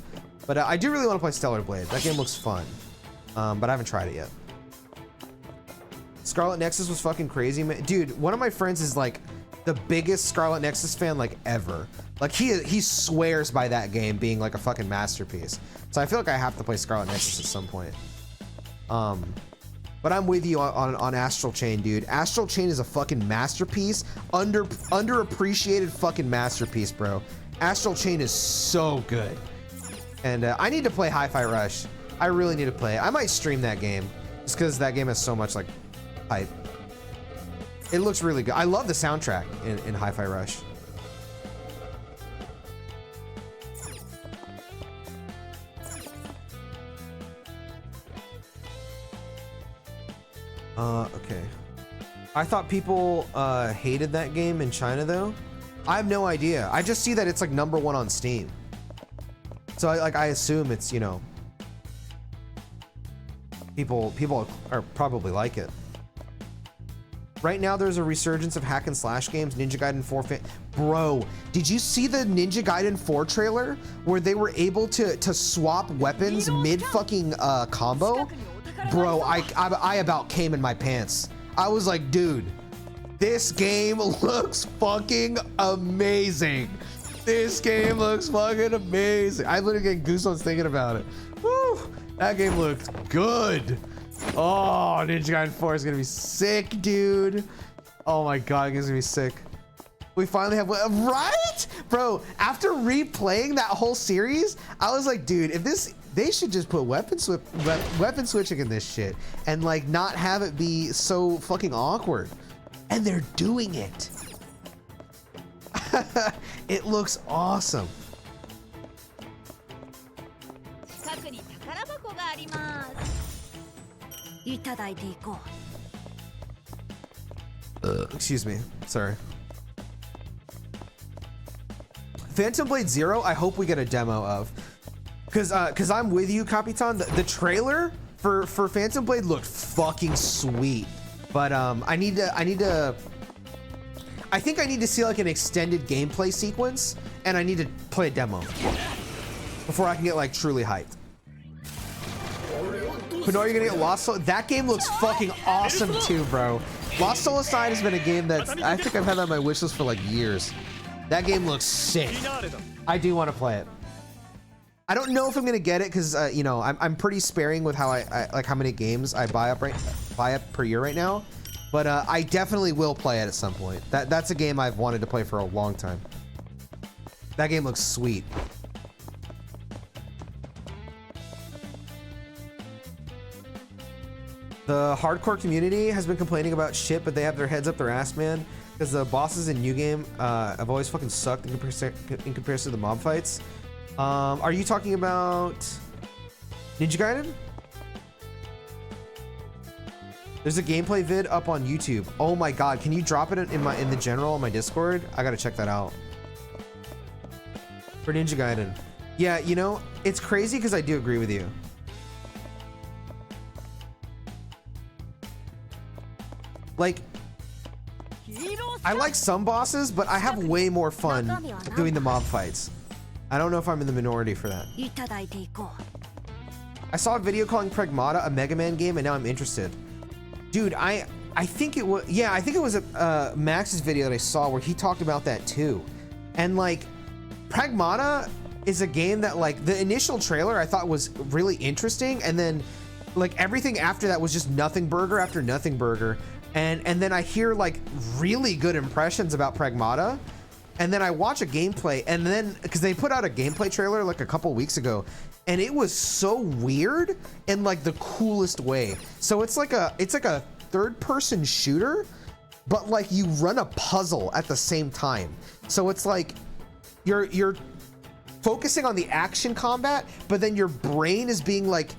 but I do really want to play Stellar Blade. That game looks fun, but I haven't tried it yet. Scarlet Nexus was fucking crazy, man. Dude, one of my friends is like the biggest Scarlet Nexus fan like ever. Like he swears by that game being like a fucking masterpiece. So I feel like I have to play Scarlet Nexus at some point. But I'm with you on Astral Chain, dude. Astral Chain is a fucking masterpiece. Underappreciated fucking masterpiece, bro. Astral Chain is so good. And I need to play Hi-Fi Rush. I really need to play it. I might stream that game just because that game has so much like hype. It looks really good. I love the soundtrack in Hi-Fi Rush. Okay. I thought people hated that game in China though. I have no idea. I just see that it's like #1 on Steam. So I assume it's, you know, people are probably like it. Right now there's a resurgence of hack and slash games. Ninja Gaiden 4 Bro, did you see the Ninja Gaiden 4 trailer where they were able to swap weapons mid fucking combo? Bro, I about came in my pants. I was like, dude, this game looks fucking amazing. This game looks fucking amazing. I literally get goosebumps thinking about it. Woo, that game looked good. Oh, Ninja Gaiden 4 is gonna be sick, dude. Oh my god, it's gonna be sick. We finally have, right? Bro, after replaying that whole series, I was like, dude, if this, they should just put weapon switching in this shit and like not have it be so fucking awkward. And they're doing it. It looks awesome. Excuse me, sorry. Phantom Blade Zero, I hope we get a demo of. Cause I'm with you, Capitan. The trailer for Phantom Blade looked fucking sweet. But I think I need to see like an extended gameplay sequence, and I need to play a demo before I can get like truly hyped. But no, you're gonna get Lost Soul. That game looks fucking awesome too, bro. Lost Soul Aside has been a game that I think I've had on my wish list for like years. That game looks sick. I do want to play it. I don't know if I'm gonna get it because you know, I'm pretty sparing with how I like how many games I buy up per year right now. But I definitely will play it at some point. That's a game I've wanted to play for a long time. That game looks sweet. The hardcore community has been complaining about shit, but they have their heads up their ass, man. Because the bosses in New Game have always fucking sucked in comparison to the mob fights. Are you talking about Ninja Gaiden? There's a gameplay vid up on YouTube. Oh my god, can you drop it in the general on my Discord? I gotta check that out. For Ninja Gaiden. Yeah, you know, it's crazy because I do agree with you. Like, I like some bosses, but I have way more fun doing the mob fights. I don't know if I'm in the minority for that. I saw a video calling Pragmata a Mega Man game, and now I'm interested. Dude, I think it was, yeah, I think it was Max's video that I saw where he talked about that too. And like, Pragmata is a game that like, the initial trailer I thought was really interesting, and then like everything after that was just nothing burger after nothing burger. And then I hear like really good impressions about Pragmata, and then I watch a gameplay, and then because they put out a gameplay trailer like a couple weeks ago, and it was so weird in like the coolest way. So it's like a third-person shooter, but like you run a puzzle at the same time. So it's like you're focusing on the action combat, but then your brain is being like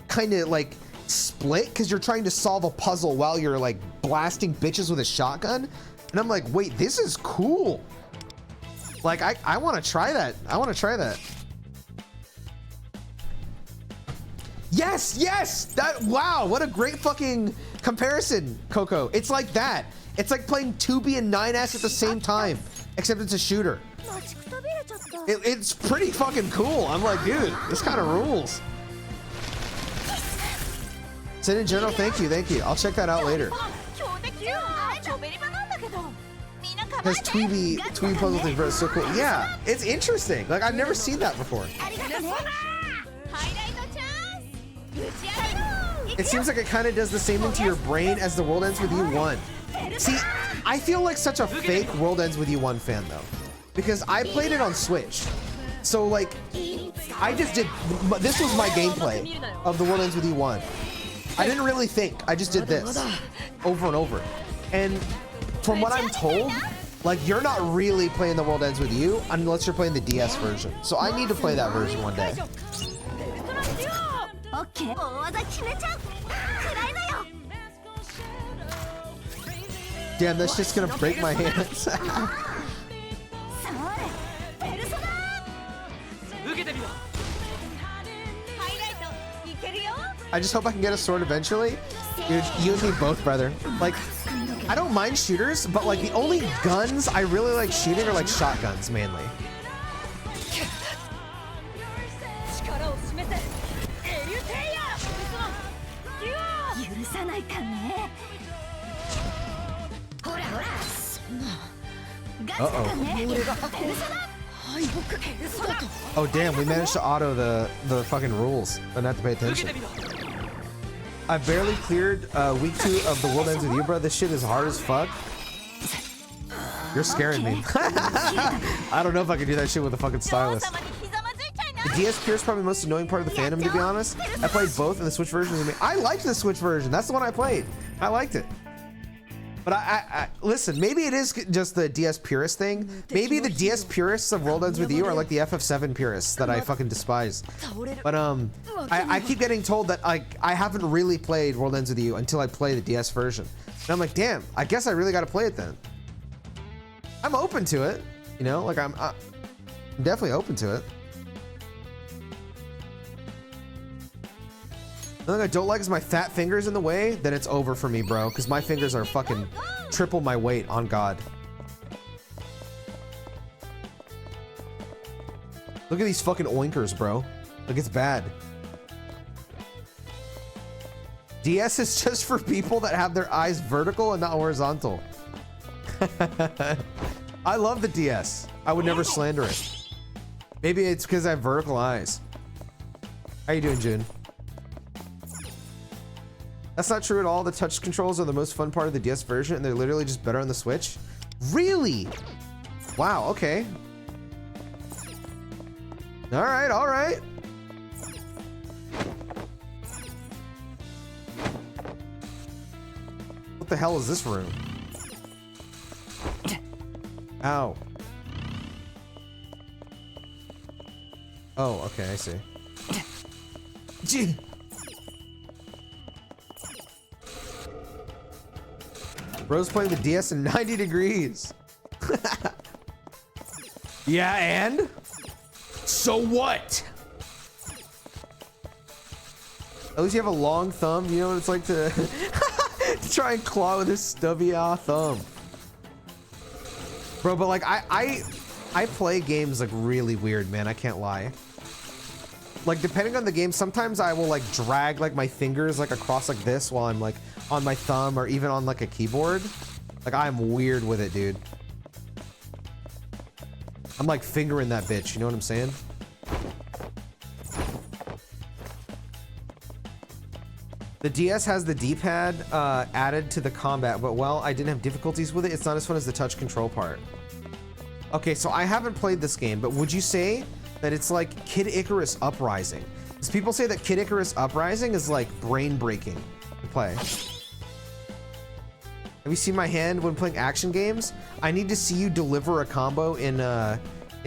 kind of like split because you're trying to solve a puzzle while you're like blasting bitches with a shotgun. And I'm like, wait, this is cool. Like I want to try that. I want to try that. Yes, that, wow, what a great fucking comparison, Coco. It's like that. It's like playing 2B and 9S at the same time, except it's a shooter. It's pretty fucking cool. I'm like, dude, this kind of rules. Sin in general, thank you. I'll check that out later. Because Tweeby puzzle thing, bro, is so cool. Yeah, it's interesting. Like, I've never seen that before. It seems like it kind of does the same thing to your brain as The World Ends With You 1. See, I feel like such a fake World Ends With You 1 fan, though. Because I played it on Switch. So, like, I just did... This was my gameplay of The World Ends With You 1. I didn't really think. I just did this over and over. And from what I'm told, like, you're not really playing The World Ends With You unless you're playing the DS version. So I need to play that version one day. Damn, that's just gonna break my hands. I just hope I can get a sword eventually. Dude, you and me both, brother. Like, I don't mind shooters, but like the only guns I really like shooting are like shotguns mainly. Oh damn, we managed to auto the fucking rules and not to pay attention. I barely cleared week 2 of The World Ends With You, bro. This shit is hard as fuck. You're scaring me. I don't know if I can do that shit with a fucking stylus. The DS Pure is probably the most annoying part of the fandom, to be honest. I played both, and the Switch version is I liked the Switch version. That's the one I played. I liked it. But I listen, maybe it is just the DS purist thing. Maybe the DS purists of World Ends With You are like the FF7 purists that I fucking despise. But I keep getting told that I haven't really played World Ends With You until I play the DS version. And I'm like, damn, I guess I really got to play it then. I'm open to it, you know, like I'm definitely open to it. The thing I don't like is my fat fingers in the way, then it's over for me, bro. Because my fingers are fucking triple my weight, on God. Look at these fucking oinkers, bro. Like, it's bad. DS is just for people that have their eyes vertical and not horizontal. I love the DS. I would never slander it. Maybe it's because I have vertical eyes. How you doing, June? That's not true at all. The touch controls are the most fun part of the DS version, and they're literally just better on the Switch. Really? Wow, okay. All right, all right. What the hell is this room? Ow. Oh, okay, I see. Gee. Bro's playing the DS in 90 degrees. Yeah, and? So what? At least you have a long thumb. You know what it's like to, to try and claw with this stubby thumb. Bro, but like I play games like really weird, man. I can't lie. Like depending on the game, sometimes I will like drag like my fingers like across like this while I'm like on my thumb or even on like a keyboard. Like I'm weird with it, dude. I'm like fingering that bitch, you know what I'm saying? The DS has the D-pad added to the combat, but well, I didn't have difficulties with it. It's not as fun as the touch control part. Okay, so I haven't played this game, but would you say that it's like Kid Icarus Uprising? Because people say that Kid Icarus Uprising is like brain-breaking to play. Have you seen my hand when playing action games? I need to see you deliver a combo in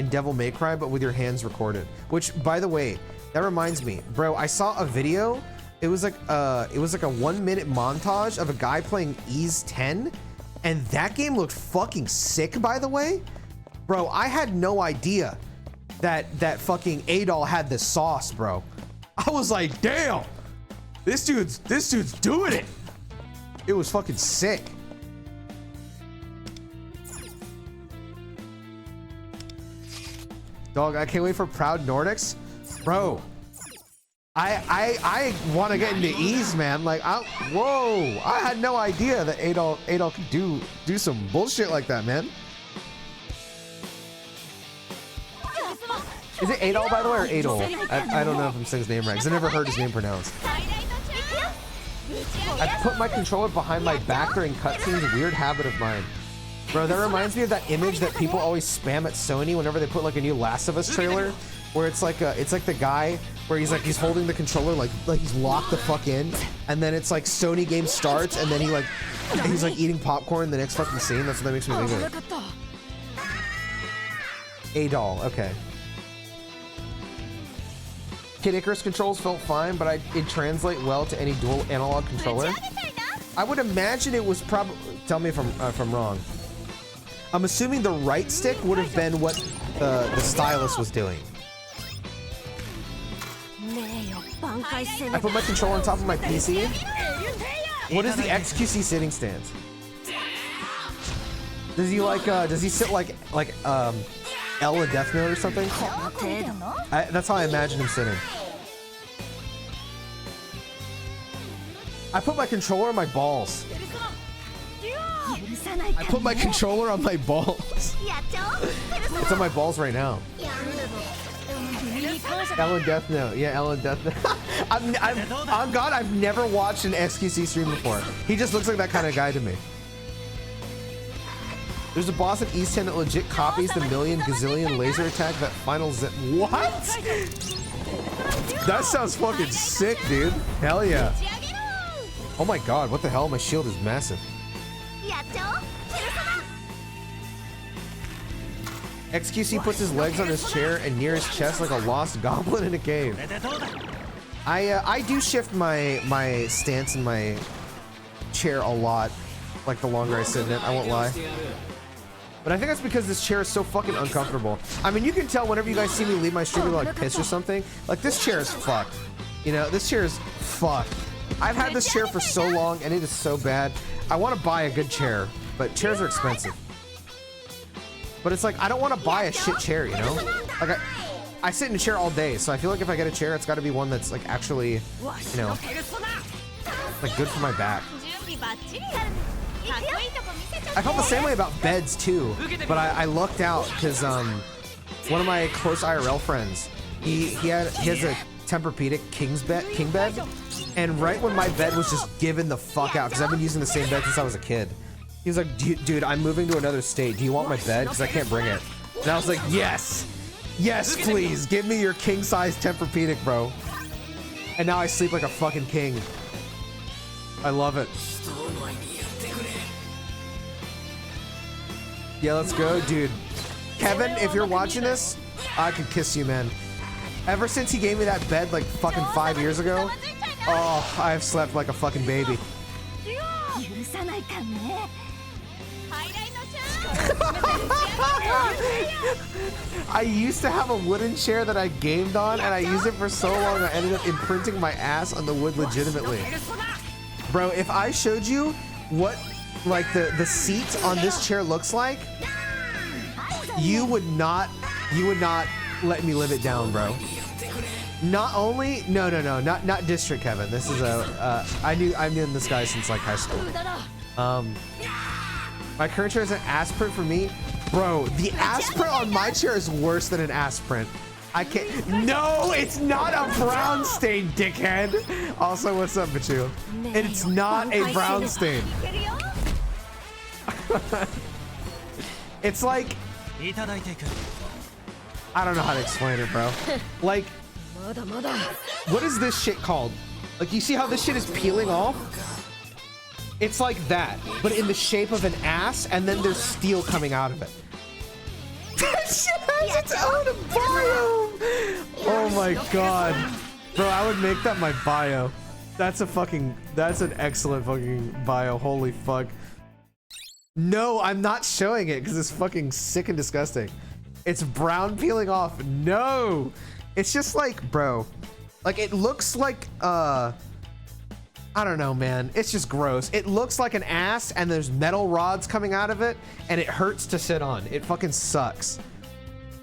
Devil May Cry, but with your hands recorded. Which, by the way, that reminds me, bro. I saw a video. It was like a 1-minute montage of a guy playing Ys 10, and that game looked fucking sick. By the way, bro, I had no idea that fucking Adol had the sauce, bro. I was like, damn, this dude's doing it. It was fucking sick. Dog, I can't wait for Proud Nordics. Bro, I want to get into Ys, man. Like, whoa, I had no idea that Adol could do some bullshit like that, man. Is it Adol, by the way, or Adol? I don't know if I'm saying his name right, because I never heard his name pronounced. I put my controller behind my back during cutscenes, a weird habit of mine. Bro, that reminds me of that image that people always spam at Sony whenever they put like a new Last of Us trailer, where it's like the guy where he's holding the controller like he's locked the fuck in, and then it's like Sony game starts, and then he's like eating popcorn the next fucking scene. That's what that makes me think of. Adol, okay. Kid Icarus controls felt fine, but it translate well to any dual analog controller. I would imagine it was probably. Tell me if I'm wrong. I'm assuming the right stick would have been what the stylus was doing. I put my controller on top of my PC. What is the XQC sitting stance? Does he like does he sit like L in Death Note or something? That's how I imagine him sitting. I put my controller on my balls. I put my controller on my balls. It's on my balls right now. L in Death Note. Yeah, L in Death Note. On God, I've never watched an XQC stream before. He just looks like that kind of guy to me. There's a boss in Ys 10 that legit copies the million gazillion laser attack that final zip. What? That sounds fucking sick, dude. Hell yeah. Oh my God, what the hell? My shield is massive. XQC puts his legs on his chair and near his chest like a lost goblin in a cave. I do shift my stance in my chair a lot, like the longer I sit in it, I won't lie. But I think that's because this chair is so fucking uncomfortable. I mean, you can tell whenever you guys see me leave my stream with like piss or something, like this chair is fucked. You know, this chair is fucked. I've had this chair for so long and it is so bad. I want to buy a good chair, but chairs are expensive. But it's like, I don't want to buy a shit chair, you know? Like I sit in a chair all day, so I feel like if I get a chair, it's got to be one that's like actually, you know, like good for my back. I felt the same way about beds too, but I lucked out because one of my close IRL friends, he has a Tempur-Pedic king bed, and right when my bed was just given the fuck out, because I've been using the same bed since I was a kid, he was like, dude, I'm moving to another state. Do you want my bed? Because I can't bring it. And I was like, yes, please, give me your king size Tempur-Pedic, bro. And now I sleep like a fucking king. I love it. Yeah, let's go, dude. Kevin, if you're watching this, I could kiss you, man. Ever since he gave me that bed like fucking 5 years ago, oh, I've slept like a fucking baby. I used to have a wooden chair that I gamed on, and I used it for so long I ended up imprinting my ass on the wood legitimately. Bro, if I showed you what like the seat on this chair looks like, you would not let me live it down, bro. Not only not District Kevin. This is I've known this guy since like high school. My current chair is an ass print for me. Bro, the ass print on my chair is worse than an ass print. I can't. No, it's not a brown stain, dickhead. Also, what's up, Pichu? It's not a brown stain. It's like, I don't know how to explain it, bro. Like, what is this shit called? Like, you see how this shit is peeling off? It's like that, but in the shape of an ass, and then there's steel coming out of it. That shit has its own biome! Oh my god. Bro, I would make that my bio. That's an excellent fucking bio. Holy fuck. No, I'm not showing it because it's fucking sick and disgusting. It's brown peeling off. No! It's just like, bro, like it looks like, I don't know, man. It's just gross. It looks like an ass and there's metal rods coming out of it and it hurts to sit on. It fucking sucks.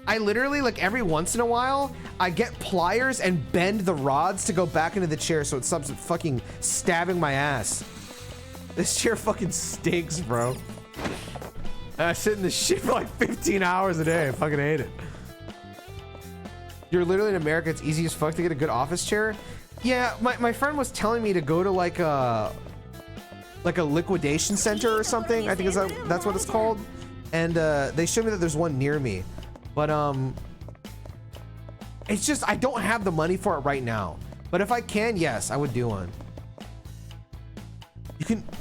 I literally, like every once in a while, I get pliers and bend the rods to go back into the chair so it stops fucking stabbing my ass. This chair fucking stinks, bro. I sit in this shit for like 15 hours a day. I fucking hate it. You're literally in America. It's easy as fuck to get a good office chair. Yeah, my friend was telling me to go to like a liquidation center or something. I think that's what it's called. And they showed me that there's one near me. But it's just I don't have the money for it right now. But if I can, yes, I would do one.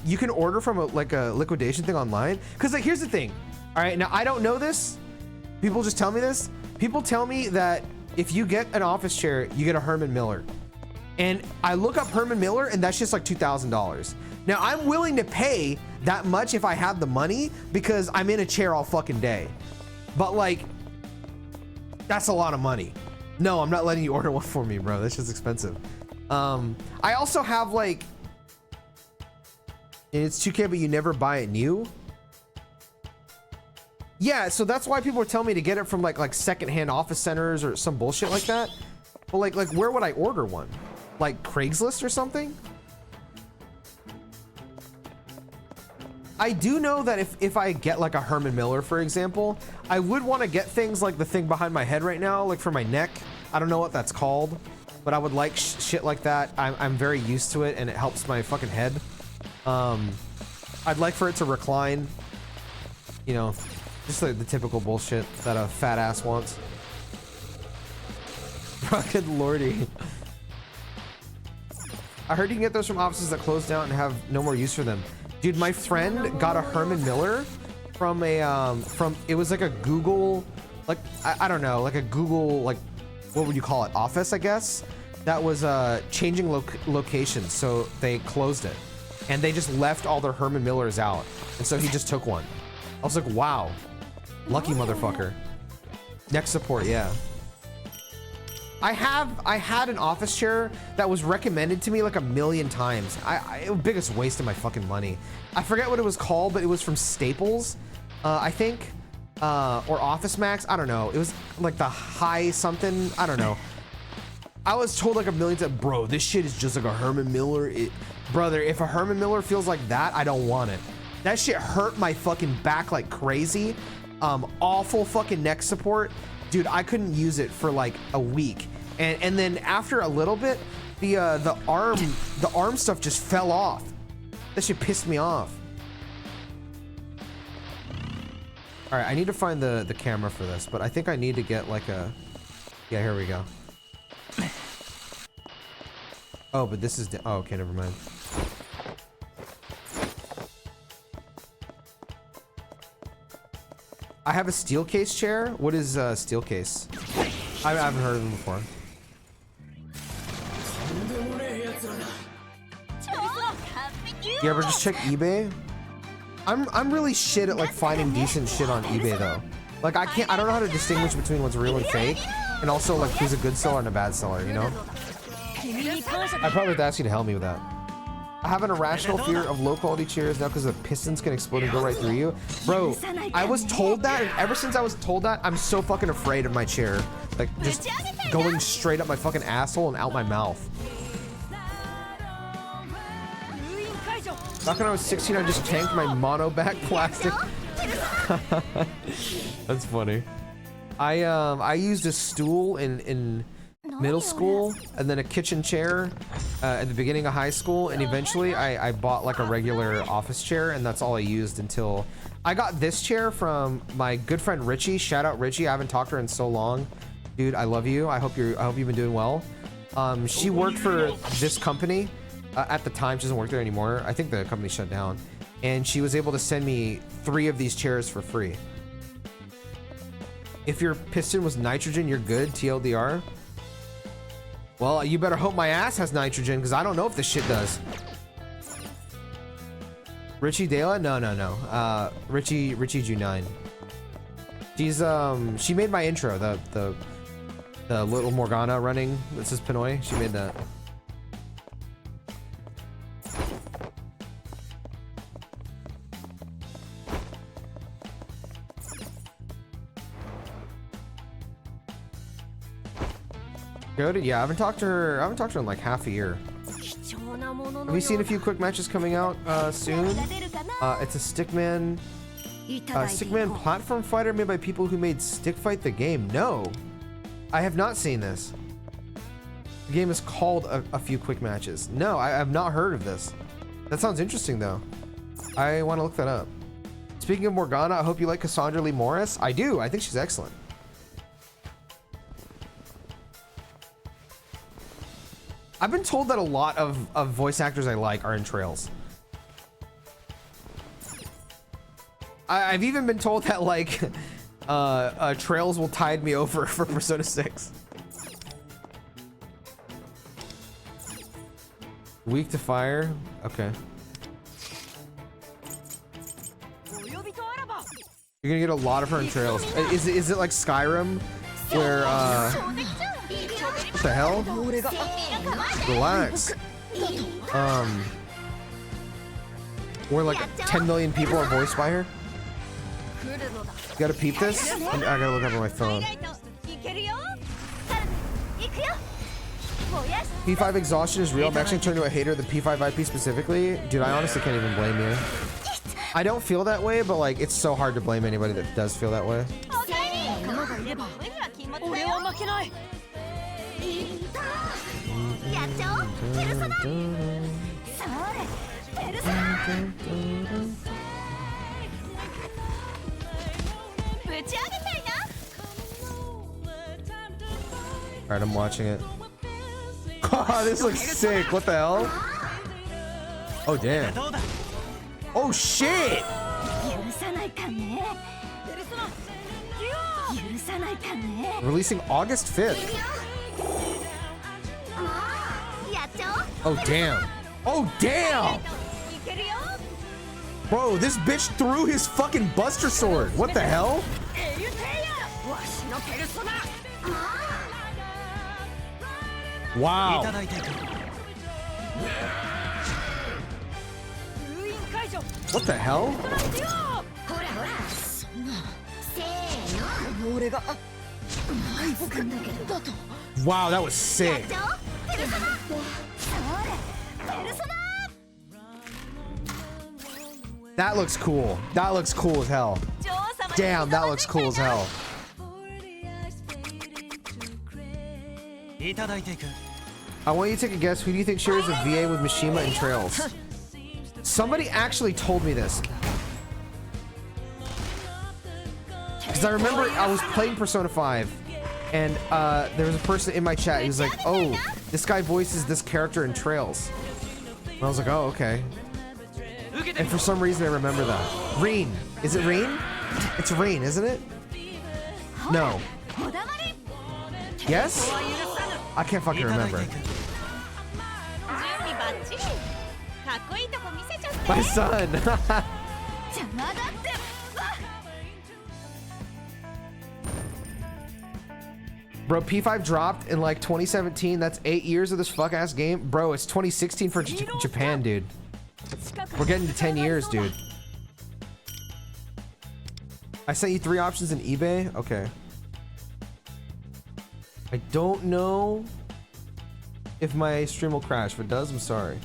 You can order from a liquidation thing online. Cause like here's the thing. All right, now I don't know this. People just tell me this. People tell me that if you get an office chair, you get a Herman Miller. And I look up Herman Miller and that's just like $2,000. Now I'm willing to pay that much if I have the money because I'm in a chair all fucking day. But like, that's a lot of money. No, I'm not letting you order one for me, bro. That's just expensive. I also have like, and it's 2K, but you never buy it new. Yeah, so that's why people are telling me to get it from like secondhand office centers or some bullshit like that. But like where would I order one? Like Craigslist or something? I do know that if I get like a Herman Miller, for example, I would want to get things like the thing behind my head right now, like for my neck. I don't know what that's called, but I would like shit like that. I'm very used to it and it helps my fucking head. I'd like for it to recline, you know, just like the typical bullshit that a fat ass wants. Fucking lordy. I heard you can get those from offices that close down and have no more use for them. Dude, my friend got a Herman Miller from a, it was like a Google, like, I don't know, like a Google, like, what would you call it? Office, I guess? That was changing locations, so they closed it. And they just left all their Herman Millers out. And so he just took one. I was like, wow. Lucky motherfucker. Neck support, yeah. I had an office chair that was recommended to me like 1,000,000 times. It was the biggest waste of my fucking money. I forget what it was called, but it was from Staples, I think, or Office Max. I don't know. It was like the high something. I don't know. I was told like 1,000,000 times, bro, this shit is just like a Herman Miller. Brother, if a Herman Miller feels like that, I don't want it. That shit hurt my fucking back like crazy. Awful fucking neck support. Dude, I couldn't use it for like a week. And then after a little bit, the arm stuff just fell off. That shit pissed me off. All right, I need to find the camera for this, but I think I need to get like a, yeah, here we go. Oh, but this is, oh, okay, never mind. I have a steel case chair. What is a steel case? I haven't heard of them before. You ever just check eBay? I'm really shit at like finding decent shit on eBay though. Like I don't know how to distinguish between what's real and fake, and also like who's a good seller and a bad seller, you know? I probably have to ask you to help me with that. I have an irrational fear of low quality chairs now because the pistons can explode and go right through you. Bro, I was told that, and ever since I was told that, I'm so fucking afraid of my chair. Like just going straight up my fucking asshole and out my mouth. Back when I was 16, I just tanked my mono back plastic. That's funny. I used a stool in middle school, and then a kitchen chair at the beginning of high school, and eventually I bought like a regular office chair, and that's all I used until I got this chair from my good friend Richie. Shout out Richie. I haven't talked to her in so long. Dude, I love you. I hope you've been doing well. She worked for this company at the time. She doesn't work there anymore. I think the company shut down, and she was able to send me 3 of these chairs for free. If your piston was nitrogen, you're good. TLDR. Well, you better hope my ass has nitrogen, because I don't know if this shit does. Richie Dela? No. Richie Ju9. She's she made my intro, the little Morgana running. This is Pinoy. She made that. Good. Yeah, I haven't talked to her in like half a year. Have you seen a few quick matches coming out soon? It's a Stickman platform fighter made by people who made Stick Fight the game. No, I have not seen this. The game is called a few quick matches. No, I have not heard of this. That sounds interesting though. I want to look that up. Speaking of Morgana, I hope you like Cassandra Lee Morris. I do. I think she's excellent. I've been told that a lot of voice actors I like are in Trails. I've even been told that like Trails will tide me over for Persona 6. Weak to fire. Okay. You're gonna get a lot of her in Trails. Is it like Skyrim where what the hell? Relax. Where like 10 million people are voiced by her? You gotta peep this? I gotta look up on my phone. P5 exhaustion is real. I'm actually turned into a hater of the P5 IP specifically. Dude, I honestly can't even blame you. I don't feel that way, but like it's so hard to blame anybody that does feel that way. Alright, I'm watching it. This looks sick. What the hell? Oh, damn. Oh, shit! Releasing August 5th. Oh, damn. Oh, damn! Bro, this bitch threw his fucking Buster Sword. What the hell? Wow. What the hell? Wow, that was sick. That looks cool. That looks cool as hell. Damn, that looks cool as hell. I want you to take a guess. Who do you think shares a VA with Mishima and Trails? Somebody actually told me this. Because I remember I was playing Persona 5 and there was a person in my chat. He was like, oh, this guy voices this character in Trails. And I was like, oh, okay. And for some reason I remember that. Reen. Is it Reen? It's Reen, isn't it? No. Yes? I can't fucking remember. My son. Bro, P5 dropped in like 2017. That's 8 years of this fuck-ass game. Bro, it's 2016 for Japan, dude. We're getting to 10 years, dude. I sent you 3 options in eBay? Okay. I don't know if my stream will crash. If it does, I'm sorry.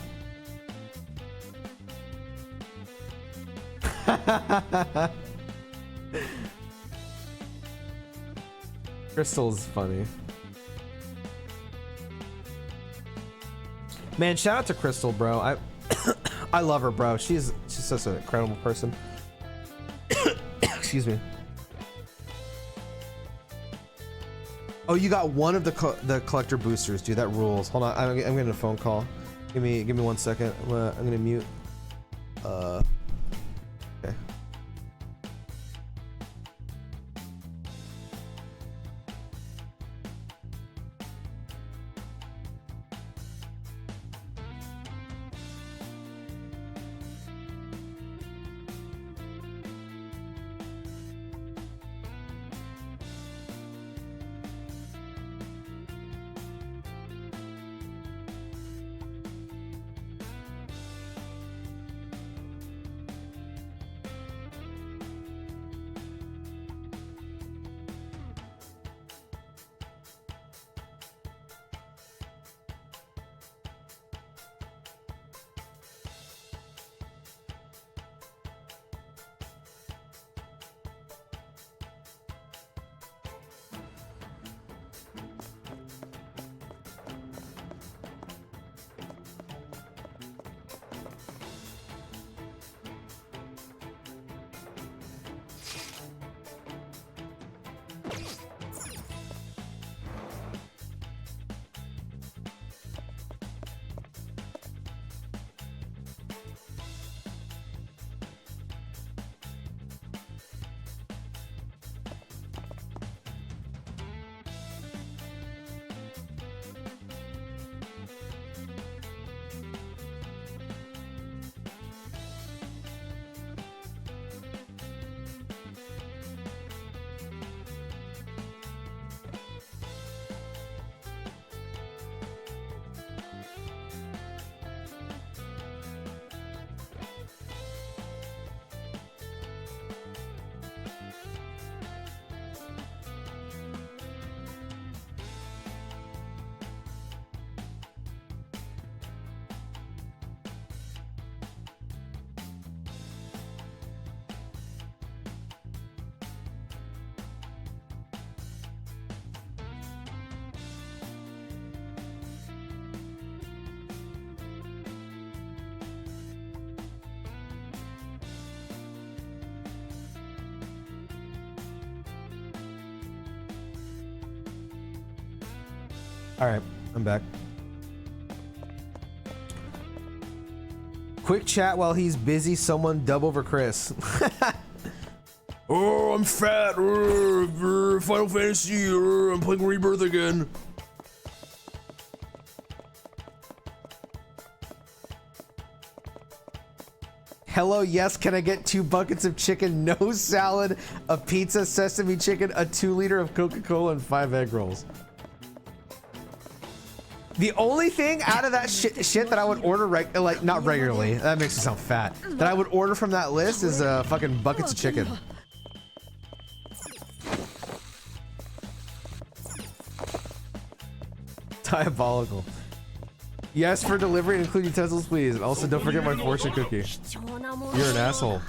Crystal's funny. Man, shout out to Crystal, bro. I love her, bro. She's such an incredible person. Excuse me. Oh, you got one of the collector boosters, dude. That rules. Hold on, I'm getting a phone call. Give me 1 second. I'm gonna mute. Okay. All right, I'm back. Quick chat while he's busy. Someone dub over Chris. Oh, I'm fat. Final Fantasy. I'm playing Rebirth again. Hello, yes, can I get 2 buckets of chicken, no salad, a pizza, sesame chicken, a 2-liter of Coca-Cola, and 5 egg rolls? The only thing out of that shit that I would order, like, not regularly, that makes me sound fat, that I would order from that list is fucking buckets of chicken. Diabolical. Yes, for delivery, include utensils, please. And also, don't forget my fortune cookie. You're an asshole.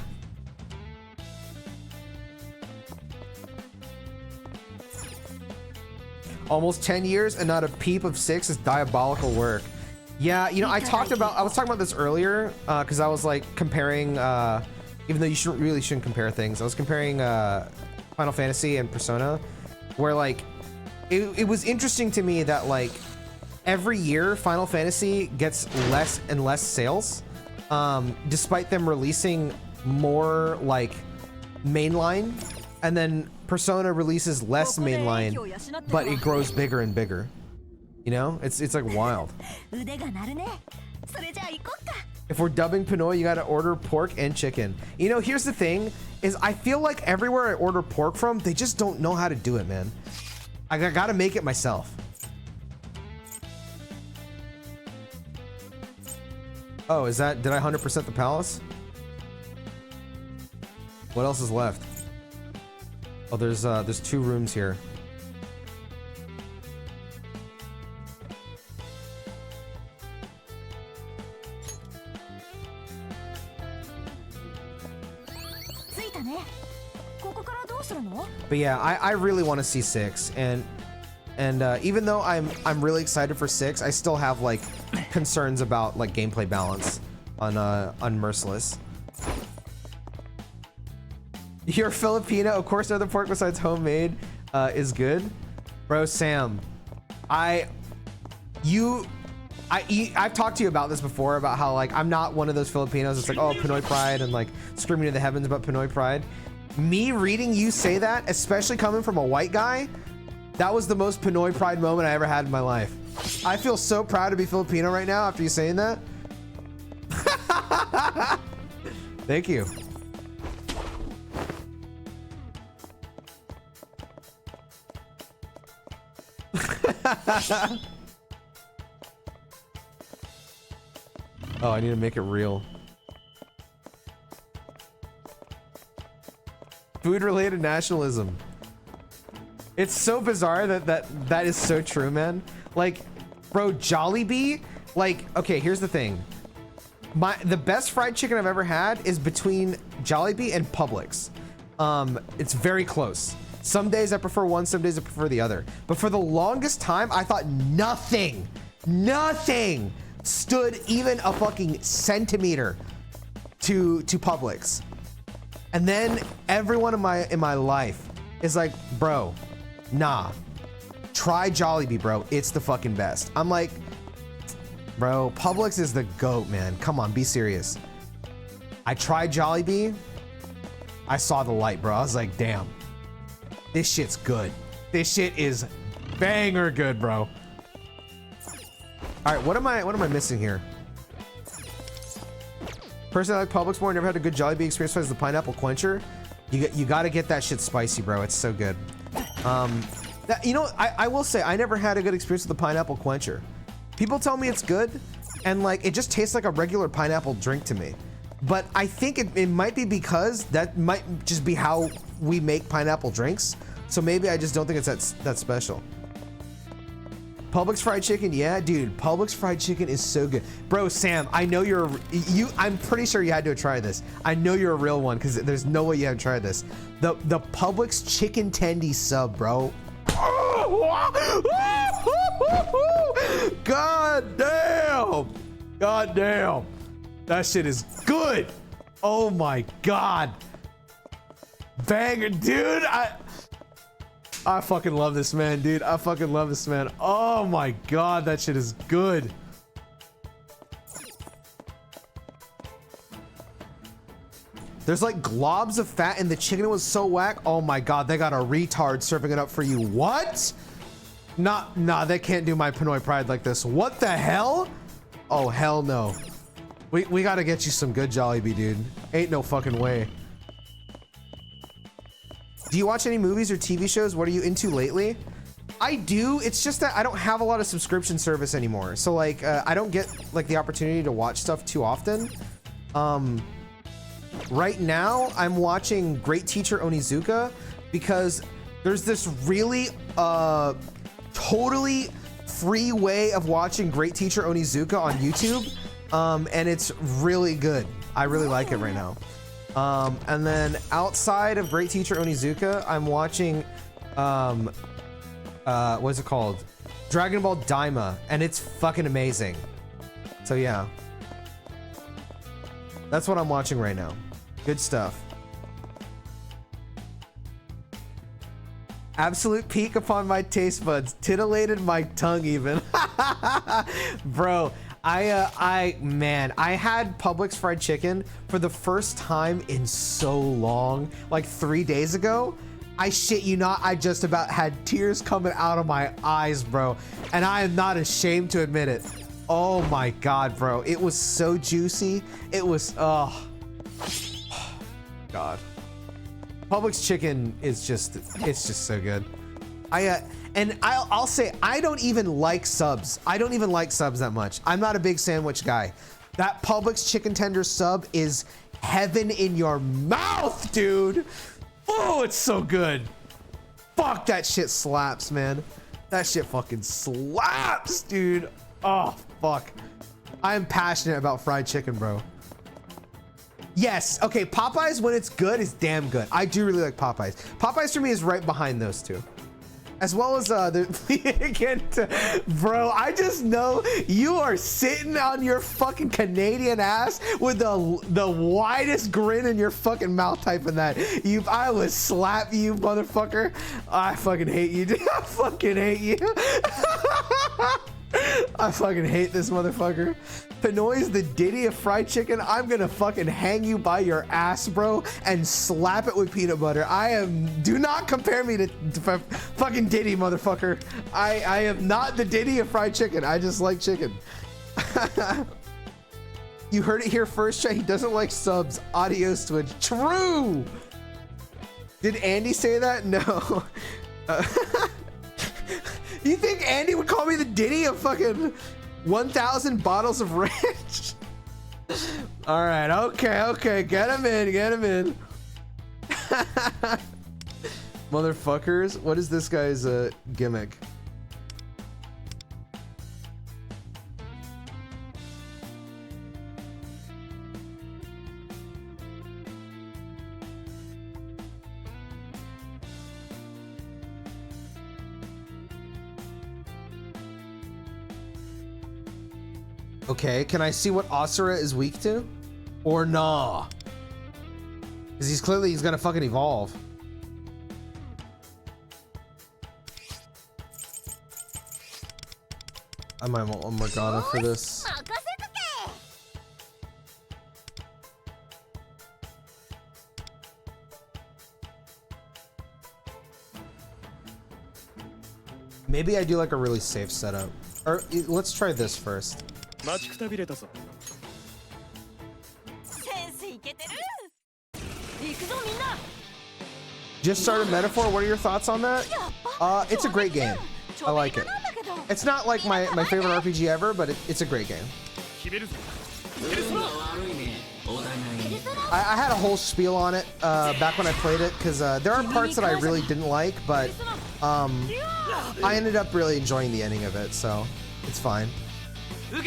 Almost 10 years and not a peep of 6 is diabolical work. Yeah, you know, I was talking about this earlier, because I was like comparing, even though you really shouldn't compare things. I was comparing Final Fantasy and Persona, where like, it was interesting to me that like, every year Final Fantasy gets less and less sales, despite them releasing more like mainline, and then Persona releases less mainline, but it grows bigger and bigger. You know, it's like wild. If we're dubbing Pinoy, you gotta order pork and chicken. You know, here's the thing, is I feel like everywhere I order pork from, they just don't know how to do it, man. I gotta make it myself. Oh, is that, did I 100% the palace? What else is left? Oh, there's 2 rooms here. But yeah, I really want to see 6, and even though I'm really excited for 6, I still have like concerns about like gameplay balance on Merciless. You're Filipino, of course. Other pork besides homemade is good, bro. Sam, I've talked to you about this before, about how like I'm not one of those Filipinos. It's like, oh, Pinoy pride, and like screaming to the heavens about Pinoy pride. Me reading you say that, especially coming from a white guy, that was the most Pinoy pride moment I ever had in my life. I feel so proud to be Filipino right now after you saying that. Thank you. Oh, I need to make it real. Food-related nationalism. It's so bizarre that is so true, man. Like, bro, Jollibee, like, okay, here's the thing. The best fried chicken I've ever had is between Jollibee and Publix. It's very close. Some days I prefer one, some days I prefer the other. But for the longest time, I thought nothing stood even a fucking centimeter to Publix. And then everyone in my life is like, bro, nah, try Jollibee, bro. It's the fucking best. I'm like, bro, Publix is the GOAT, man. Come on, be serious. I tried Jollibee. I saw the light, bro. I was like, damn, this shit's good. This shit is banger good, bro. All right, what am I missing here? Personally, I like Publix more. I never had a good Jollibee experience besides the pineapple quencher. You got to get that shit spicy, bro. It's so good. You know, I will say I never had a good experience with the pineapple quencher. People tell me it's good, and like it just tastes like a regular pineapple drink to me. But I think it might be because that might just be how we make pineapple drinks. So maybe I just don't think it's that special. Publix fried chicken, yeah, dude. Publix fried chicken is so good, bro. Sam, I know I'm pretty sure you had to try this. I know you're a real one because there's no way you haven't tried this. The Publix chicken tendy sub, bro. God damn, that shit is good. Oh my god, banger, dude. I fucking love this man, dude. I fucking love this man. Oh my god, that shit is good. There's like globs of fat and the chicken was so whack. Oh my god, they got a retard serving it up for you. What? Nah, they can't do my Pinoy pride like this. What the hell? Oh, hell no. We gotta get you some good Jollibee, dude. Ain't no fucking way. Do you watch any movies or TV shows? What are you into lately? I do. It's just that I don't have a lot of subscription service anymore. So like, I don't get like the opportunity to watch stuff too often. Right now I'm watching Great Teacher Onizuka because there's this really, totally free way of watching Great Teacher Onizuka on YouTube. And it's really good. I really like it right now. And then outside of Great Teacher Onizuka, I'm watching, what is it called? Dragon Ball Daima, and it's fucking amazing. So yeah. That's what I'm watching right now. Good stuff. Absolute peak upon my taste buds. Titillated my tongue even. Bro. Man, I had Publix fried chicken for the first time in so long, like 3 days ago. I shit you not, I just about had tears coming out of my eyes, bro. And I am not ashamed to admit it. Oh my god, bro. It was so juicy. It was, oh. God. Publix chicken is just, it's just so good. I'll say, I don't even like subs. I don't even like subs that much. I'm not a big sandwich guy. That Publix chicken tender sub is heaven in your mouth, dude. Oh, it's so good. Fuck, that shit slaps, man. That shit fucking slaps, dude. Oh, fuck. I am passionate about fried chicken, bro. Yes, okay, Popeyes, when it's good, is damn good. I do really like Popeyes. Popeyes for me is right behind those two. As well as bro, I just know you are sitting on your fucking Canadian ass with the widest grin in your fucking mouth typing that. I would slap you, motherfucker. I fucking hate you, dude. I fucking hate you. I fucking hate this motherfucker. Pinoy's the Diddy of fried chicken. I'm gonna fucking hang you by your ass, bro, and slap it with peanut butter. Do not compare me to fucking Diddy, motherfucker. I am not the Diddy of fried chicken. I just like chicken. You heard it here first, Trey. He doesn't like subs. Adios, Twitch. True. Did Andy say that? No. You think Andy would call me the Diddy of fucking 1,000 bottles of ranch? All right, okay, get him in. Motherfuckers, what is this guy's gimmick? Okay, can I see what Asura is weak to? Or nah? Because he's gonna fucking evolve. I might want one Morgana for this. Maybe I do like a really safe setup. Or let's try this first. Just started Metaphor. What are your thoughts on that? It's a great game. I like it. It's not like my favorite RPG ever, but it's a great game. I had a whole spiel on it back when I played it, because there are parts that I really didn't like, but I ended up really enjoying the ending of it, so it's fine. You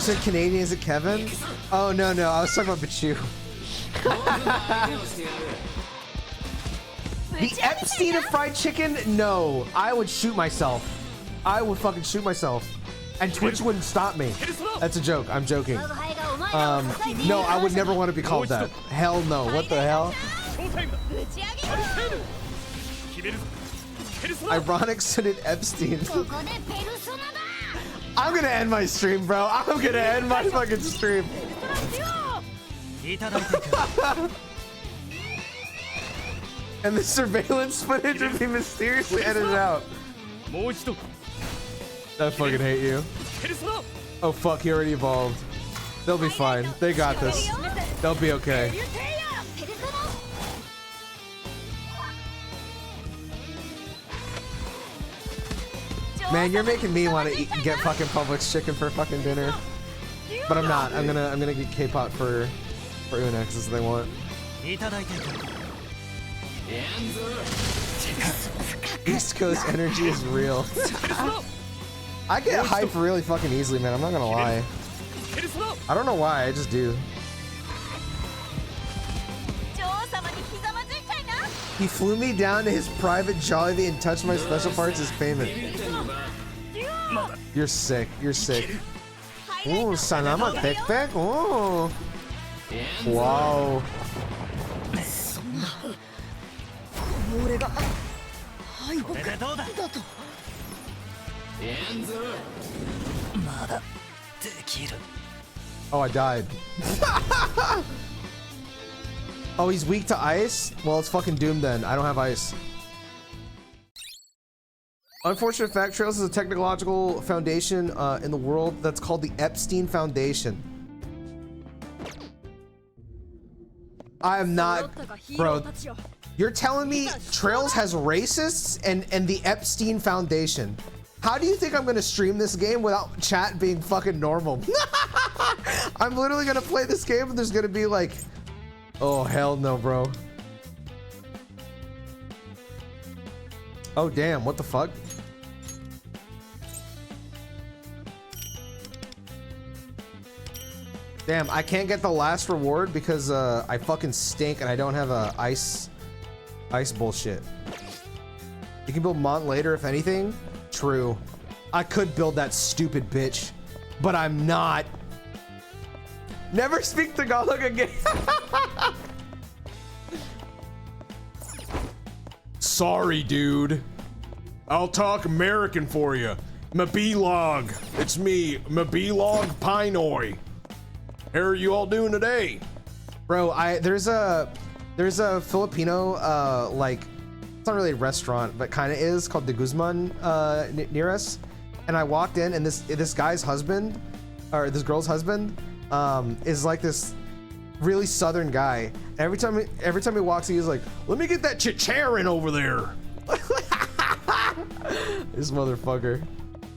said Canadian, is it Kevin? Oh, no, I was talking about Bachu. The Epstein of fried chicken? No, I would shoot myself. I would fucking shoot myself. And Twitch wouldn't stop me. That's a joke, I'm joking. No, I would never want to be called that. Hell no, what the hell? Ironic suited Epstein. I'm gonna end my stream, bro. I'm gonna end my fucking stream. And the surveillance footage would be mysteriously edited out. I fucking hate you. Oh fuck, he already evolved. They'll be fine. They got this. They'll be okay. Man, you're making me want to get fucking Publix chicken for fucking dinner. But I'm not. I'm gonna get K-pop for Una because that's what they want. East Coast energy is real. I get hyped really fucking easily, man. I'm not gonna lie. I don't know why. I just do. He flew me down to his private Jollibee and touched my special parts as payment. You're sick. You're sick. Ooh, Sanama Backpack. Oh. Wow. Oh, I died. Oh, he's weak to ice? Well, it's fucking doomed then. I don't have ice. Unfortunate fact, Trails is a technological foundation in the world that's called the Epstein Foundation. I am not, bro. You're telling me Trails has racists and the Epstein Foundation. How do you think I'm gonna stream this game without chat being fucking normal? I'm literally gonna play this game and there's gonna be like, oh hell no, bro. Oh damn, what the fuck? Damn, I can't get the last reward because I fucking stink and I don't have a ice bullshit. You can build Mont later if anything. True. I could build that stupid bitch, but I'm not. Never speak Tagalog again. Sorry, dude. I'll talk American for you. Mabilog. It's me, Mabilog Pinoy. How are you all doing today? Bro, there's a Filipino like, it's not really a restaurant, but kind of is, called De Guzman near us. And I walked in and this guy's husband, or this girl's husband, is like this really southern guy. Every time he walks in, he's like, "Let me get that chicharin over there." This motherfucker.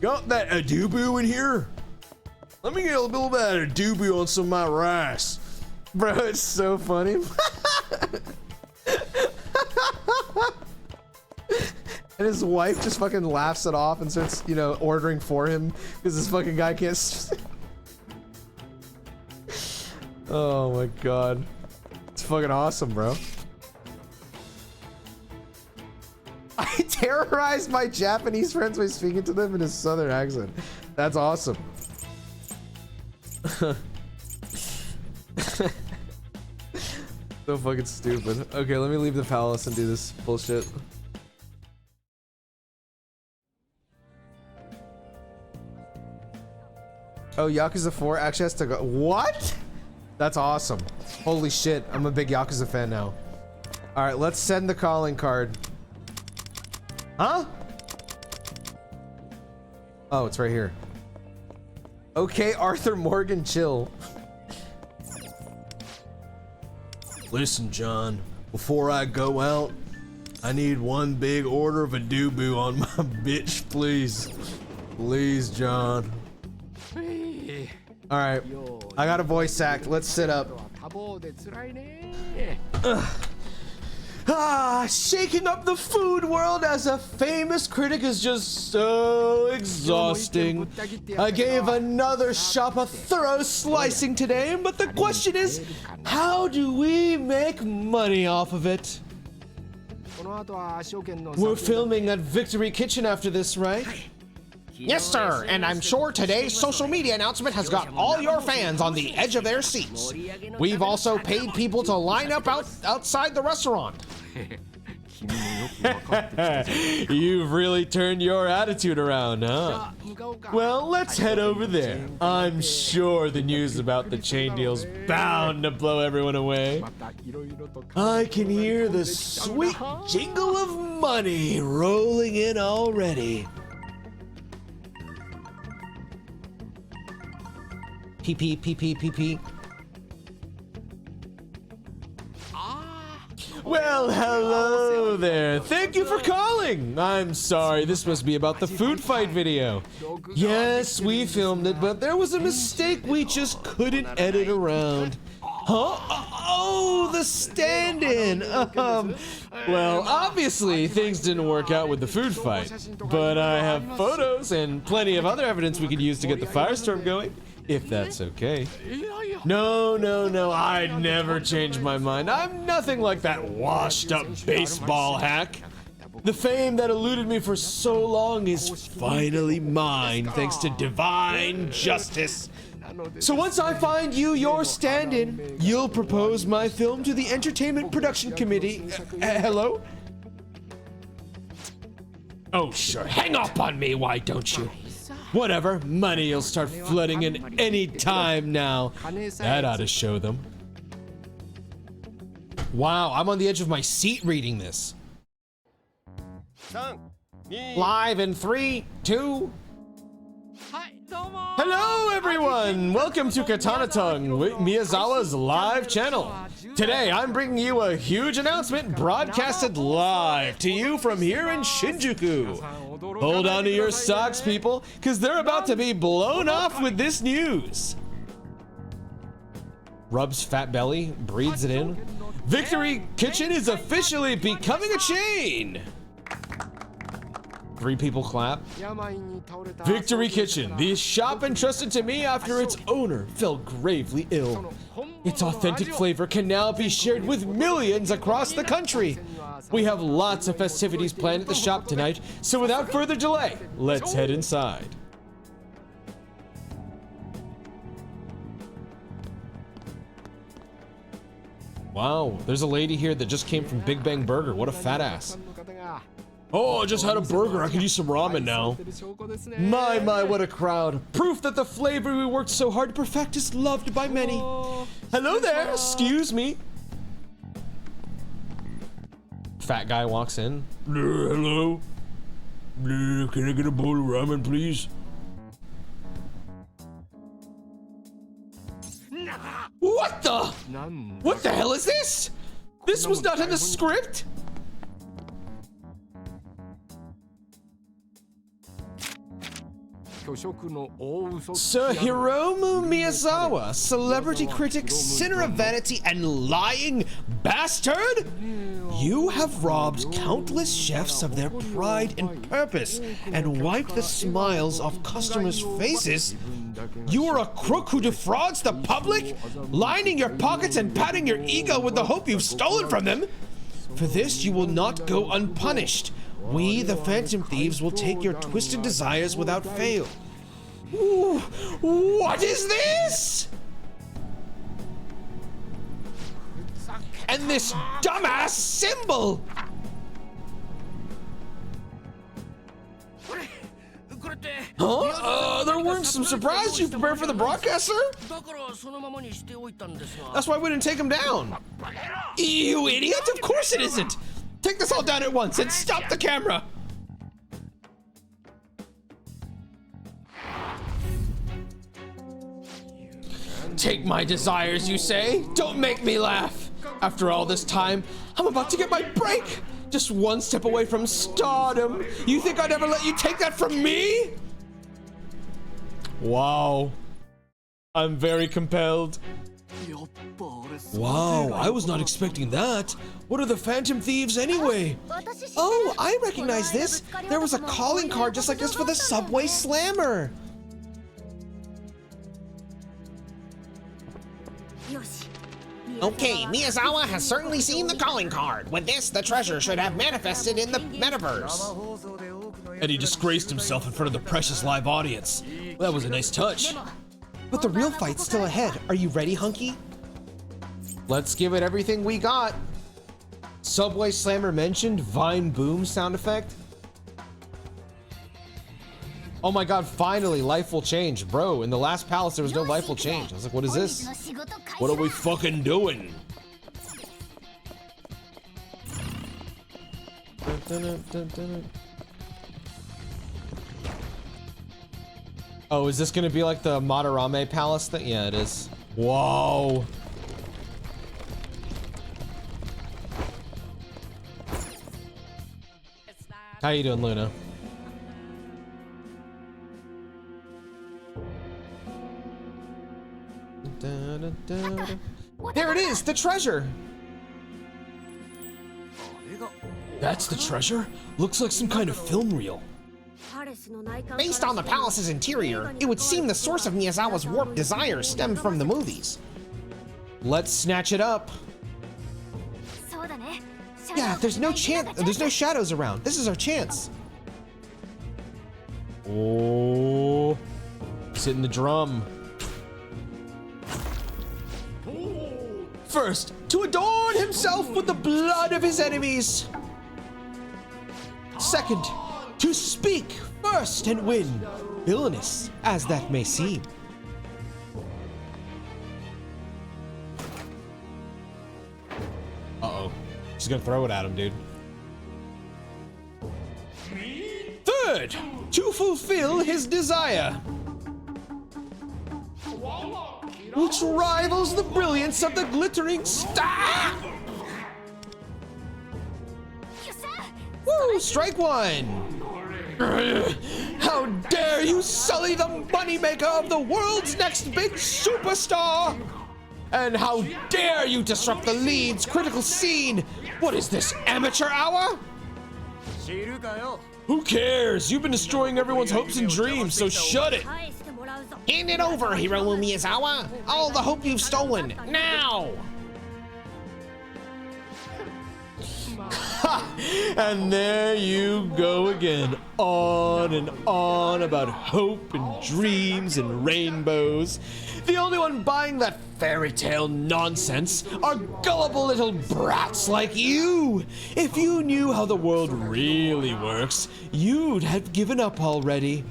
Got that adobo in here? Let me get a little bit of adobo on some of my rice. Bro, it's so funny. And his wife just fucking laughs it off and starts, you know, ordering for him because this fucking guy can't. Oh my god. It's fucking awesome, bro. I terrorized my Japanese friends by speaking to them in a southern accent. That's awesome. So fucking stupid. Okay, let me leave the palace and do this bullshit. Oh, Yakuza 4 actually has to go. What? That's awesome. Holy shit, I'm a big Yakuza fan now. All right, let's send the calling card. Huh? Oh, it's right here. Okay, Arthur Morgan, chill. Listen, John, before I go out, I need one big order of adobo on my bitch, please. Please, John. All right, I got a voice act. Let's sit up. Shaking up the food world as a famous critic is just so exhausting. I gave another shop a thorough slicing today, but the question is, how do we make money off of it? We're filming at Victory Kitchen after this, right? Yes, sir, and I'm sure today's social media announcement has got all your fans on the edge of their seats. We've also paid people to line up outside the restaurant. You've really turned your attitude around, huh? Well, let's head over there. I'm sure the news about the chain deal's bound to blow everyone away. I can hear the sweet jingle of money rolling in already. PP. Well, hello there. Thank you for calling. I'm sorry, this must be about the food fight video. Yes, we filmed it, but there was a mistake we just couldn't edit around. Huh? Oh, the stand-in. Well, obviously, things didn't work out with the food fight, but I have photos and plenty of other evidence we could use to get the firestorm going. If that's okay. No, I'd never change my mind. I'm nothing like that washed-up baseball hack. The fame that eluded me for so long is finally mine, thanks to divine justice. So once I find you your stand-in, you'll propose my film to the Entertainment Production Committee. Hello? Oh, sure. Hang up on me, why don't you? Whatever, money will start flooding in any time now. That ought to show them. Wow, I'm on the edge of my seat reading this. Live in 3, 2. Hello everyone! Welcome to Katana Tongue, Miyazawa's live channel. Today I'm bringing you a huge announcement broadcasted live to you from here in Shinjuku. Hold on to your socks, people, because they're about to be blown off with this news. Rubs fat belly, breathes it in. Victory Kitchen is officially becoming a chain. 3 people clap. Victory Kitchen, the shop entrusted to me after its owner fell gravely ill. Its authentic flavor can now be shared with millions across the country. We have lots of festivities planned at the shop tonight, so without further delay, let's head inside. Wow, there's a lady here that just came from Big Bang Burger. What a fat ass. Oh, I just had a burger. I could use some ramen now. My, what a crowd. Proof that the flavor we worked so hard to perfect is loved by many. Hello there, excuse me. Fat guy walks in. Hello. Can I get a bowl of ramen, please? What the hell is this? This was not in the script. Sir Hiromu Miyazawa, celebrity critic, sinner of vanity, and lying bastard? You have robbed countless chefs of their pride and purpose and wiped the smiles off customers' faces. You are a crook who defrauds the public, lining your pockets and patting your ego with the hope you've stolen from them. For this, you will not go unpunished. We, the Phantom Thieves, will take your twisted desires without fail. Ooh, what is this? And this dumbass symbol! Huh? There weren't some surprises you prepared for the broadcaster? That's why we didn't take him down. You idiot! Of course it isn't! Take this all down at once and stop the camera! Take my desires, you say? Don't make me laugh! After all this time, I'm about to get my break! Just one step away from stardom! You think I'd ever let you take that from me? Wow. I'm very compelled. Wow, I was not expecting that. What are the Phantom Thieves anyway? Oh, I recognize this. There was a calling card just like this for the Subway Slammer. Okay, Miyazawa has certainly seen the calling card. With this, the treasure should have manifested in the metaverse. And he disgraced himself in front of the precious live audience. Well, that was a nice touch. But the real fight's still ahead. Are you ready, Hunky? Let's give it everything we got. Subway Slammer mentioned, Vine Boom sound effect. Oh my god, finally, life will change. Bro, in the last palace, there was no life will change. I was like, what is this? What are we fucking doing? Oh, is this gonna be like the Madarame Palace thing? Yeah, it is. Whoa. How you doing, Luna? There it is, the treasure! That's the treasure? Looks like some kind of film reel. Based on the palace's interior, it would seem the source of Miyazawa's warped desires stemmed from the movies. Let's snatch it up. Yeah, there's no shadows around. This is our chance. Oh, it's hitting the drum. First, to adorn himself with the blood of his enemies. Second, to speak first and win, villainous as that may seem. Uh-oh. She's gonna throw it at him, dude. good to fulfill his desire, which rivals the brilliance of the glittering star. Woo, strike one. How dare you sully the moneymaker of the world's next big superstar! And how dare you disrupt the lead's critical scene! What is this, amateur hour? Who cares? You've been destroying everyone's hopes and dreams, so shut it! Hand it over, Hiromu Miyazawa! All the hope you've stolen, now! And there you go again, on and on about hope and dreams and rainbows. The only one buying that fairy tale nonsense are gullible little brats like you. If you knew how the world really works, you'd have given up already.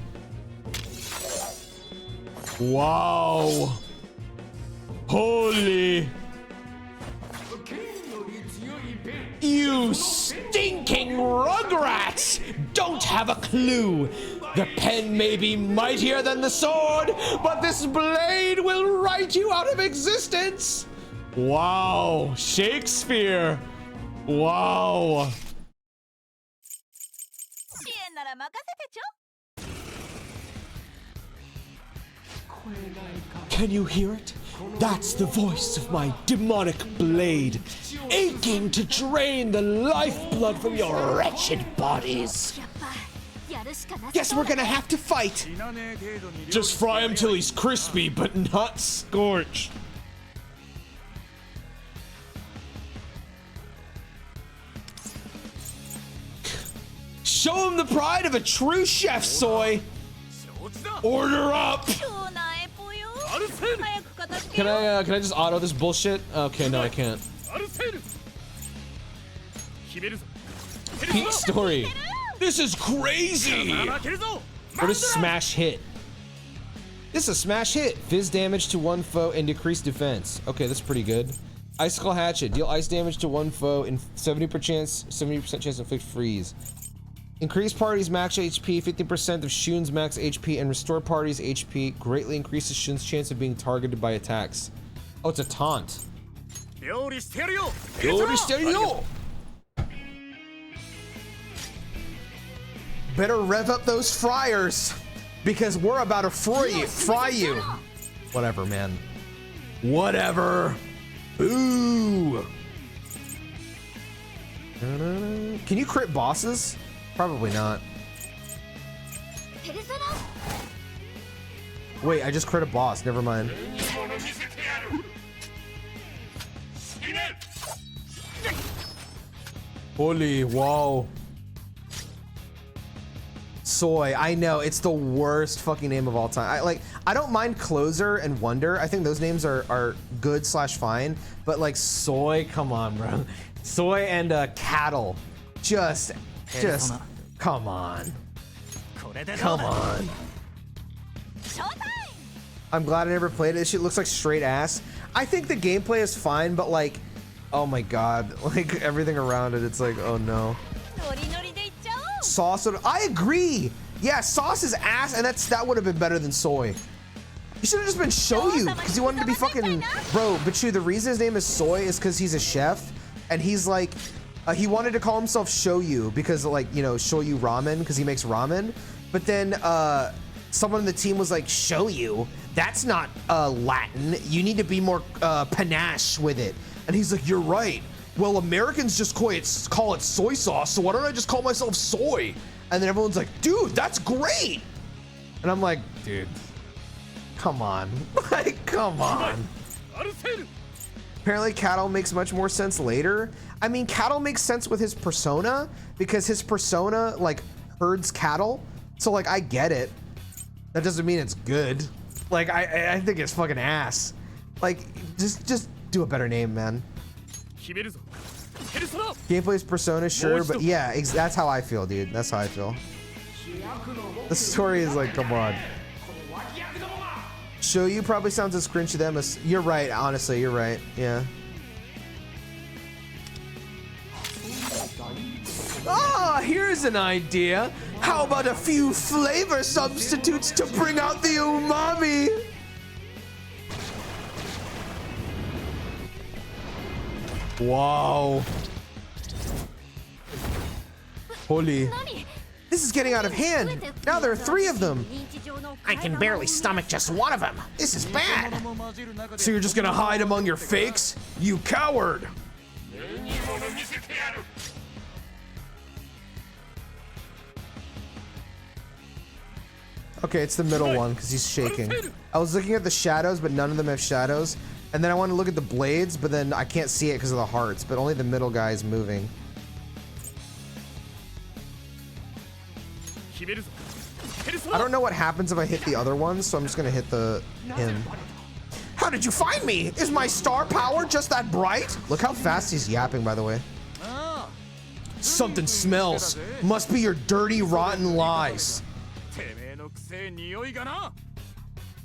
Wow. Holy. You stinking rugrats! Don't have a clue. The pen may be mightier than the sword, but this blade will write you out of existence. Wow, Shakespeare. Wow. Can you hear it? That's the voice of my demonic blade, aching to drain the lifeblood from your wretched bodies. Guess we're gonna have to fight. Just fry him till he's crispy, but not scorched. Show him the pride of a true chef, Soy. Order up. Can I just auto this bullshit? Okay, no, I can't. Peak story. This is crazy. What is smash hit? This is a smash hit. Fizz damage to one foe and decrease defense. Okay, that's pretty good. Icicle hatchet. Deal ice damage to one foe in 70% chance to inflict freeze. Increase party's max HP, 50% of Shun's max HP, and restore party's HP. Greatly increases Shun's chance of being targeted by attacks. Oh, it's a taunt. Better rev up those fryers, because we're about to fry you. Whatever, man. Whatever. Ooh. Can you crit bosses? Probably not. Wait, I just crit a boss. Never mind. Holy, wow. Soy, I know, it's the worst fucking name of all time. I don't mind Closer and Wonder. I think those names are good / fine, but like Soy, come on, bro. Soy and Cattle. Just come on. Come on. I'm glad I never played it. This shit looks like straight ass. I think the gameplay is fine, but like, oh my god, like everything around it, it's like, oh no. Sauce, I agree. Yeah, Sauce is ass, and that would have been better than Soy. You should have just been Shoyu, because he wanted to be fucking, bro. But the reason his name is Soy is because he's a chef, and he's like, he wanted to call himself Shoyu because, like, you know, Shoyu ramen, because he makes ramen. But then someone on the team was like, Shoyu? That's not Latin. You need to be more panache with it. And he's like, you're right. Well, Americans just call it soy sauce, so why don't I just call myself Soy? And then everyone's like, dude, that's great. And I'm like, dude, come on. Like, come on. Apparently Cattle makes much more sense later. I mean, Cattle makes sense with his persona, because his persona, like, herds cattle. So, like, I get it. That doesn't mean it's good. Like, I think it's fucking ass. Like, just do a better name, man. Gameplay's persona, sure, but yeah, that's how I feel, dude. That's how I feel. The story is like, come on. Shoyu probably sounds as cringe to them as... You're right, honestly, you're right. Yeah. Ah, here's an idea. How about a few flavor substitutes to bring out the umami? Wow. Holy. This is getting out of hand. Now there are 3 of them. I can barely stomach just one of them. This is bad. So you're just gonna hide among your fakes? You coward! Okay, it's the middle one because he's shaking. I was looking at the shadows, but none of them have shadows. And then I want to look at the blades, but then I can't see it because of the hearts, but only the middle guy is moving. I don't know what happens if I hit the other ones, so I'm just gonna hit him. How did you find me? Is my star power just that bright? Look how fast he's yapping, by the way. Something smells. Must be your dirty, rotten lies.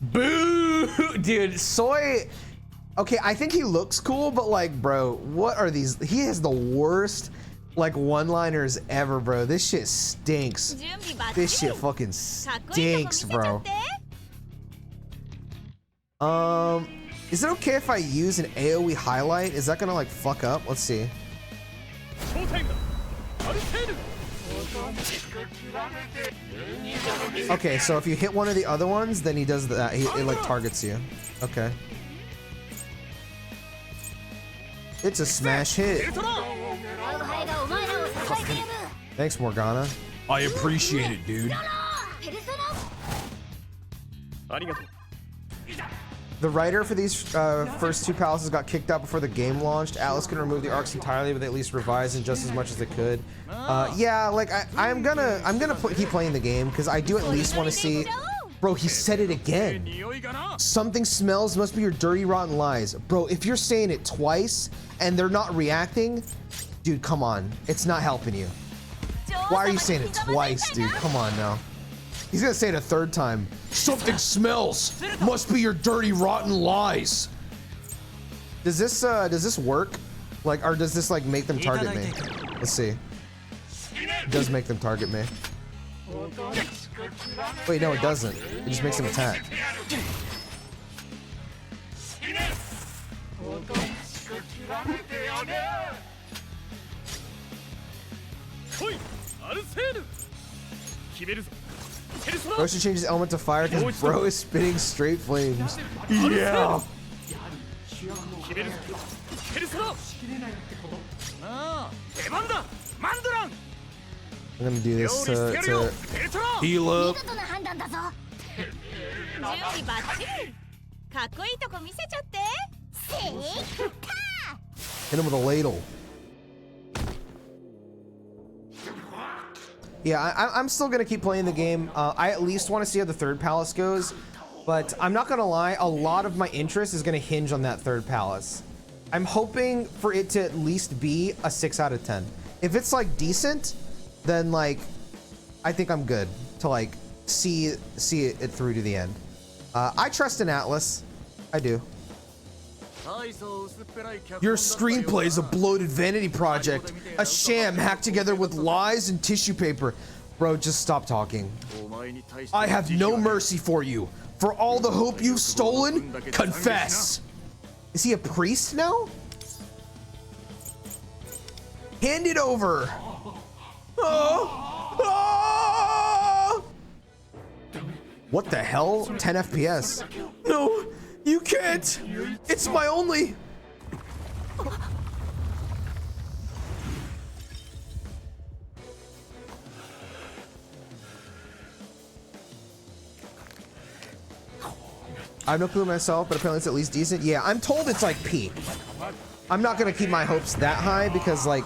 Boo! Dude, Soy... Okay, I think he looks cool, but like, bro, what are these? He has the worst, like, one-liners ever, bro. This shit stinks. This shit fucking stinks, bro. Is it okay if I use an AoE highlight? Is that gonna, like, fuck up? Let's see. Okay, so if you hit one of the other ones, then he does that. It like targets you. Okay. It's a smash hit. Thanks, Morgana. I appreciate it, dude. The writer for these first 2 palaces got kicked out before the game launched. Atlas can remove the arcs entirely, but they at least revised in just as much as they could. Yeah, like I'm gonna keep playing the game because I do at least want to see. Bro, he said it again. Something smells. Must be your dirty, rotten lies, bro. If you're saying it twice and they're not reacting, dude, come on. It's not helping you. Why are you saying it twice, dude? Come on now. He's gonna say it a 3rd time. Something smells. Must be your dirty, rotten lies. Does this work? Like, or does this like make them target me? Let's see. It does make them target me. Wait, no, it doesn't. It just makes them attack. Bro should change his element to fire because bro is spitting straight flames. Yeah. I'm gonna do this to heal up. Hit him with a ladle. Yeah, I'm still gonna keep playing the game. I at least want to see how the 3rd palace goes, but I'm not gonna lie, a lot of my interest is gonna hinge on that 3rd palace. I'm hoping for it to at least be a 6 out of 10. If it's like decent, then like I think I'm good to like see it through to the end. I trust in Atlas. I do. Your screenplay is a bloated vanity project, a sham hacked together with lies and tissue paper. Bro, just stop talking. I have no mercy for you. For all the hope you've stolen, confess. Is he a priest now? Hand it over. Oh. Oh. What the hell? 10 FPS. No, you can't. It's my only. I have no clue myself, but apparently it's at least decent. Yeah, I'm told it's like peak. I'm not gonna keep my hopes that high because like,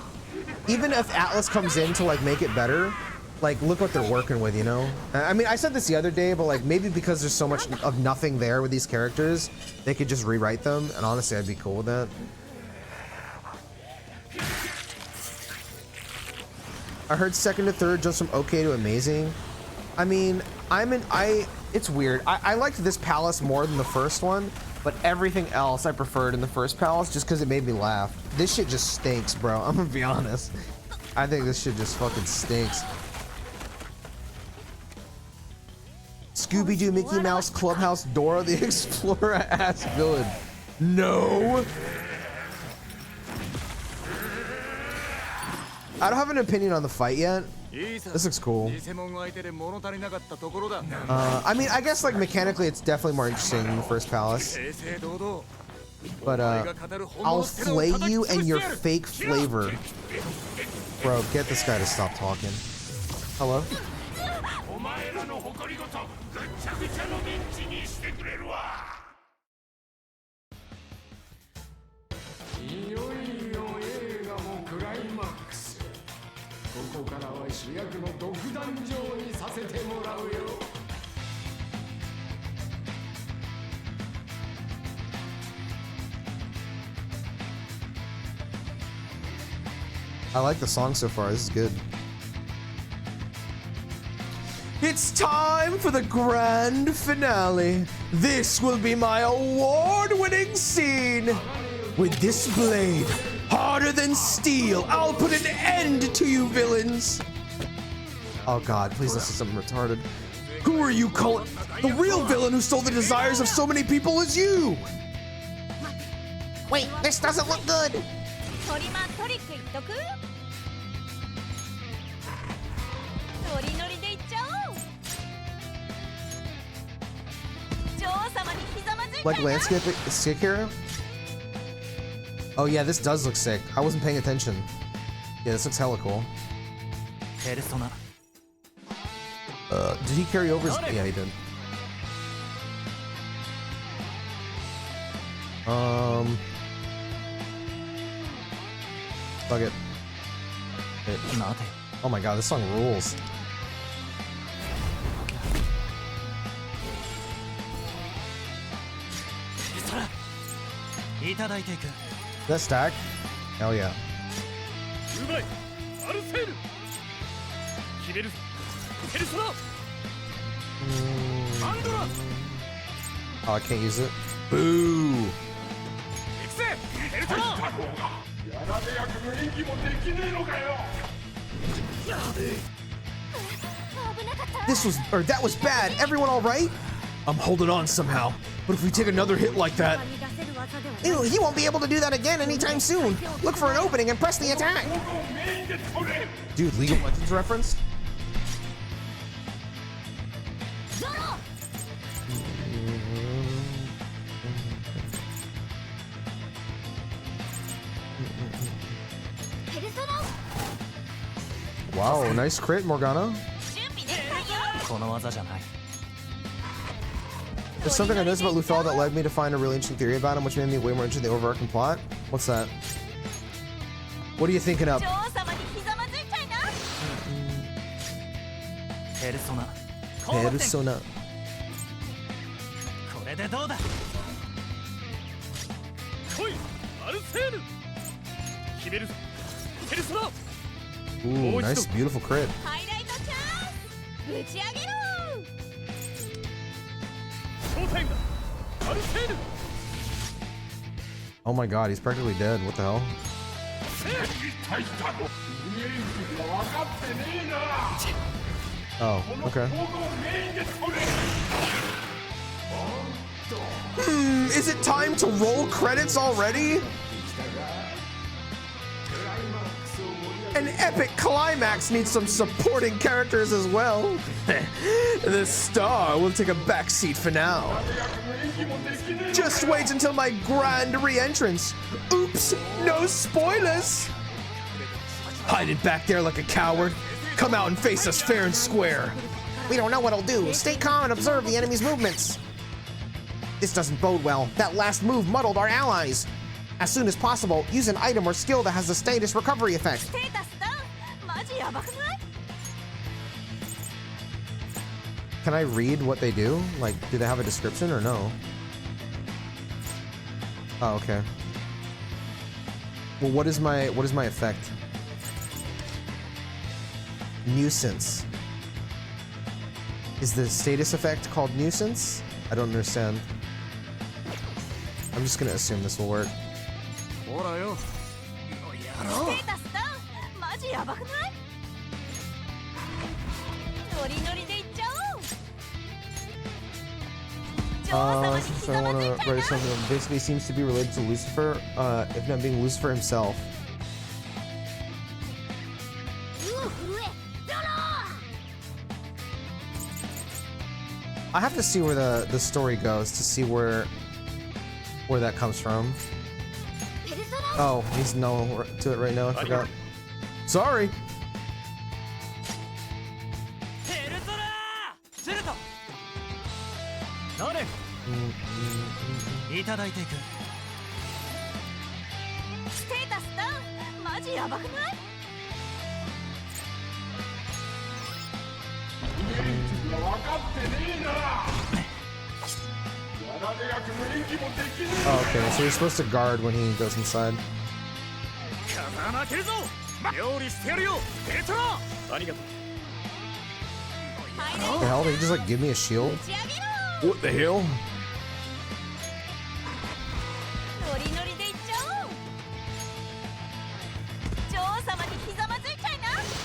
even if Atlas comes in to like make it better, like look what they're working with, you know? I mean, I said this the other day, but like maybe because there's so much of nothing there with these characters, they could just rewrite them, and honestly, I'd be cool with that. I heard 2nd to 3rd just from okay to amazing. I mean, it's weird. I liked this palace more than the first one, but everything else I preferred in the first palace just because it made me laugh. This shit just stinks, bro. I'm gonna be honest. I think this shit just fucking stinks. Scooby-Doo, Mickey Mouse, Clubhouse, Dora the Explorer ass villain. No. I don't have an opinion on the fight yet. This looks cool. I mean, I guess like mechanically it's definitely more interesting than the first palace. But I'll flay you and your fake flavor. Bro, get this guy to stop talking. Hello? I like the song so far. This is good. It's time for the grand finale. This will be my award-winning scene. With this blade, harder than steel, I'll put an end to you villains. Oh God, please don't say something retarded. Who are you calling? The real villain who stole the desires of so many people is you. Wait, this doesn't look good. Like landscape sick hero? Oh yeah, this does look sick. I wasn't paying attention. Yeah, this looks hella cool. Did he carry over his... Yeah, he did. Fuck it. Oh my God, this song rules. That stack? Hell yeah. Oh, I can't use it. Boo! That was bad. Everyone all right? I'm holding on somehow. But if we take another hit like that... Ew, he won't be able to do that again anytime soon. Look for an opening and press the attack. Dude, League of Legends reference? Wow, nice crit, Morgana. There's something I noticed about Luthor that led me to find a really interesting theory about him, which made me way more interested in the overarching plot. What's that? What are you thinking of? Persona. Ooh, nice, beautiful crit. Oh my God, he's practically dead. What the hell? Oh, okay. Is it time to roll credits already? An epic climax needs some supporting characters as well. The star will take a backseat for now. Just wait until my grand re-entrance. Oops, no spoilers. Hiding back there like a coward. Come out and face us fair and square. We don't know what he'll do. Stay calm and observe the enemy's movements. This doesn't bode well. That last move muddled our allies. As soon as possible, use an item or skill that has the status recovery effect. Can I read what they do? Like, do they have a description or no? Oh, okay. Well, what is my effect? Nuisance. Is the status effect called nuisance? I don't understand. I'm just gonna assume this will work. So I want to write something that basically seems to be related to Lucifer, if not being Lucifer himself. I have to see where the story goes to see where that comes from. Oh, he's no to it right now. I forgot. Sorry. Oh, okay, so you're supposed to guard when he goes inside. What the hell? Did he just like give me a shield? What the hell?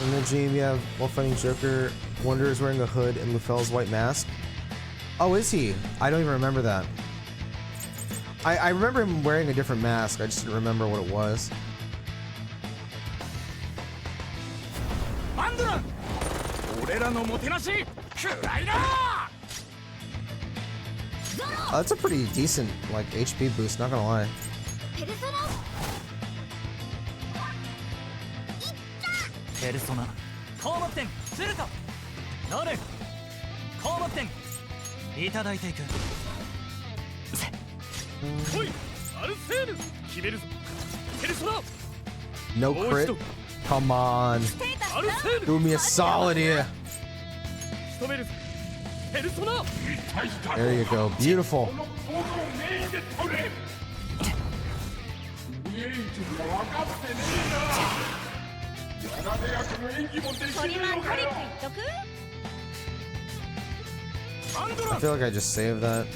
In the dream, you have while fighting Joker, Wonder is wearing a hood and Lufel's white mask. Oh, is he? I don't even remember that. I remember him wearing a different mask. I just didn't remember what it was. That's a pretty decent like HP boost, not gonna lie. No crit? Come on. Do me a solid here. There you go. Beautiful. I feel like I just saved that.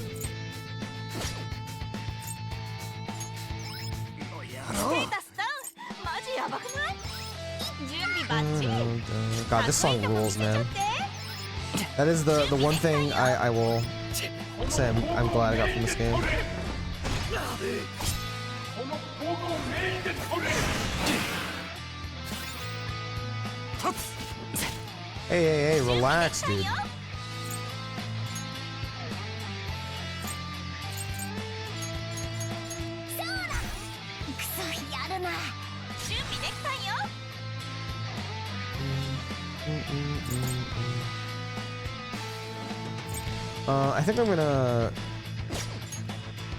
God, this song rules, man. That is the one thing I will say I'm glad I got from this game. Hey, relax, dude. I think I'm gonna...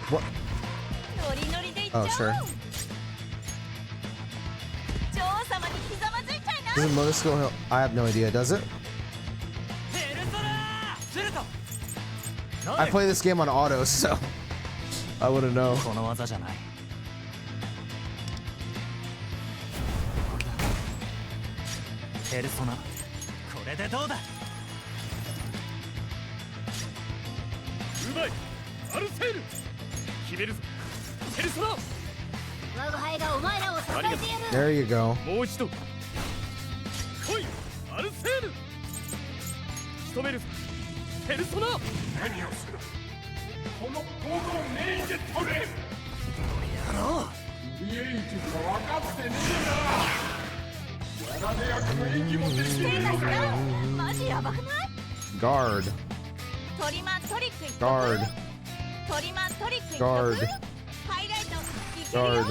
What? Oh, sure. Does the motor skill help? I have no idea, does it? I play this game on auto, so I wouldn't know. There you go. Guard. Guard. Guard. Guard.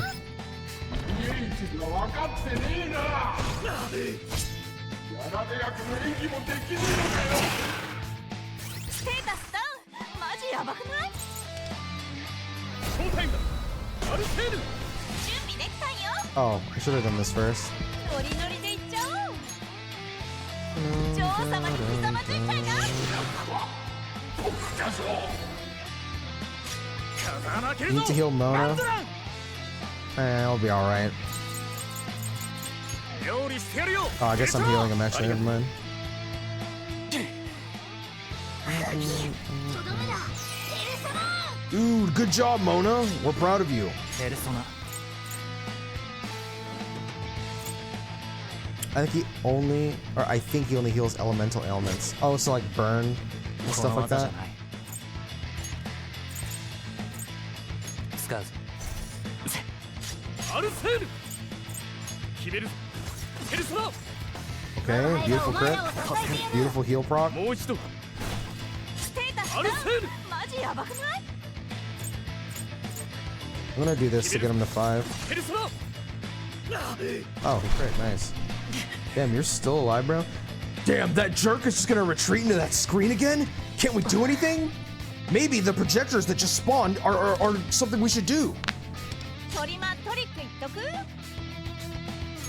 Oh, I should have done this first. You need to heal Mona. I'll be alright. Oh, I guess I'm healing him actually, never mind. Dude, good job, Mona. We're proud of you. I think he only heals elemental ailments. Oh, so like burn and stuff like that. Okay, beautiful crit. Beautiful heal proc. I'm gonna do this to get him to 5. Oh, great, nice. Damn, you're still alive, bro? Damn, that jerk is just gonna retreat into that screen again? Can't we do anything? Maybe the projectors that just spawned are something we should do.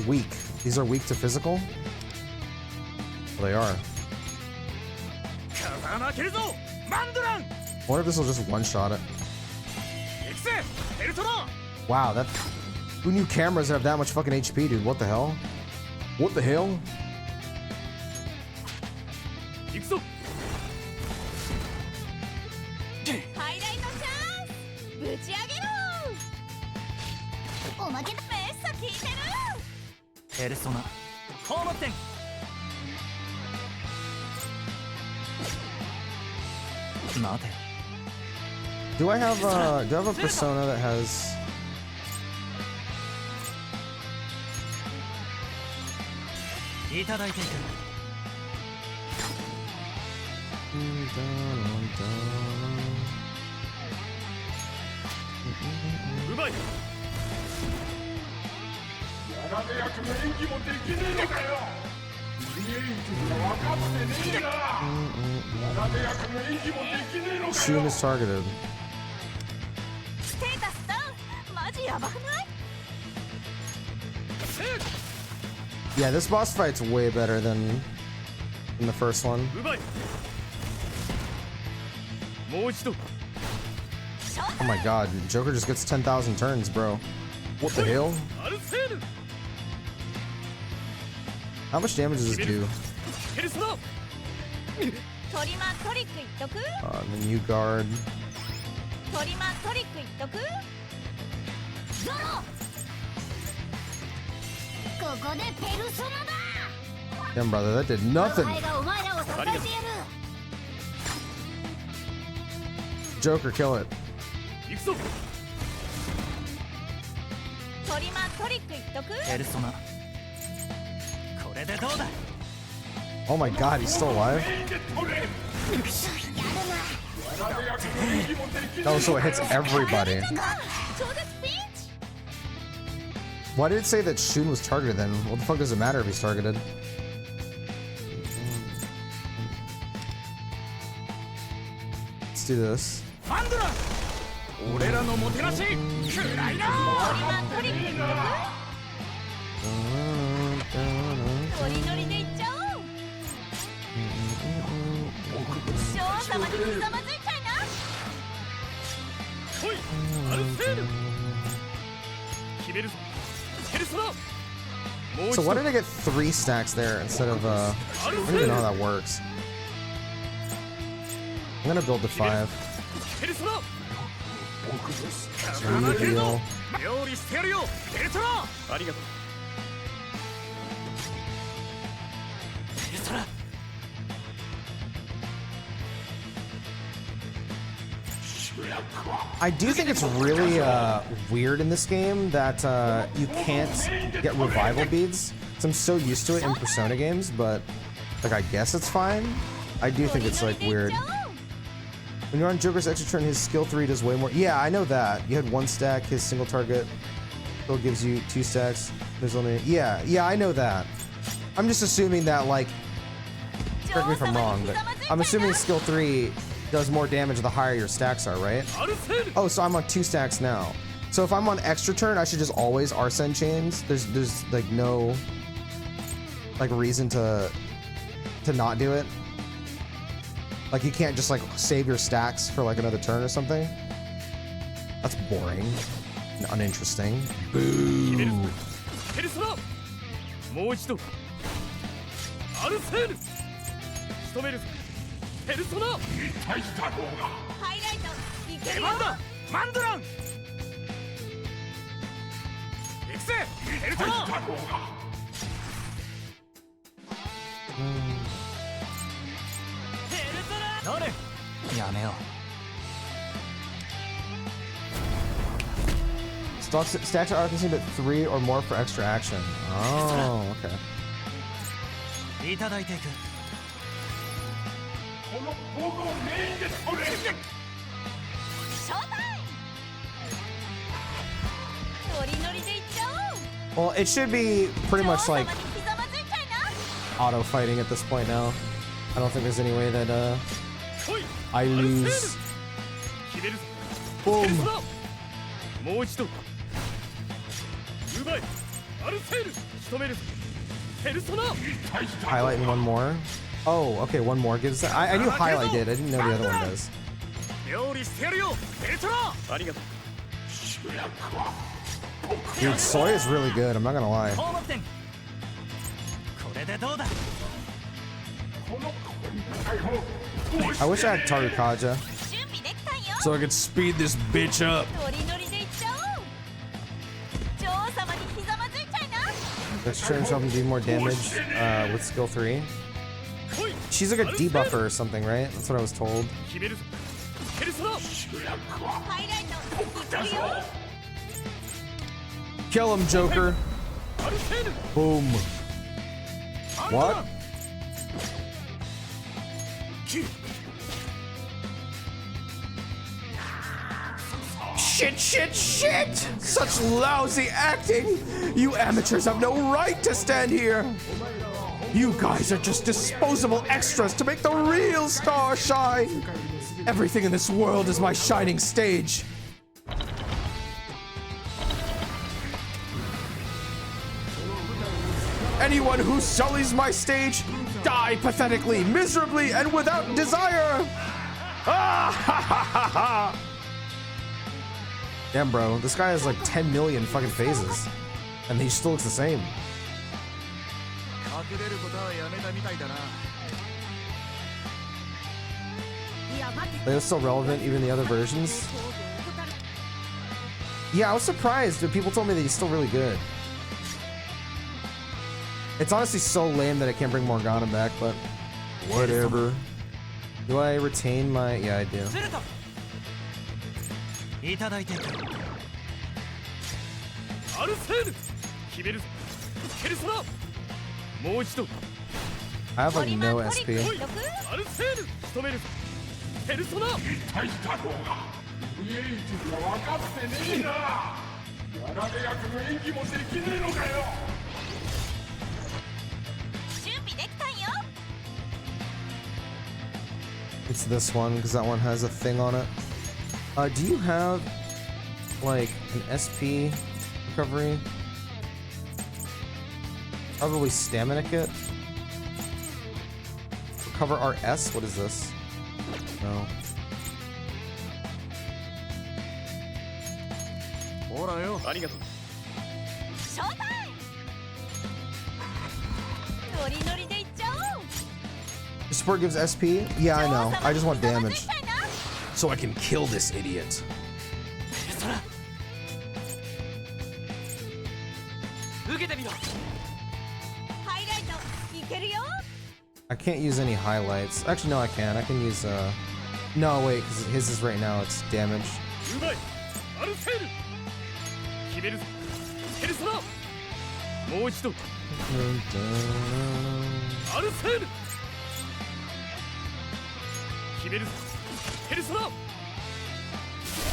Weak. These are weak to physical? Well, they are. What if this will just one-shot it? Wow, that... Who knew cameras have that much fucking HP, dude? What the hell? What the hell? Do I have a persona that has... Shun is targeted. Yeah, this boss fight's way better than the first one. Oh my god, Joker just gets 10,000 turns, bro. What the hell? How much damage does this do? And then you guard. Damn, brother, that did nothing. Joker, kill it. Oh my god, he's still alive? Oh, so it hits everybody. Why did it say that Shun was targeted then? What the fuck does it matter if he's targeted? Let's do this. So why did I get 3 stacks there instead of I don't even know how that works. I'm gonna build to 5. Heal. I do think it's really weird in this game that you can't get revival beads. So I'm so used to it in Persona games, but like I guess it's fine. I do think it's like weird. When you're on Joker's extra turn, his skill 3 does way more. Yeah, I know that. You had 1 stack, his single target still gives you 2 stacks. There's only yeah, I know that. I'm just assuming that, like, correct me if I'm wrong, but I'm assuming skill 3 does more damage the higher your stacks are, right? Oh, so I'm on 2 stacks now. So if I'm on extra turn, I should just always Arsene chains. There's like no like reason to not do it. Like you can't just like save your stacks for like another turn or something. That's boring and uninteresting. Boo. Stacks are consumed at 3 or more for extra action. Oh, okay. いただいていく。この僕をメインで取れ。ショータイム。ノリノリでいっちゃおう。 Well, it should be pretty much like auto fighting at this point now. I don't think there's any way that I lose. Boom. Highlight and one more. Oh, okay, one more gives that. I knew highlight did. I didn't know the other one does. Dude, soy is really good. I'm not gonna lie. I wish I had Tarukaja so I could speed this bitch up. Let's try himself and do more damage with skill 3. She's like a debuffer or something, right? That's what I was told. Kill him, Joker. Boom. What? Shit, shit, shit! Such lousy acting! You amateurs have no right to stand here! You guys are just disposable extras to make the real star shine! Everything in this world is my shining stage. Anyone who sullies my stage, die pathetically, miserably, and without desire! Ah ha ha ha ha! Damn, bro, this guy has like 10 million fucking phases, and he still looks the same. They're still relevant, even the other versions. Yeah, I was surprised, but people told me that he's still really good. It's honestly so lame that I can't bring Morgana back, but whatever. Do I retain my... Yeah, I do. I have like no SP. It's this one because that one has a thing on it. Do you have like an SP recovery? Probably stamina kit. Recover RS? What is this? No. The support gives SP? Yeah, I know. I just want damage. So I can kill this idiot. I can't use any highlights. Actually, no, I can. I can use, No, wait, because his is right now, it's damage.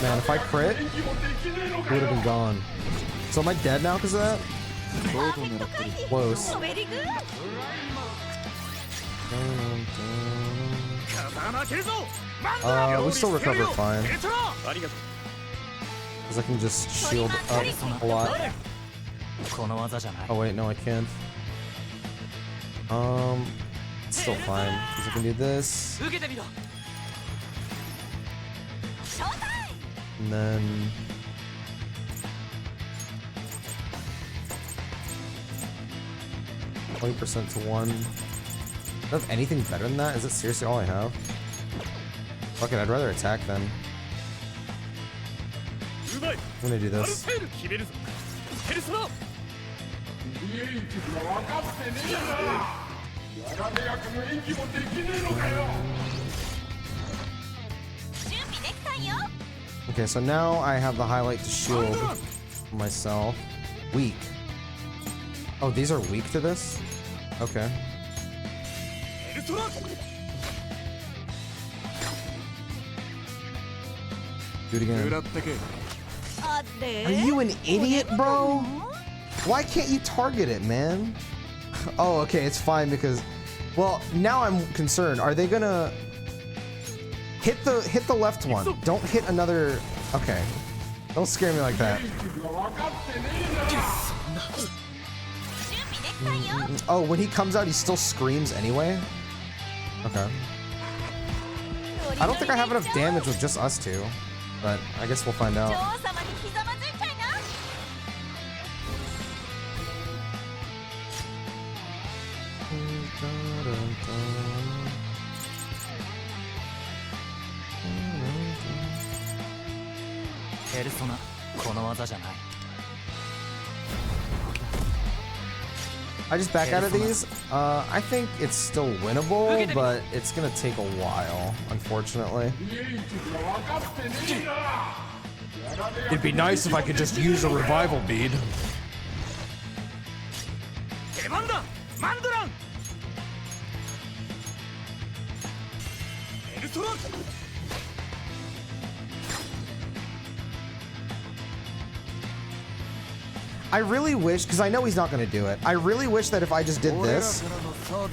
Man, if I crit, he would have been gone. So am I dead now because of that? Close. We still recover fine. Because I can just shield up a lot. Oh wait, no I can't. It's still fine. Because I can do this. And then... 20% to 1. Do I have anything better than that? Is it seriously all I have? Fuck it, I'd rather attack then. I'm gonna do this. Okay, so now I have the highlight to shield. myself. Weak. Oh, these are weak to this? Okay. Do it again. Are you an idiot, bro? Why can't you target it, man? Oh, okay, it's fine because... Well, now I'm concerned. Are they gonna... Hit the left one. Don't hit another... Okay. Don't scare me like that. Oh, when he comes out, he still screams anyway? Okay. I don't think I have enough damage with just us two, but I guess we'll find out. I just back out of these. I think it's still winnable, but it's gonna take a while, unfortunately. It'd be nice if I could just use a revival bead. I really wish, because I know he's not going to do it. I really wish that if I just did this,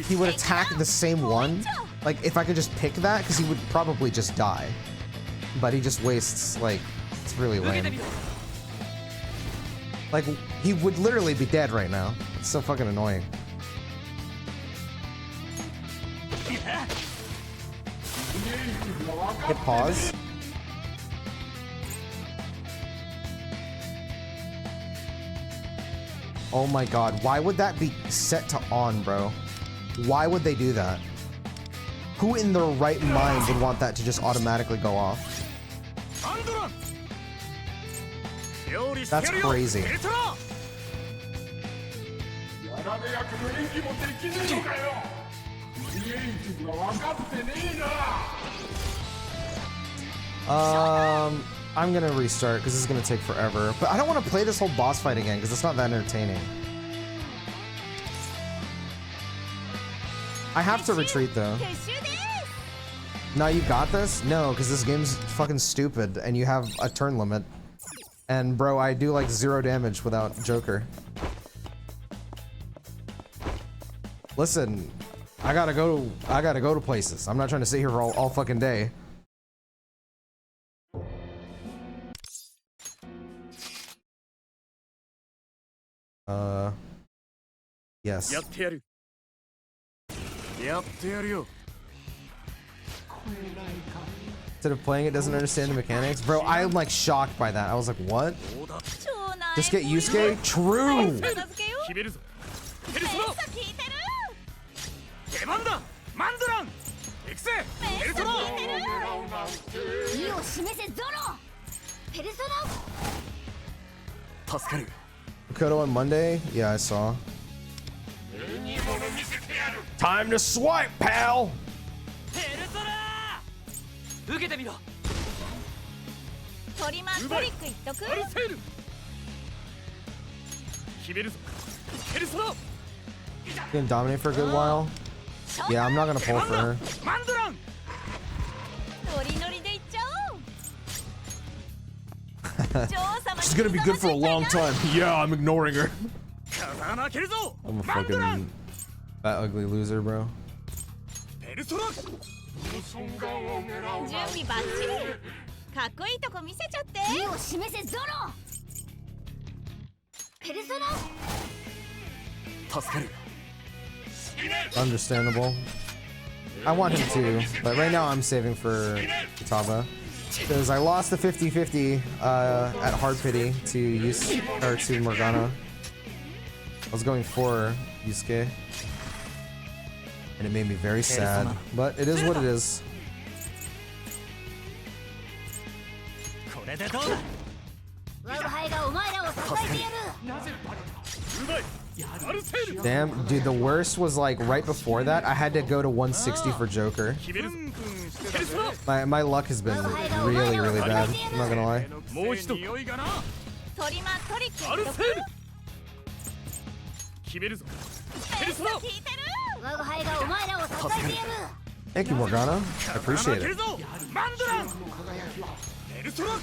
he would attack the same one. Like, if I could just pick that, because he would probably just die. But he just wastes, like, it's really lame. Like, he would literally be dead right now. It's so fucking annoying. Hit pause. Oh my god, why would that be set to on, bro? Why would they do that? Who in their right mind would want that to just automatically go off? That's crazy. I'm gonna restart because this is gonna take forever. But I don't want to play this whole boss fight again because it's not that entertaining. I have to retreat though. No, you got this? No, because this game's fucking stupid and you have a turn limit. And bro, I do like 0 damage without Joker. Listen, I gotta go to places. I'm not trying to sit here for all fucking day. Yes. Instead of playing it, doesn't understand the mechanics. Bro, I'm like shocked by that. I was like, what? Just get Yusuke? True! Makoto on Monday? Yeah, I saw. Time to swipe, pal! Gonna dominate for a good while? Yeah, I'm not gonna pull for her. She's gonna be good for a long time. Yeah, I'm ignoring her. I'm a fucking fat ugly loser, bro. Understandable. I want him to, but right now I'm saving for Kitaba. Because I lost the 50-50 at Hard Pity to Morgana. I was going for Yusuke. And it made me very sad. But it is what it is. Damn, dude, the worst was like right before that, I had to go to 160 for Joker. My luck has been really, really bad, I'm not gonna lie. トリマトリックアルセール毒決めるぞペルソナ効いてる我が輩がお前らを支えてやる Thank you, Morgana. I appreciate 負ける it. ぞマンドランペルソナ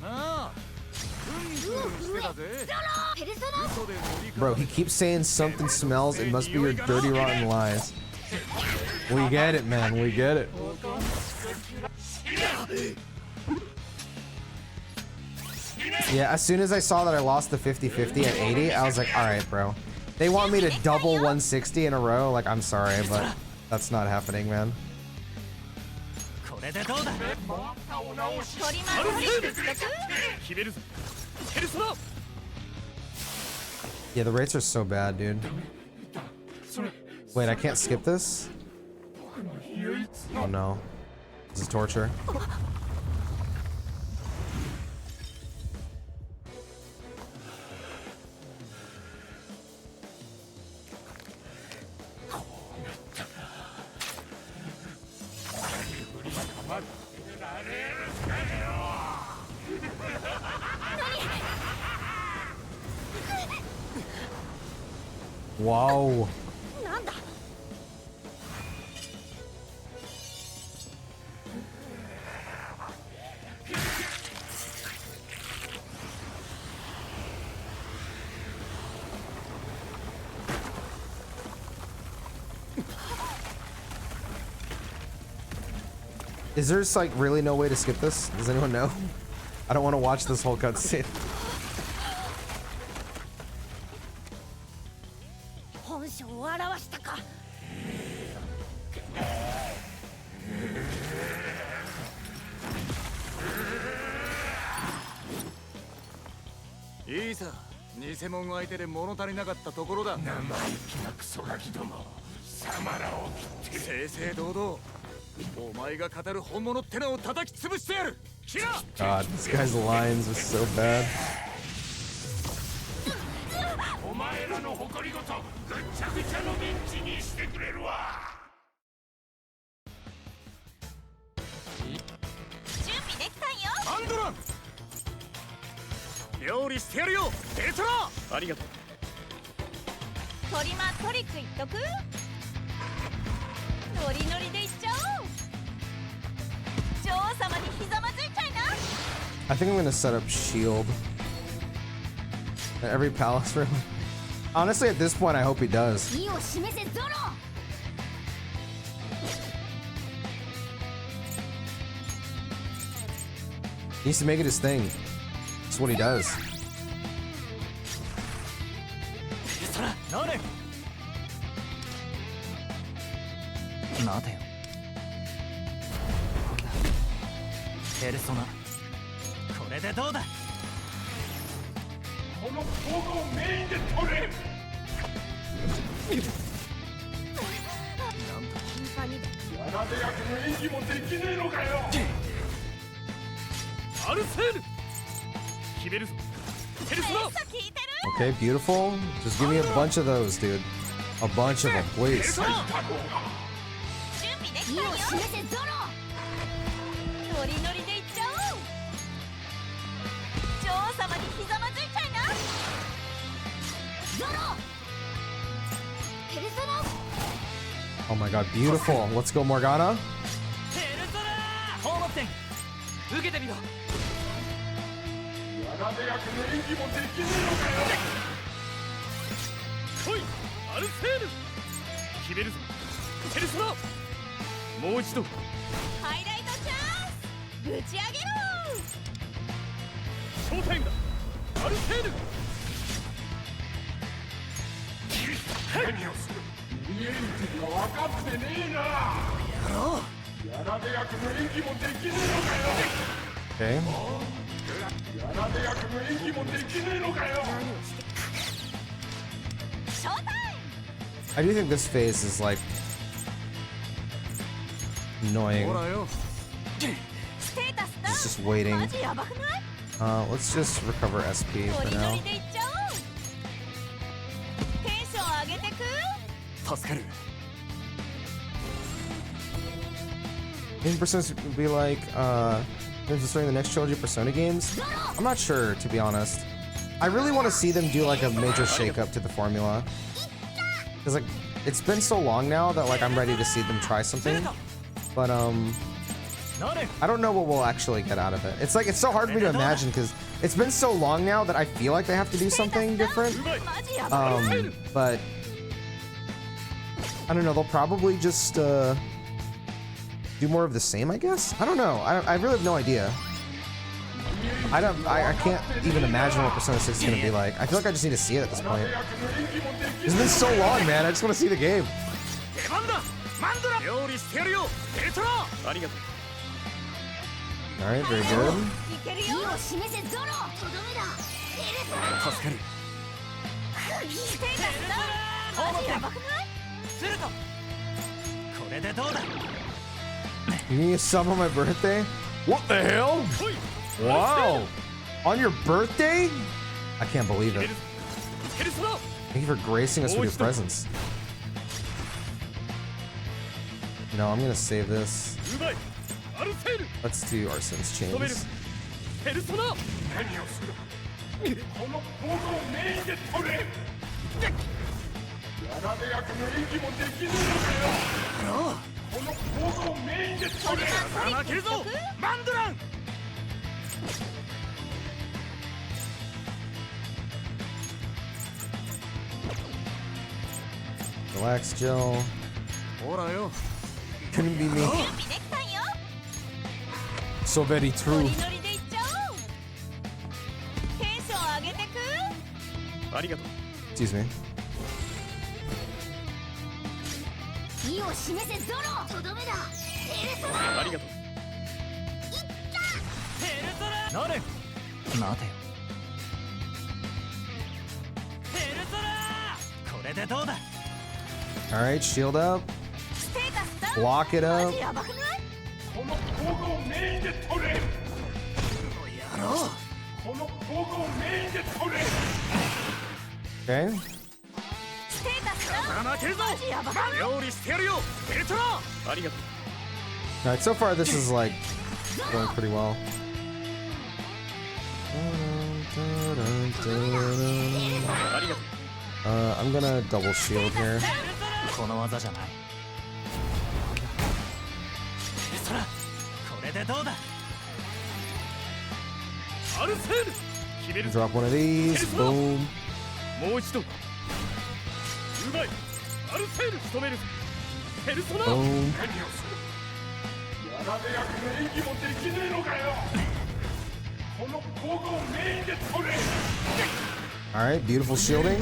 ああしてたぜペルソナ 嘘で乗りか Bro, he keeps saying something smells. It must be your dirty, rotten lies. We get it, man. We get it. Yeah, as soon as I saw that I lost the 50-50 at 80, I was like, all right, bro. They want me to double 160 in a row. Like, I'm sorry, but that's not happening, man. これでどうだトリマトリック毒決めるぞペルソナ Yeah, the rates are so bad, dude. Wait, I can't skip this? Oh no. This is torture. Wow. なんだ Is there just like really no way to skip this? Does anyone know? I don't want to watch this whole cutscene. 本性を表したかいいさ偽物相手で物足りなかったところだ生意気なクソガキどもサマラを切って正々堂々お前が語る本物ってのを叩き潰してやるキラ God, this guy's lines are so bad. お前らの誇りごとぐっちゃぐちゃのミンチにしてくれるわ準備できたんよアンドラン料理してやるよペルソナありがとうトリマトリックいっとくノリノリでいっちゃおう女王様にひざまずいちゃいな I think I'm gonna set up shield at every palace room. Honestly, at this point, I hope he does. 意を示せゾロ He needs to make it his thing. That's what he does. ペルソナノーレン待てよペルソナこれでどうだこの攻防をメインで取れ頻繁に山手役の演技もできねえのかよアルセール決めるぞペルソナ 効いてる Okay, beautiful. Just give me a bunch of those, dude. A bunch of them, ペル please. ソナ準備できたんよ意を示せゾロノリノリでいっちゃおう女王様にひざまずいちゃいなゾロペルソナ Oh my god, beautiful. Let's go, Morgana. ペルソナ放物点受けてみろ山手役の演技もできねえのかよ来いアルセール決めるぞペルソナもう一度ハイライトチャンスぶち上げろショータイムだアルセール何をする見えるって分かってねえなやろう山手役の演技もできねえのかよ Okay. 山手役の演技もできねえのかよショータイム I do think this phase is like annoying. ほらよステータスダウン It's just waiting. マジやばくない Let's just recover SP ノ for リノ now. リでいっちゃおうテンション上げてく助かる In percent would be like, Is during the next trilogy of Persona games? I'm not sure, to be honest. I really want to see them do like a major shakeup to the formula. Because like, it's been so long now that like I'm ready to see them try something. But I don't know what we'll actually get out of it. It's like, it's so hard for me to imagine because it's been so long now that I feel like they have to do something different. But I don't know, they'll probably just do more of the same, I guess? I don't know. I really have no idea. I can't even imagine what Persona 6 is gonna be like. I feel like I just need to see it at this point. It's been so long, man. I just want to see the game. Alright, very good. You need a sub on my birthday? What the hell? Wow! On your birthday? I can't believe it. Thank you for gracing us with your presence. No, I'm gonna save this. Let's do Arsene's chains. Relax, Jill. Couldn't be me. So very true. Excuse me. Alright, shield up. Block it up. Okay. Alright, so far this is like going pretty well. I'm gonna double shield here. Drop one of these. Boom. Boom. Alright, beautiful shielding.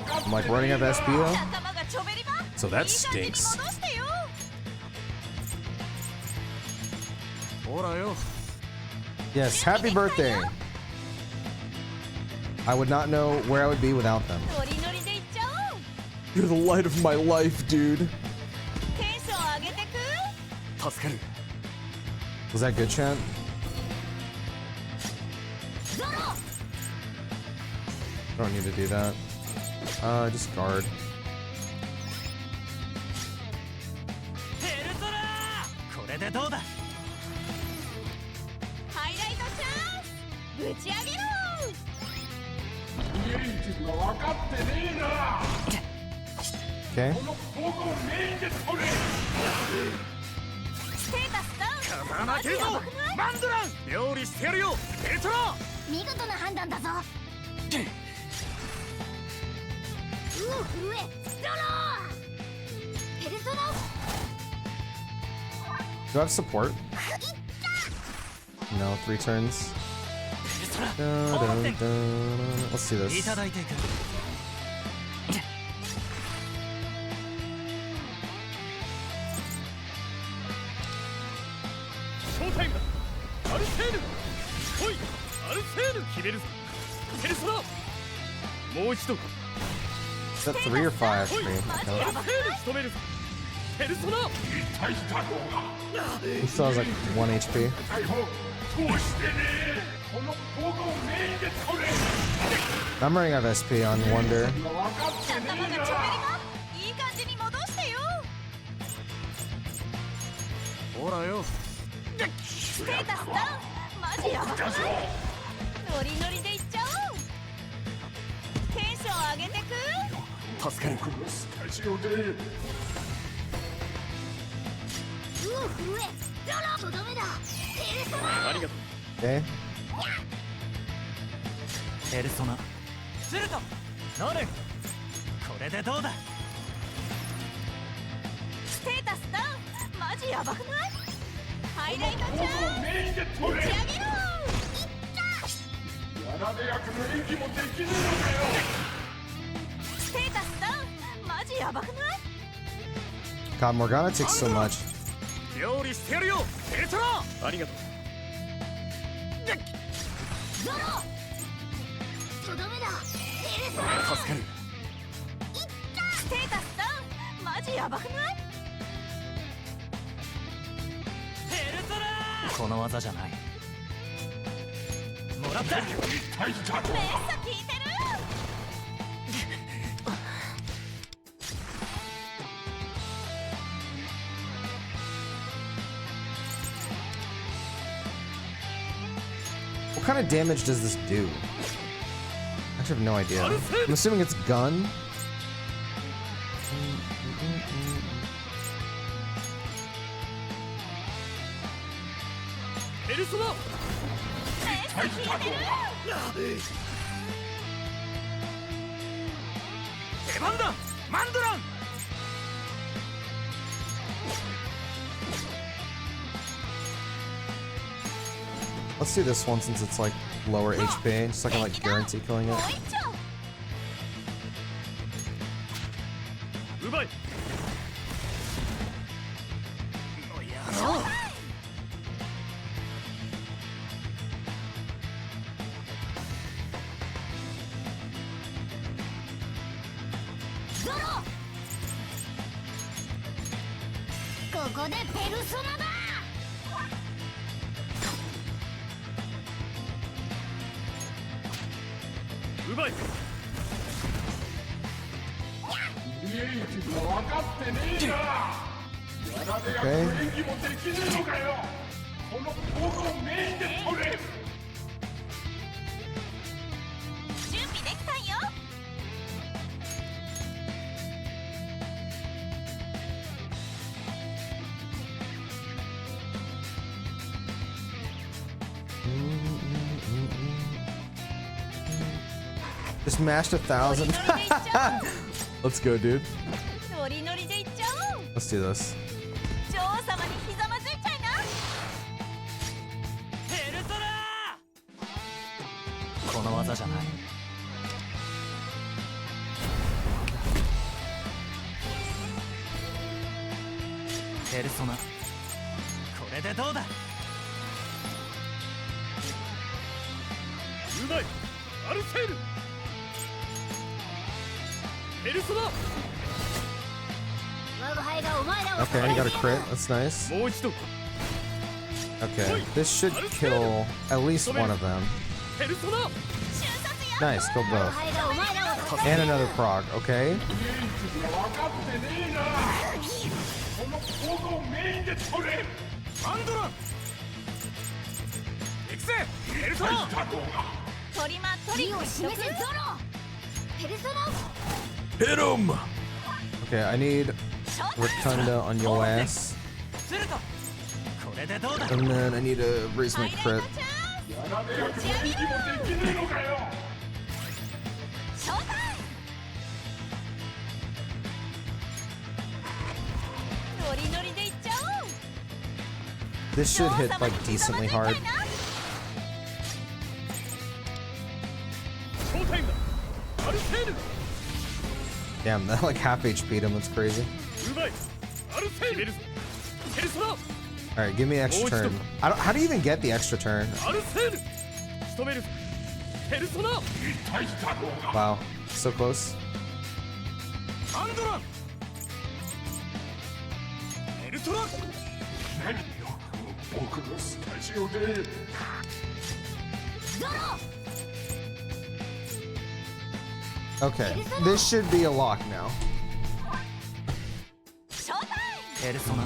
I'm like running up SP though. So that stinks. Yes, happy birthday. I would not know where I would be without them. You're the light of my life, dude. Was that good, Chant? I don't need to do that. Just guard. Okay. Do I have support? No, 3 turns. Let's see this. Is that 3 or 5? 3. Okay. He still has like 1 HP. I'm running out of SP on Wonder. ジやばくない？ノリノリでいっちゃおう。テンション上げてく。助かる。スタジオでうお震えゾロとどめだ。ペルソナ。ありがとう。 Okay. ペルソナ。するとノル。これでどうだ。ステータスダウン。マジやばくない？ハイライトちゃん打ち上げろ。いった。ステータスダウン。マジやばくない？ God, Morgana takes so much. 料理してやるよペルソナ。ありがとう。ゾロとどめだ。ペルソナ。助かる。いったステータスダウン。マジやばくない？ペルソナ。この技じゃない。もらった。めっさ効いてる。What kind of damage does this do? I actually have no idea. I'm assuming it's gun. ペルソナ。めっさ効いてる。出番だマンドラン。 Let's do this one since it's like lower HP, just so I can like guarantee killing もう it. 一丁。うまい。ゾロ。ここでペルソナだ。うまい。 Okay. 準備できたんよ。 Just mashed 1,000. Let's go, dude. ノリノリでいっちゃおう。 Let's do this. 女王様にひざまずいちゃいな。ペルソナ。この技じゃない。ペルソナ。これでどうだ。うまい。アルセール。ペルソナ。 我が輩がお前らを Okay, you got a crit. That's nice. もう一度。 Okay, this should kill at least one of them. ペルソナ。 Nice, killed 我が both. 輩がお前らを And another prog, okay? マンドラン。行くぜペルソナ。トリマトリを示せゾロ。ペルソナ。 Hit him! Okay, I need Rotunda on your ass. すると。これでどうだ。 And then I need to raise my ハイライ crit. トチャンス。打ち上げろ。ショータイム。ノリノリでいっちゃおう。 This should hit like decently hard. ショータイムだ。アルセール。 Damn, that like half HP'd him. That's crazy. うまい。アルセール。ペルソナ。 All right, give me an extra turn. I don't. How do you even get the extra turn? アルセール。仕留める。ペルソナ。 Wow, so close. マンドラン。ペルソナ。 ゾロ。 Okay, this should be a lock now. ショータイペルソナ。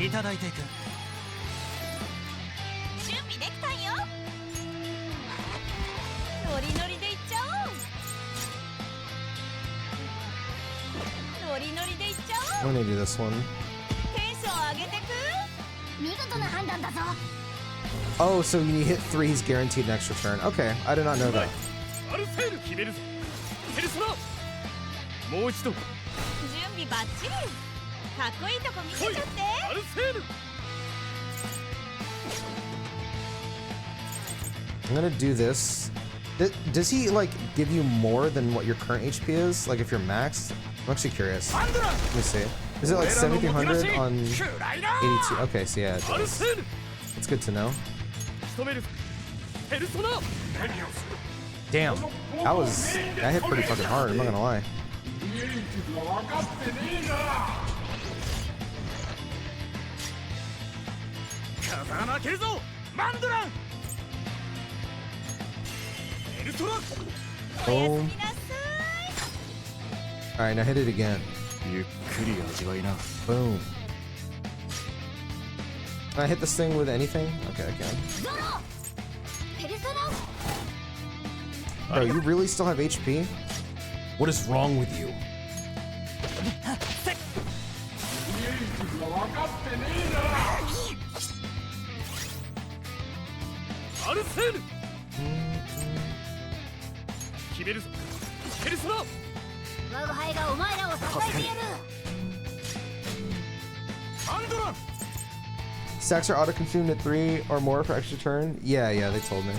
いただいていく。ノリノリでいっちゃ I'm おう gonna do this one. テンション上げてく見事な判断だぞ Oh, so when you hit 3, he's guaranteed an extra turn. Okay, I did not know that. アルセール決めるぞペルソナもう一度準備バッチリかっこいいとこ見せちゃってアルセール I'm gonna do this. Does he like give you more than what your current HP is? Like if you're maxed? I'm actually curious. Let me see. Is it like 7300 on 82? Okay, so yeah, it アル does. セール It's good to know. 仕留めるぞペルソナ Damn, that hit pretty fucking hard. I'm not gonna lie. 風間負けるぞマンドランペルソナ Boom. みなさ All right, now hit it again. ゆっくり味わいな Boom. Can I hit this thing with anything? Okay, I can. いゾロペルソナ Bro, you really still have HP? What is wrong with you? アルセール決めるぞペルソナ我が輩がお前らを支えてやる マンドラン Stacks are auto-consumed at 3 or more for extra turn? Yeah, they told me.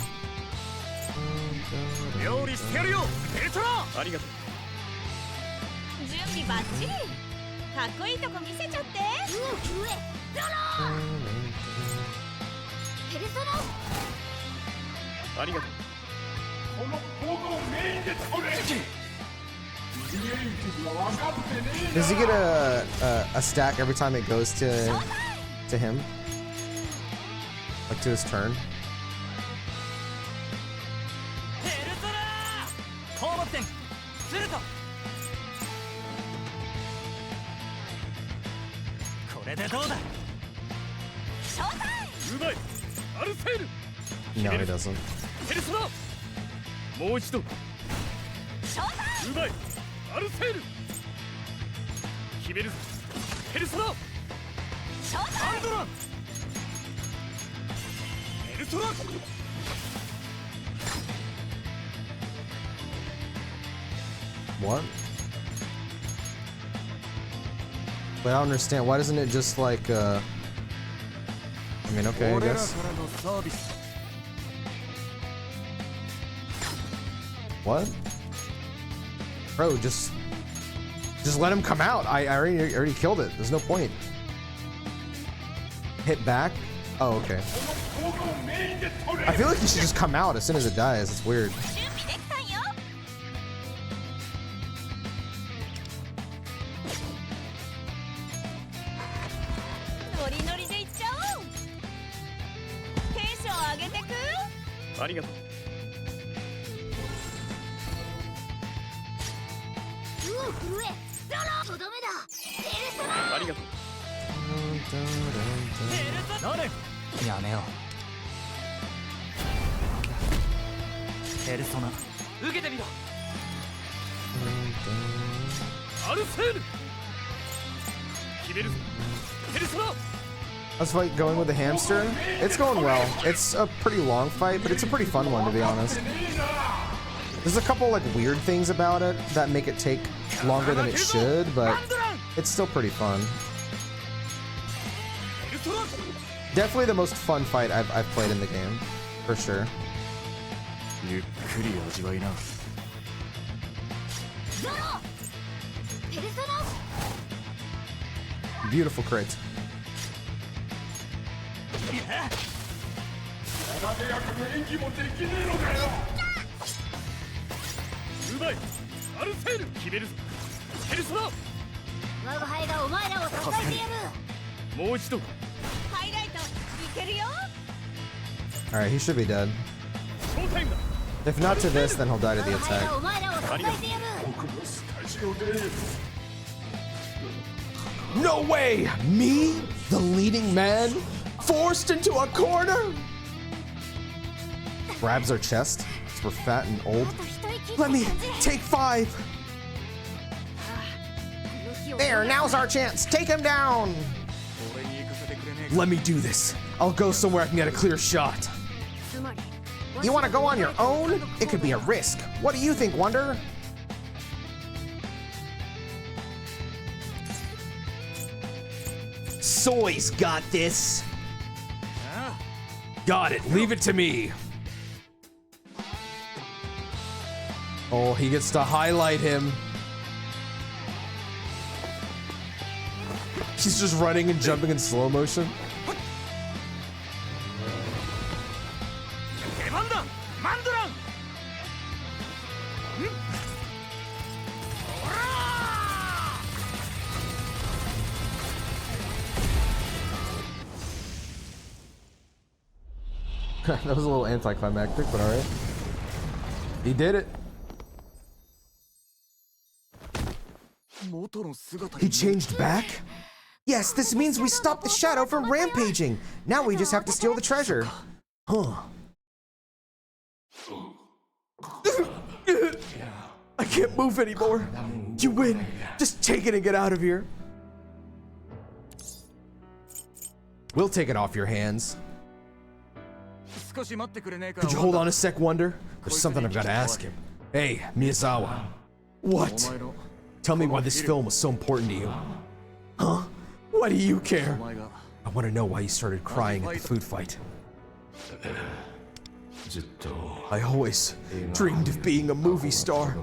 料理してやるよペルソナありがとう準備バッチリかっこいいとこ見せちゃって上ゾロペルソナありがとう Does he get a stack every time it goes to him? Like to his turn? ペルソナ放物点するとこれでどうだショータイうまいアルセール No, he doesn't. ペルソナもう一度うムショータイムまいアルセール決めるぞペルソナショータイアンドランペルソナ What? Wait, I don't understand. Why doesn't it just like, I mean, okay, I 俺ら guess. からのサービス What? Bro, just let him come out. I already killed it. There's no point. Hit back? Oh, okay. I feel like he should just come out as soon as it dies. It's weird. 準備できたんよノリノリでいっちゃおうテンション上げてくありがとうう震えゾロとどめだペルソナありがとう誰やめようペルソナ受けてみろアルセール決めるぞペルソナ Let's fight going with the hamster. It's going well. It's a pretty long fight, but it's a pretty fun one to be honest. There's a couple like weird things about it that make it take longer than it should, but it's still pretty fun. ペルソナ Definitely the most fun fight I've played in the game, for sure. ゆっくり味わいなゾロペルソナ Beautiful crit. うまいアルセール決めるぞペルソナ我が輩がお前らを支えてやるもう一度ハイライトいけるよ Alright, he should be dead. ショータイムだ If not to this, then he'll die to 我 the が輩 attack. がお前らを支えてやる No way! Me, the leading man, forced into a corner? Grabs our chest, 'cause we're fat and old. あと一息って Let me 感じ take 5! よし There, now's our chance. Take him down. Let me do this. I'll go somewhere I can get a clear shot. You want to go on your own? It could be a risk. What do you think, Wonder? Soy's got this. Got it. Leave it to me. Oh, he gets to highlight him. She's just running and jumping in slow motion. That was a little anticlimactic, but alright. He did it. He changed back? Yes, this means we stopped the shadow from rampaging. Now we just have to steal the treasure. Huh. I can't move anymore. You win. Just take it and get out of here. We'll take it off your hands. Could you hold on a sec, Wonder? There's something I've got to ask him. Hey, Miyazawa. What? Tell me why this film was so important to you. Huh? Why do you care? I want to know why you started crying at the food fight. I always dreamed of being a movie star.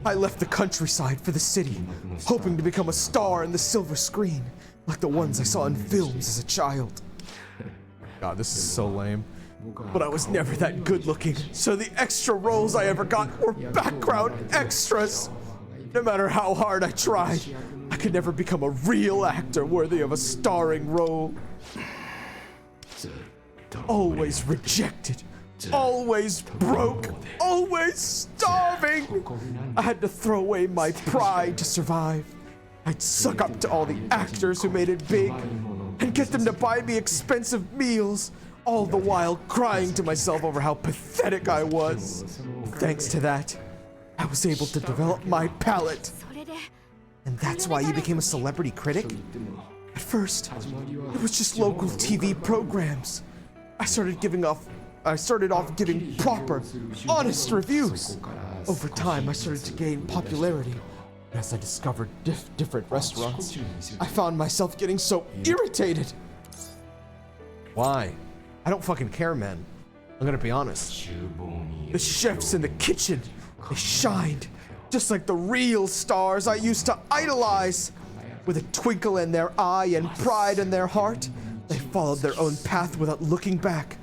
I left the countryside for the city, hoping to become a star in the silver screen, like the ones I saw in films as a child. God, this is so lame. But I was never that good looking, so the extra roles I ever got were background extras. No matter how hard I tried, I could never become a real actor worthy of a starring role. Always rejected, always broke, always starving. I had to throw away my pride to survive. I'd suck up to all the actors who made it big and get them to buy me expensive meals, all the while crying to myself over how pathetic I was. Thanks to that, I was able to develop my palate. And that's why you became a celebrity critic? At first, it was just local TV programs. I started off giving proper, honest reviews. Over time, I started to gain popularity. As I discovered different restaurants, I found myself getting so irritated. Why? I don't fucking care, man. I'm gonna be honest. The chefs in the kitchen, they shined, just like the real stars I used to idolize. With a twinkle in their eye and pride in their heart, they followed their own path without looking back.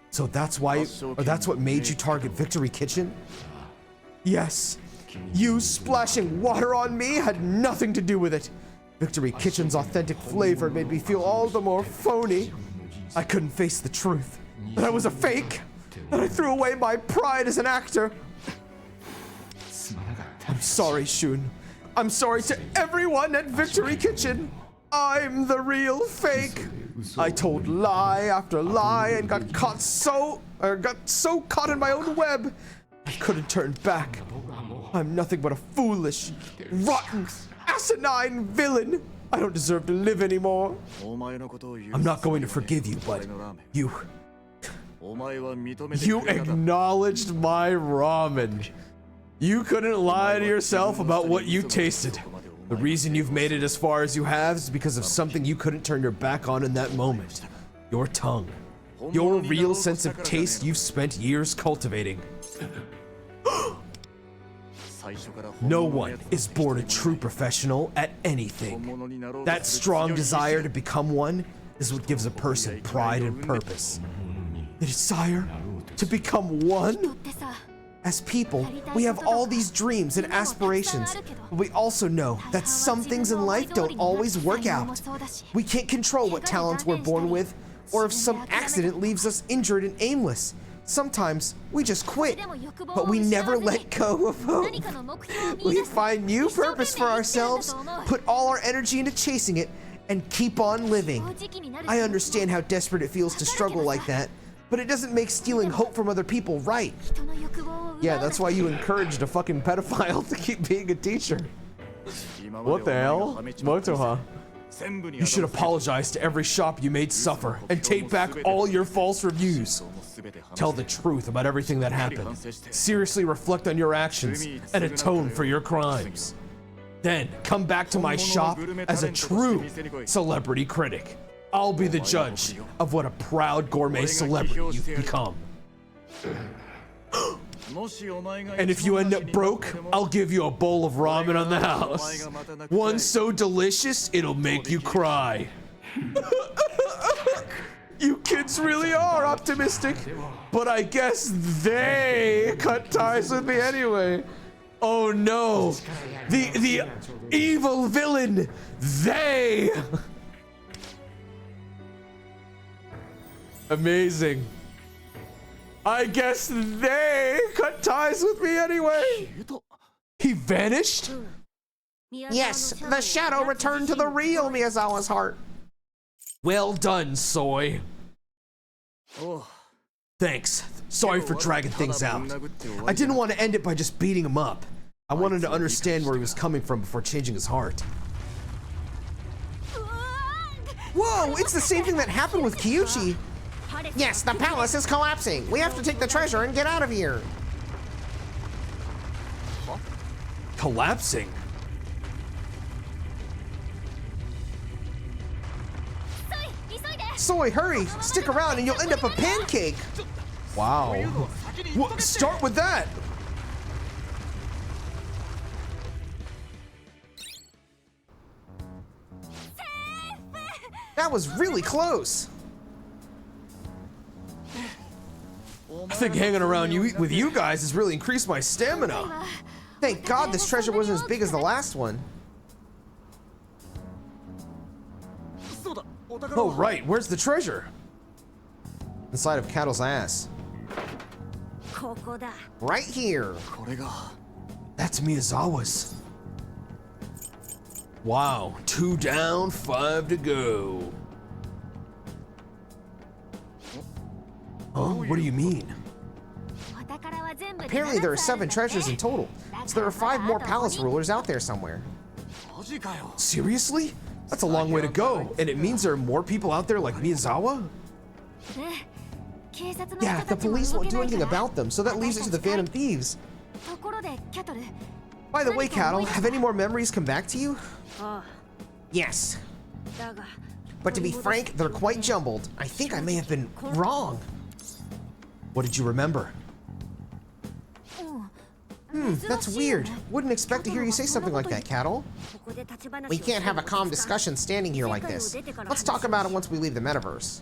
So that's why, or that's what made you target Victory Kitchen? Yes, you splashing water on me had nothing to do with it. Victory Kitchen's authentic flavor made me feel all the more phony. I couldn't face the truth, that I was a fake, that I threw away my pride as an actor. I'm sorry, Shun. I'm sorry to everyone at Victory Kitchen. I'm the real fake. I told lie after lie and got so caught in my own web, I couldn't turn back. I'm nothing but a foolish, rotten, asinine villain. I don't deserve to live anymore. I'm not going to forgive you, but you acknowledged my ramen. You couldn't lie to yourself about what you tasted. The reason you've made it as far as you have is because of something you couldn't turn your back on in that moment. Your tongue. Your real sense of taste you've spent years cultivating. No one is born a true professional at anything. That strong desire to become one is what gives a person pride and purpose. The desire to become one? As people, we have all these dreams and aspirations, but we also know that some things in life don't always work out. We can't control what talents we're born with, or if some accident leaves us injured and aimless. Sometimes we just quit, but we never let go of hope. We find new purpose for ourselves, put all our energy into chasing it, and keep on living. I understand how desperate it feels to struggle like that, but it doesn't make stealing hope from other people right. Yeah, that's why you encouraged a fucking pedophile to keep being a teacher. What the hell? Motoha. You should apologize to every shop you made suffer and take back all your false reviews. Tell the truth about everything that happened. Seriously reflect on your actions and atone for your crimes. Then come back to my shop as a true celebrity critic. I'll be the judge of what a proud gourmet celebrity you've become. And if you end up broke, I'll give you a bowl of ramen on the house. One so delicious, it'll make you cry. You kids really are optimistic, but I guess they cut ties with me anyway. Oh no, the evil villain, they. Amazing. I guess they cut ties with me anyway. He vanished? Yes, the shadow returned to the real Miyazawa's heart. Well done, Soy. Thanks. Sorry for dragging things out. I didn't want to end it by just beating him up. I wanted to understand where he was coming from before changing his heart. Whoa, it's the same thing that happened with Kyuchi. Yes, the palace is collapsing. We have to take the treasure and get out of here. Collapsing? Soy, hurry! Stick around and you'll end up a pancake! Wow. What? Start with that! That was really close! I think hanging around with you guys has really increased my stamina. Thank God this treasure wasn't as big as the last one. Oh right, where's the treasure? Inside of Cattle's ass. Right here. That's Miyazawa's. Wow, 2 down, 5 to go. Huh? What do you mean? Apparently there are 7 treasures in total, so there are 5 more palace rulers out there somewhere. Seriously? That's a long way to go, and it means there are more people out there like Miyazawa? Yeah, the police won't do anything about them, so that leaves it to the Phantom Thieves. By the way, Cattle, have any more memories come back to you? Yes. But to be frank, they're quite jumbled. I think I may have been wrong. What did you remember? That's weird. Wouldn't expect to hear you say something like that, Cattle. We can't have a calm discussion standing here like this. Let's talk about it once we leave the metaverse.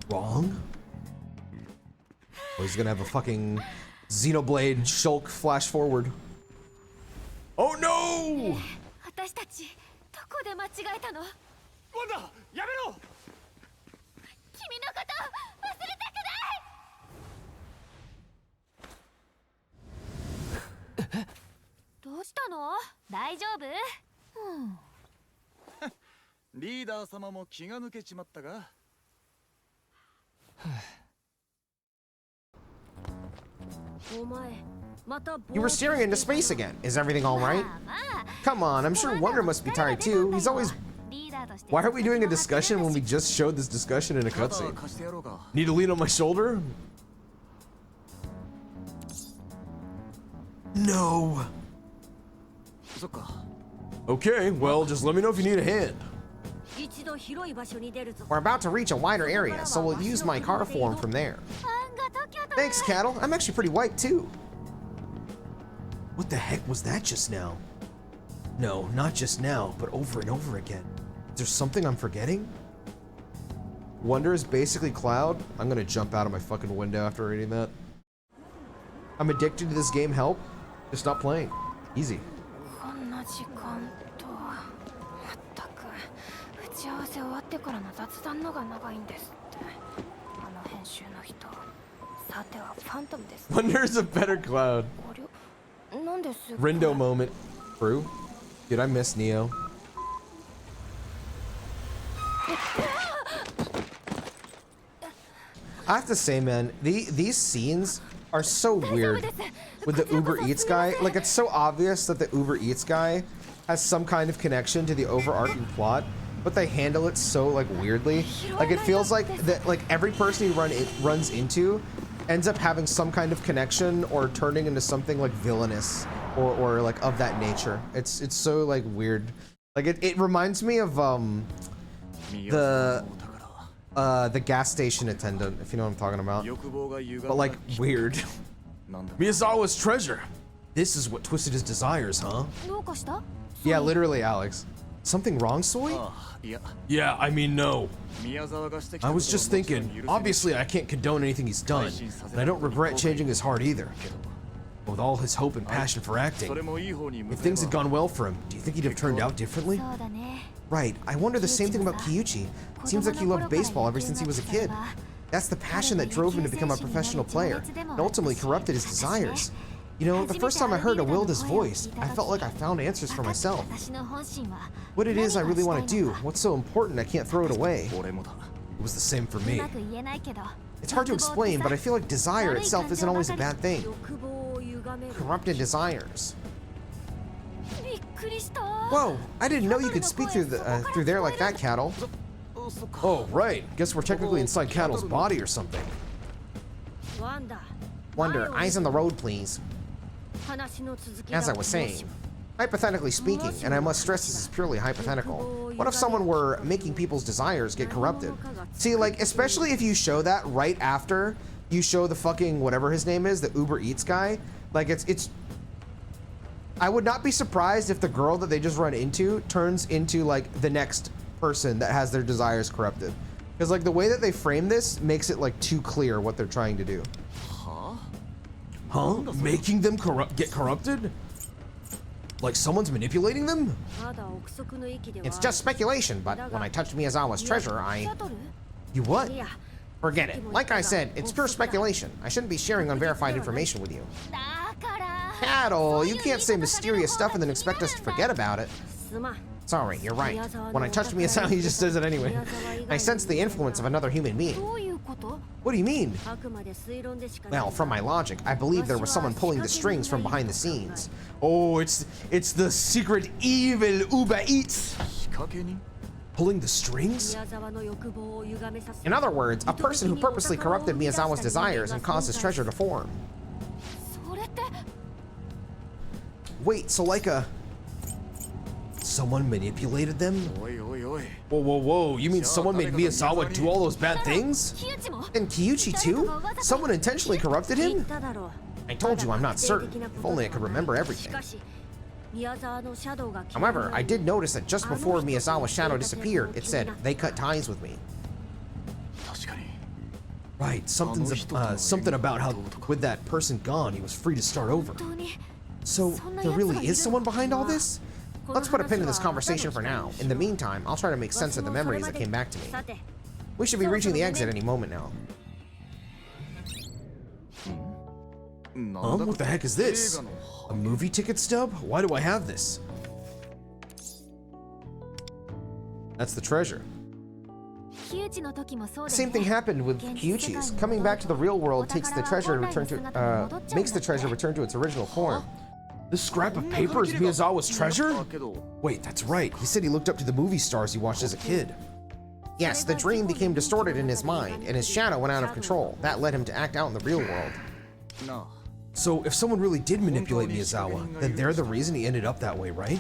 Wrong? Oh, he's gonna have a fucking Xenoblade Shulk flash forward. Oh no! You were staring into space again. Is everything all right? Come on, I'm sure Wonder must be tired too. He's always... Why are we doing a discussion when we just showed this discussion in a cutscene? Need to lean on my shoulder? No. Okay, well, just let me know if you need a hand. We're about to reach a wider area, so we'll use my car form from there. Thanks, Cattle. I'm actually pretty white too. What the heck was that just now? No, not just now, but over and over again. Is there something I'm forgetting? Wonder is basically Cloud. I'm gonna jump out of my fucking window after reading that. I'm addicted to this game. Help. Just stop playing. Easy. Wonder's a better Cloud. Rindo moment. True. Dude, I miss Neo. I have to say, man, these scenes are so weird with the Uber Eats guy. Like, it's so obvious that the Uber Eats guy has some kind of connection to the overarching plot, but they handle it so like weirdly. Like, it feels like that, like every person he runs into ends up having some kind of connection or turning into something like villainous or like of that nature. It's so like weird. Like it reminds me of the gas station attendant, if you know what I'm talking about. But like weird. Miyazawa's treasure. This is what twisted his desires, huh? Yeah, literally, Alex. Something wrong, Soy? Yeah, I mean, no. I was just thinking, obviously I can't condone anything he's done, and I don't regret changing his heart either. With all his hope and passion for acting, if things had gone well for him, do you think he'd have turned out differently? Right, I wonder the same thing about Kyuchi. Seems like he loved baseball ever since he was a kid. That's the passion that drove him to become a professional player, and ultimately corrupted his desires. You know, the first time I heard Awilda's voice, I felt like I found answers for myself. What it is I really want to do, what's so important I can't throw it away. It was the same for me. It's hard to explain, but I feel like desire itself isn't always a bad thing. Corrupted desires. Whoa, I didn't know you could speak through there like that, Cattle. Oh, right. Guess we're technically inside Cattle's body or something. Wonder, eyes on the road, please. As I was saying, hypothetically speaking, and I must stress this is purely hypothetical, what if someone were making people's desires get corrupted? See, like, especially if you show that right after you show the fucking whatever his name is, the Uber Eats guy, like it's I would not be surprised if the girl that they just run into turns into like the next person that has their desires corrupted. Because like the way that they frame this makes it like too clear what they're trying to do. Huh? Making them get corrupted? Like someone's manipulating them? It's just speculation, but when I touched Miyazawa's treasure, You what? Forget it. Like I said, it's pure speculation. I shouldn't be sharing unverified information with you. Cattle, you can't say mysterious stuff and then expect us to forget about it. Sorry, you're right. When I touched Miyazawa, he just says it anyway. I sense the influence of another human being. What do you mean? Well, from my logic, I believe there was someone pulling the strings from behind the scenes. Oh, it's the secret evil Uber Eats. Pulling the strings? In other words, a person who purposely corrupted Miyazawa's desires and caused his treasure to form. Wait, so like someone manipulated them? Whoa, whoa, whoa, you mean someone made Miyazawa do all those bad things? And Kyuchi too? Someone intentionally corrupted him? I told you I'm not certain. If only I could remember everything. However, I did notice that just before Miyazawa's shadow disappeared, it said, "They cut ties with me." Right, something about how with that person gone, he was free to start over. So, there really is someone behind all this? Let's put a pin in this conversation for now. In the meantime, I'll try to make sense of the memories that came back to me. We should be reaching the exit any moment now. Huh? What the heck is this? A movie ticket stub? Why do I have this? That's the treasure. Same thing happened with Kyuchi's. Coming back to the real world takes the treasure makes the treasure return to its original form. This scrap of paper is Miyazawa's treasure? Wait, that's right. He said he looked up to the movie stars he watched as a kid. Yes, the dream became distorted in his mind, and his shadow went out of control. That led him to act out in the real world. So if someone really did manipulate Miyazawa, then they're the reason he ended up that way, right?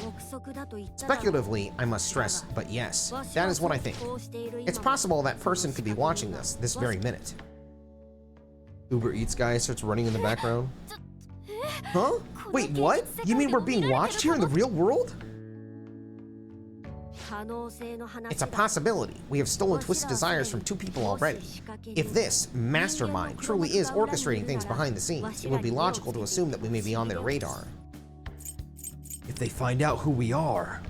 Speculatively, I must stress, but yes, that is what I think. It's possible that person could be watching this very minute. Uber Eats guy starts running in the background. Huh? Wait, what? You mean we're being watched here in the real world? It's a possibility. We have stolen twisted desires from two people already. If this mastermind truly is orchestrating things behind the scenes, it would be logical to assume that we may be on their radar. If they find out who we are.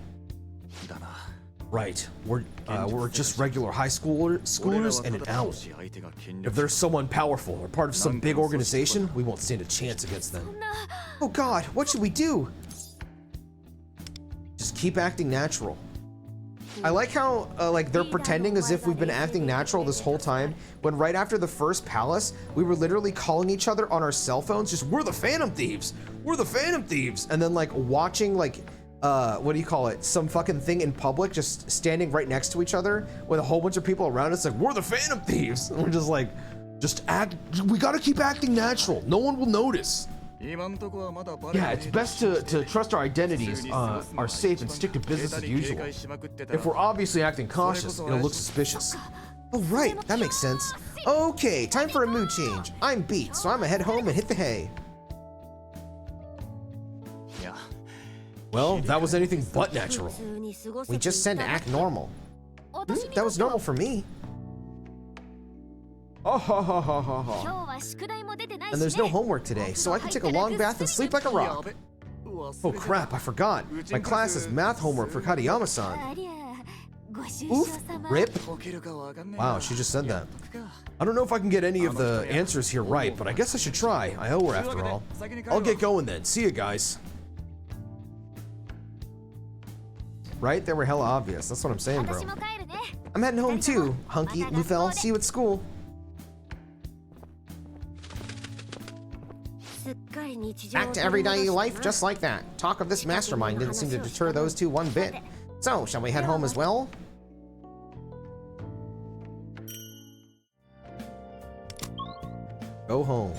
Right, we're just regular high schoolers and an owl. If there's someone powerful or part of some big organization, we won't stand a chance against them. Oh God, what should we do? Just keep acting natural. I like how like they're pretending as if we've been acting natural this whole time, when right after the first palace, we were literally calling each other on our cell phones, just we're the Phantom Thieves, we're the Phantom Thieves, and then like watching like what do you call it, some fucking thing in public, just standing right next to each other with a whole bunch of people around us, like we're the Phantom Thieves, and we're just like, just act, we gotta keep acting natural, no one will notice. Yeah, it's best to trust our identities are safe and stick to business as usual. If we're obviously acting cautious, it'll look suspicious. Oh right, that makes sense. Okay, time for a mood change. I'm beat, so I'm gonna head home and hit the hay. Well, that was anything but natural. We just said to act normal. That was normal for me. Oh, ha, ha, ha, ha, ha. And there's no homework today, so I can take a long bath and sleep like a rock. Oh crap, I forgot. My class is math homework for Katayama-san. Oof, rip. Wow, she just said that. I don't know if I can get any of the answers here right, but I guess I should try. I owe her after all. I'll get going then. See you guys. Right? They were hella obvious. That's what I'm saying, bro. I'm heading home too, Hunky, Lufel. See you at school. Back to everyday life just like that. Talk of this mastermind didn't seem to deter those two one bit. So, shall we head home as well? Go home.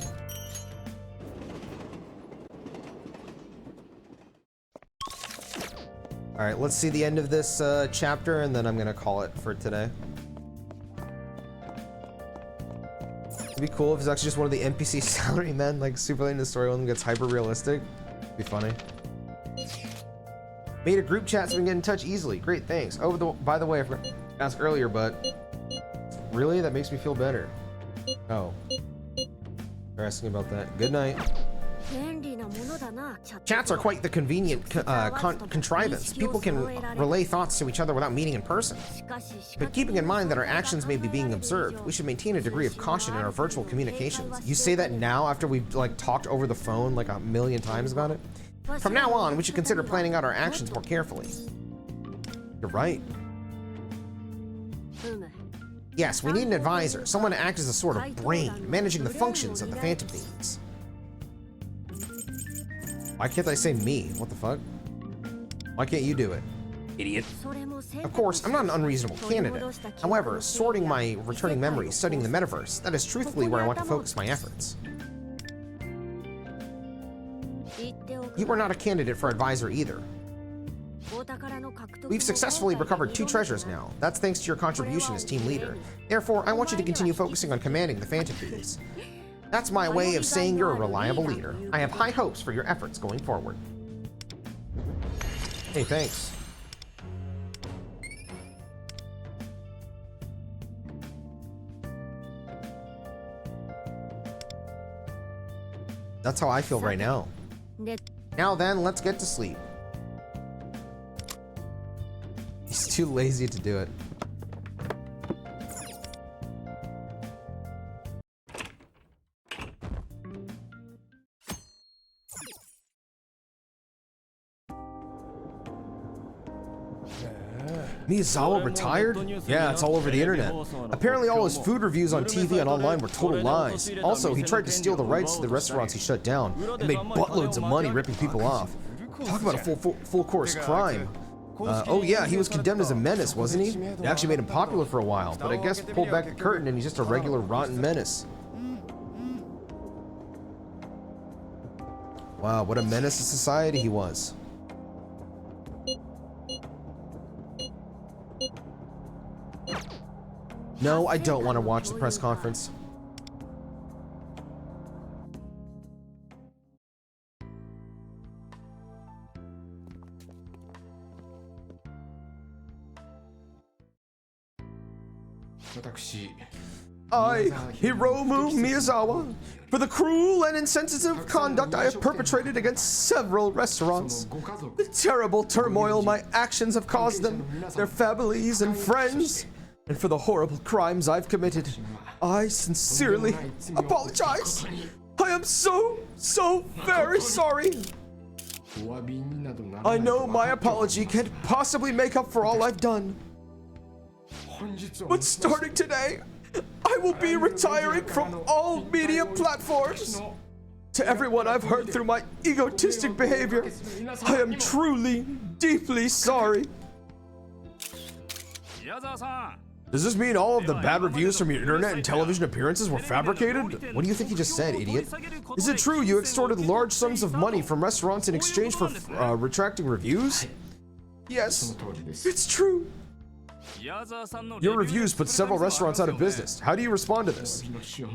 Alright, let's see the end of this chapter, and then I'm gonna call it for today. It'd be cool if it's actually just one of the NPC salarymen, like super late in the story, one of them gets hyper realistic. It'd be funny. Made a group chat so we can get in touch easily. Great, thanks. Oh, by the way, I forgot to ask earlier, but really, that makes me feel better. Oh, they're asking about that. Good night. Chats are quite the convenient contrivance. People can relay thoughts to each other without meeting in person. But keeping in mind that our actions may be being observed, we should maintain a degree of caution in our virtual communications. You say that now after we've like talked over the phone like 1,000,000 times about it? From now on, we should consider planning out our actions more carefully. You're right. Yes, we need an advisor, someone to act as a sort of brain, managing the functions of the Phantom Thieves. Why can't I say me? What the fuck? Why can't you do it? Idiot. Of course, I'm not an unreasonable candidate. However, sorting my returning memories, studying the metaverse, that is truthfully where I want to focus my efforts. You are not a candidate for advisor either. We've successfully recovered 2 treasures now. That's thanks to your contribution as team leader. Therefore, I want you to continue focusing on commanding the Phantom Thieves. That's my way of saying you're a reliable leader. I have high hopes for your efforts going forward. Hey, thanks. That's how I feel right now. Now then, let's get to sleep. He's too lazy to do it. Miyazawa retired? Yeah, it's all over the internet. Apparently all his food reviews on TV and online were total lies. Also, he tried to steal the rights to the restaurants he shut down and made buttloads of money ripping people off. Talk about a full course crime. Oh yeah, he was condemned as a menace, wasn't he? It actually made him popular for a while, but I guess pulled back the curtain and he's just a regular rotten menace. Wow, what a menace to society he was. No, I don't want to watch the press conference. I, Hiromu Miyazawa, for the cruel and insensitive conduct I have perpetrated against several restaurants, the terrible turmoil my actions have caused them, their families and friends, and for the horrible crimes I've committed, I sincerely apologize. I am so very sorry. I know my apology can't possibly make up for all I've done. But starting today, I will be retiring from all media platforms. To everyone I've hurt through my egotistic behavior, I am truly, deeply sorry. Does this mean all of the bad reviews from your internet and television appearances were fabricated? What do you think you just said, idiot? Is it true you extorted large sums of money from restaurants in exchange for retracting reviews? Yes, it's true. Your reviews put several restaurants out of business. How do you respond to this?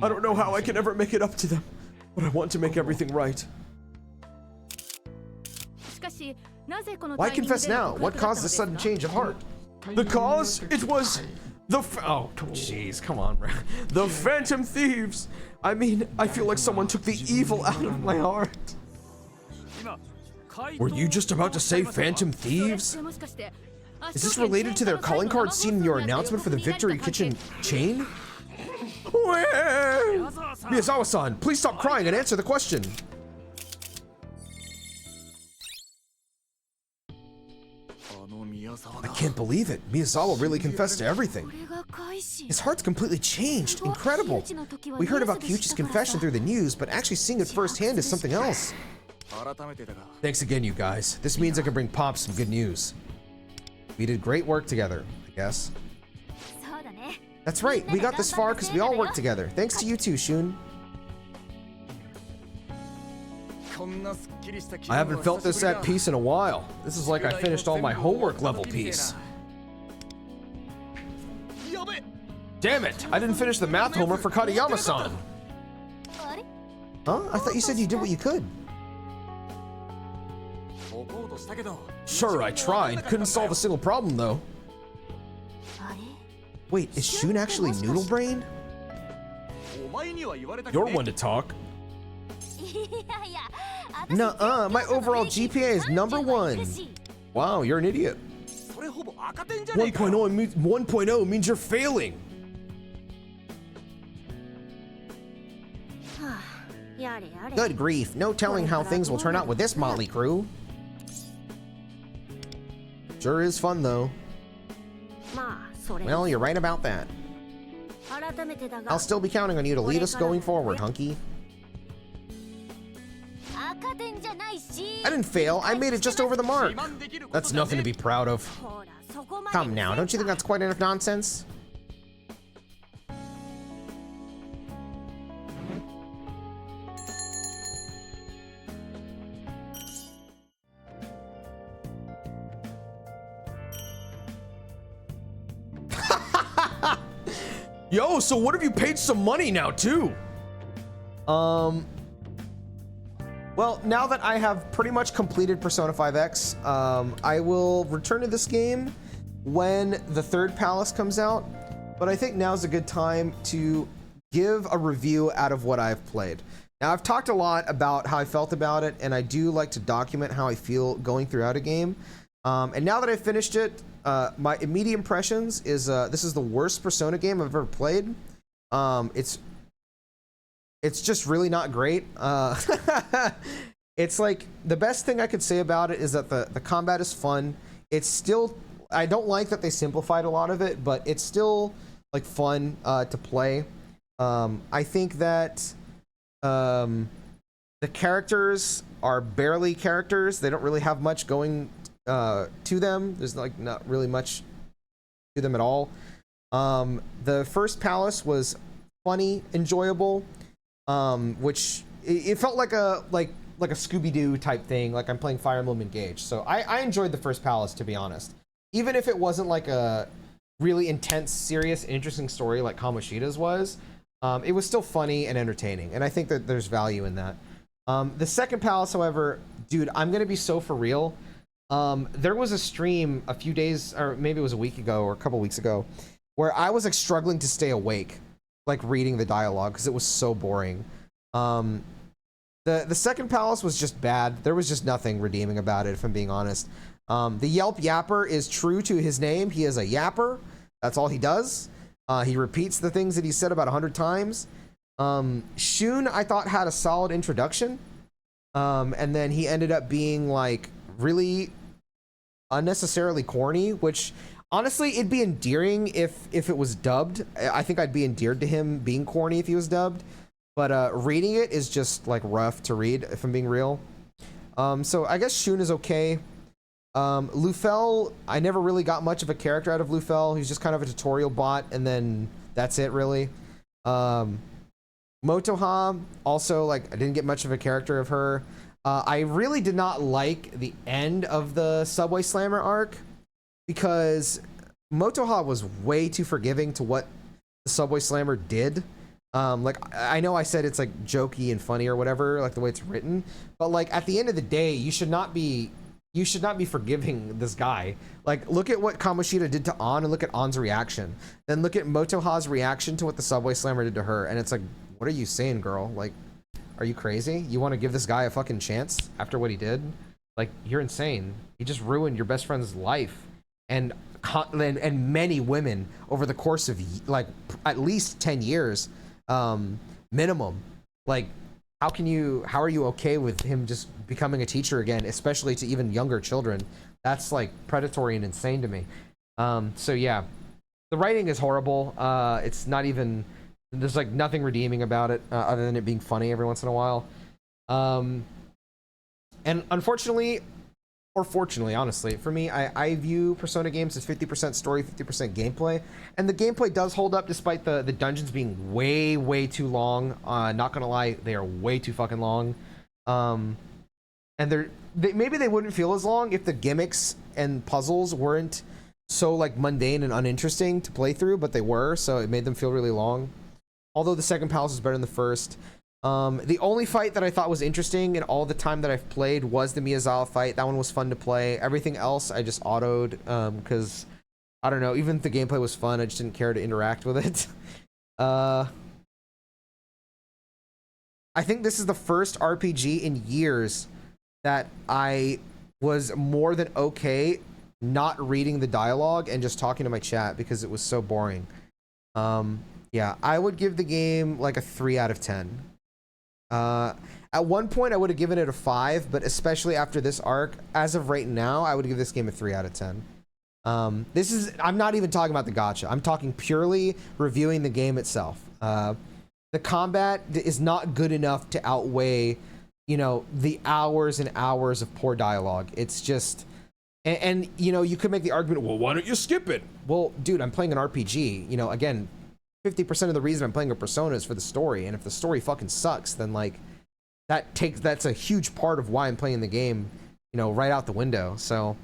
I don't know how I can ever make it up to them, but I want to make everything right. Why confess now? What caused this sudden change of heart? The cause? It was the oh, jeez, come on, bro. The Phantom Thieves. I mean, I feel like someone took the evil out of my heart. Were you just about to say Phantom Thieves? Is this related to their calling card seen in your announcement for the Victory Kitchen chain? Where? Miyazawa-san, please stop crying and answer the question. I can't believe it. Miyazawa really confessed to everything. His heart's completely changed. Incredible. We heard about Kyuchi's confession through the news, but actually seeing it firsthand is something else. Thanks again, you guys. This means I can bring Pops some good news. We did great work together, I guess. That's right. We got this far because we all worked together. Thanks to you too, Shun. I haven't felt this at peace in a while. This is like I finished all my homework level piece. Damn it! I didn't finish the math homework for Katayama-san. Huh? I thought you said you did what you could. Sure, I tried. Couldn't solve a single problem, though. Wait, is Shun actually noodle brained? You're one to talk. Nuh-uh, my overall GPA is #1. Wow, you're an idiot. 1.0 means you're failing. Good grief, no telling how things will turn out with this motley crew. Sure is fun though. Well, you're right about that. I'll still be counting on you to lead us going forward, Hunky. I didn't fail, I made it just over the mark. That's nothing to be proud of. Come now, don't you think that's quite enough nonsense? Yo, so what if you paid some money now too? Well, now that I have pretty much completed Persona 5X, I will return to this game when the third palace comes out, but I think now's a good time to give a review out of what I've played. Now, I've talked a lot about how I felt about it, and I do like to document how I feel going throughout a game. And now that I've finished it, my immediate impressions is this is the worst Persona game I've ever played. It's just really not great. It's like the best thing I could say about it is that the combat is fun. It's still, I don't like that they simplified a lot of it, but it's still like fun to play. I think that the characters are barely characters. They don't really have much going to them. There's like not really much to them at all. The first palace was funny, enjoyable, which it felt like a Scooby-Doo type thing, like I'm playing Fire Emblem Engage. So I enjoyed the first palace, to be honest, even if it wasn't like a really intense, serious, interesting story like Kamoshida's was. It was still funny and entertaining, and I think that there's value in that. The second palace, however, dude, I'm gonna be so for real. There was a stream a few days, or maybe it was a week ago or a couple weeks ago, where I was like struggling to stay awake, like reading the dialogue because it was so boring. The second palace was just bad. There was just nothing redeeming about it, if I'm being honest. The Yelp Yapper is true to his name. He is a yapper. That's all he does. He repeats the things that he said about 100 times. Shun, I thought, had a solid introduction. And then he ended up being like really unnecessarily corny, which Honestly, it'd be endearing if it was dubbed. I think I'd be endeared to him being corny if he was dubbed. But reading it is just like rough to read, if I'm being real. So I guess Shun is okay. Lufel, I never really got much of a character out of Lufel. He's just kind of a tutorial bot, and then that's it, really. Motoha, also, like, I didn't get much of a character of her. I really did not like the end of the Subway Slammer arc, because Motoha was way too forgiving to what the Subway Slammer did. Like, I know I said it's like jokey and funny or whatever, like the way it's written, but like at the end of the day, you should not be forgiving this guy. Like, look at what Kamoshida did to An, and look at An's reaction. Then look at Motoha's reaction to what the Subway Slammer did to her, and it's like, what are you saying, girl? Like, are you crazy? You want to give this guy a fucking chance after what he did? Like, you're insane. He just ruined your best friend's life, and many women over the course of like at least 10 years. Minimum. Like, how are you okay with him just becoming a teacher again, especially to even younger children? That's like predatory and insane to me. So yeah, the writing is horrible. It's not even, there's like nothing redeeming about it other than it being funny every once in a while. And unfortunately, or fortunately, honestly, for me, I view Persona games as 50% story, 50% gameplay. And the gameplay does hold up despite the dungeons being way, way too long. Not gonna lie, they are way too fucking long. And maybe they wouldn't feel as long if the gimmicks and puzzles weren't so like mundane and uninteresting to play through, but they were, so it made them feel really long. Although the second palace is better than the first. The only fight that I thought was interesting in all the time that I've played was the Miyazawa fight. That one was fun to play. Everything else I just autoed, because I don't know, even if the gameplay was fun, I just didn't care to interact with it. I think this is the first RPG in years that I was more than okay not reading the dialogue and just talking to my chat because it was so boring. Yeah, I would give the game like a 3 out of 10. At one point I would have given it a 5, but especially after this arc, as of right now, I would give this game a 3 out of 10. I'm not even talking about the gacha. I'm talking purely reviewing the game itself. The combat is not good enough to outweigh, you know, the hours and hours of poor dialogue. It's just, and you know, you could make the argument, well, why don't you skip it? Well, dude, I'm playing an RPG. You know, again, 50% of the reason I'm playing a Persona is for the story, and if the story fucking sucks, then like that's a huge part of why I'm playing the game, you know, right out the window. So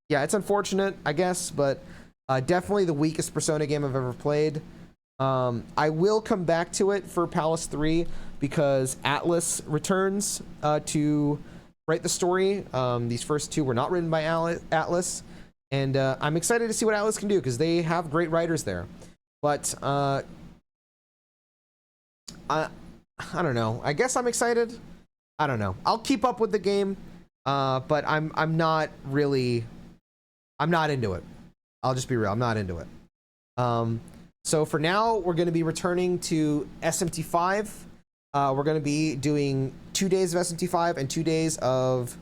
yeah, it's unfortunate, I guess, but definitely the weakest Persona game I've ever played. I will come back to it for Palace 3 because Atlas returns to write the story. These first two were not written by Atlas, and I'm excited to see what Atlas can do because they have great writers there. But I don't know. I guess I'm excited. I don't know. I'll keep up with the game, but I'm not into it. I'll just be real. I'm not into it. So for now, we're going to be returning to SMT5. We're going to be doing 2 days of SMT5 and 2 days of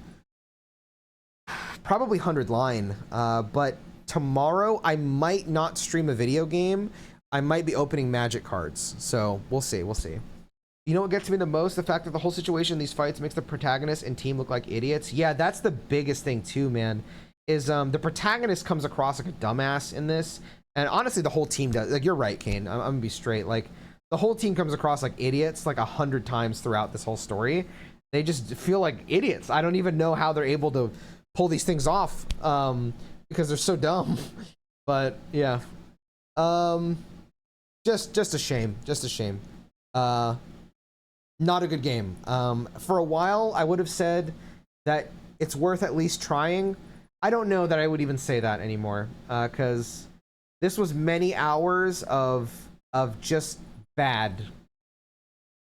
probably 100 line. But tomorrow, I might not stream a video game. I might be opening magic cards. So we'll see. We'll see. You know what gets me the most? The fact that the whole situation in these fights makes the protagonist and team look like idiots. Yeah, that's the biggest thing too, man. Is the protagonist comes across like a dumbass in this. And honestly, the whole team does. Like, you're right, Kane. I'm gonna be straight. Like, the whole team comes across like idiots like 100 times throughout this whole story. They just feel like idiots. I don't even know how they're able to pull these things off because they're so dumb. But yeah, just a shame. Just a shame. Not a good game. For a while, I would have said that it's worth at least trying. I don't know that I would even say that anymore because this was many hours of just bad.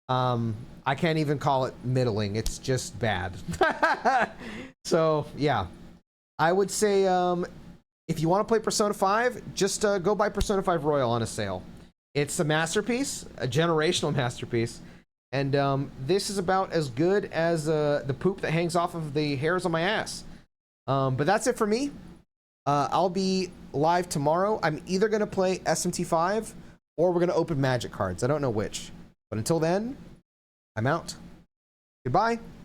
I can't even call it middling. It's just bad. So yeah, I would say if you want to play Persona 5, just go buy Persona 5 Royal on a sale. It's a masterpiece, a generational masterpiece. And this is about as good as the poop that hangs off of the hairs on my ass. But that's it for me. I'll be live tomorrow. I'm either going to play SMT5 or we're going to open magic cards. I don't know which. But until then, I'm out. Goodbye.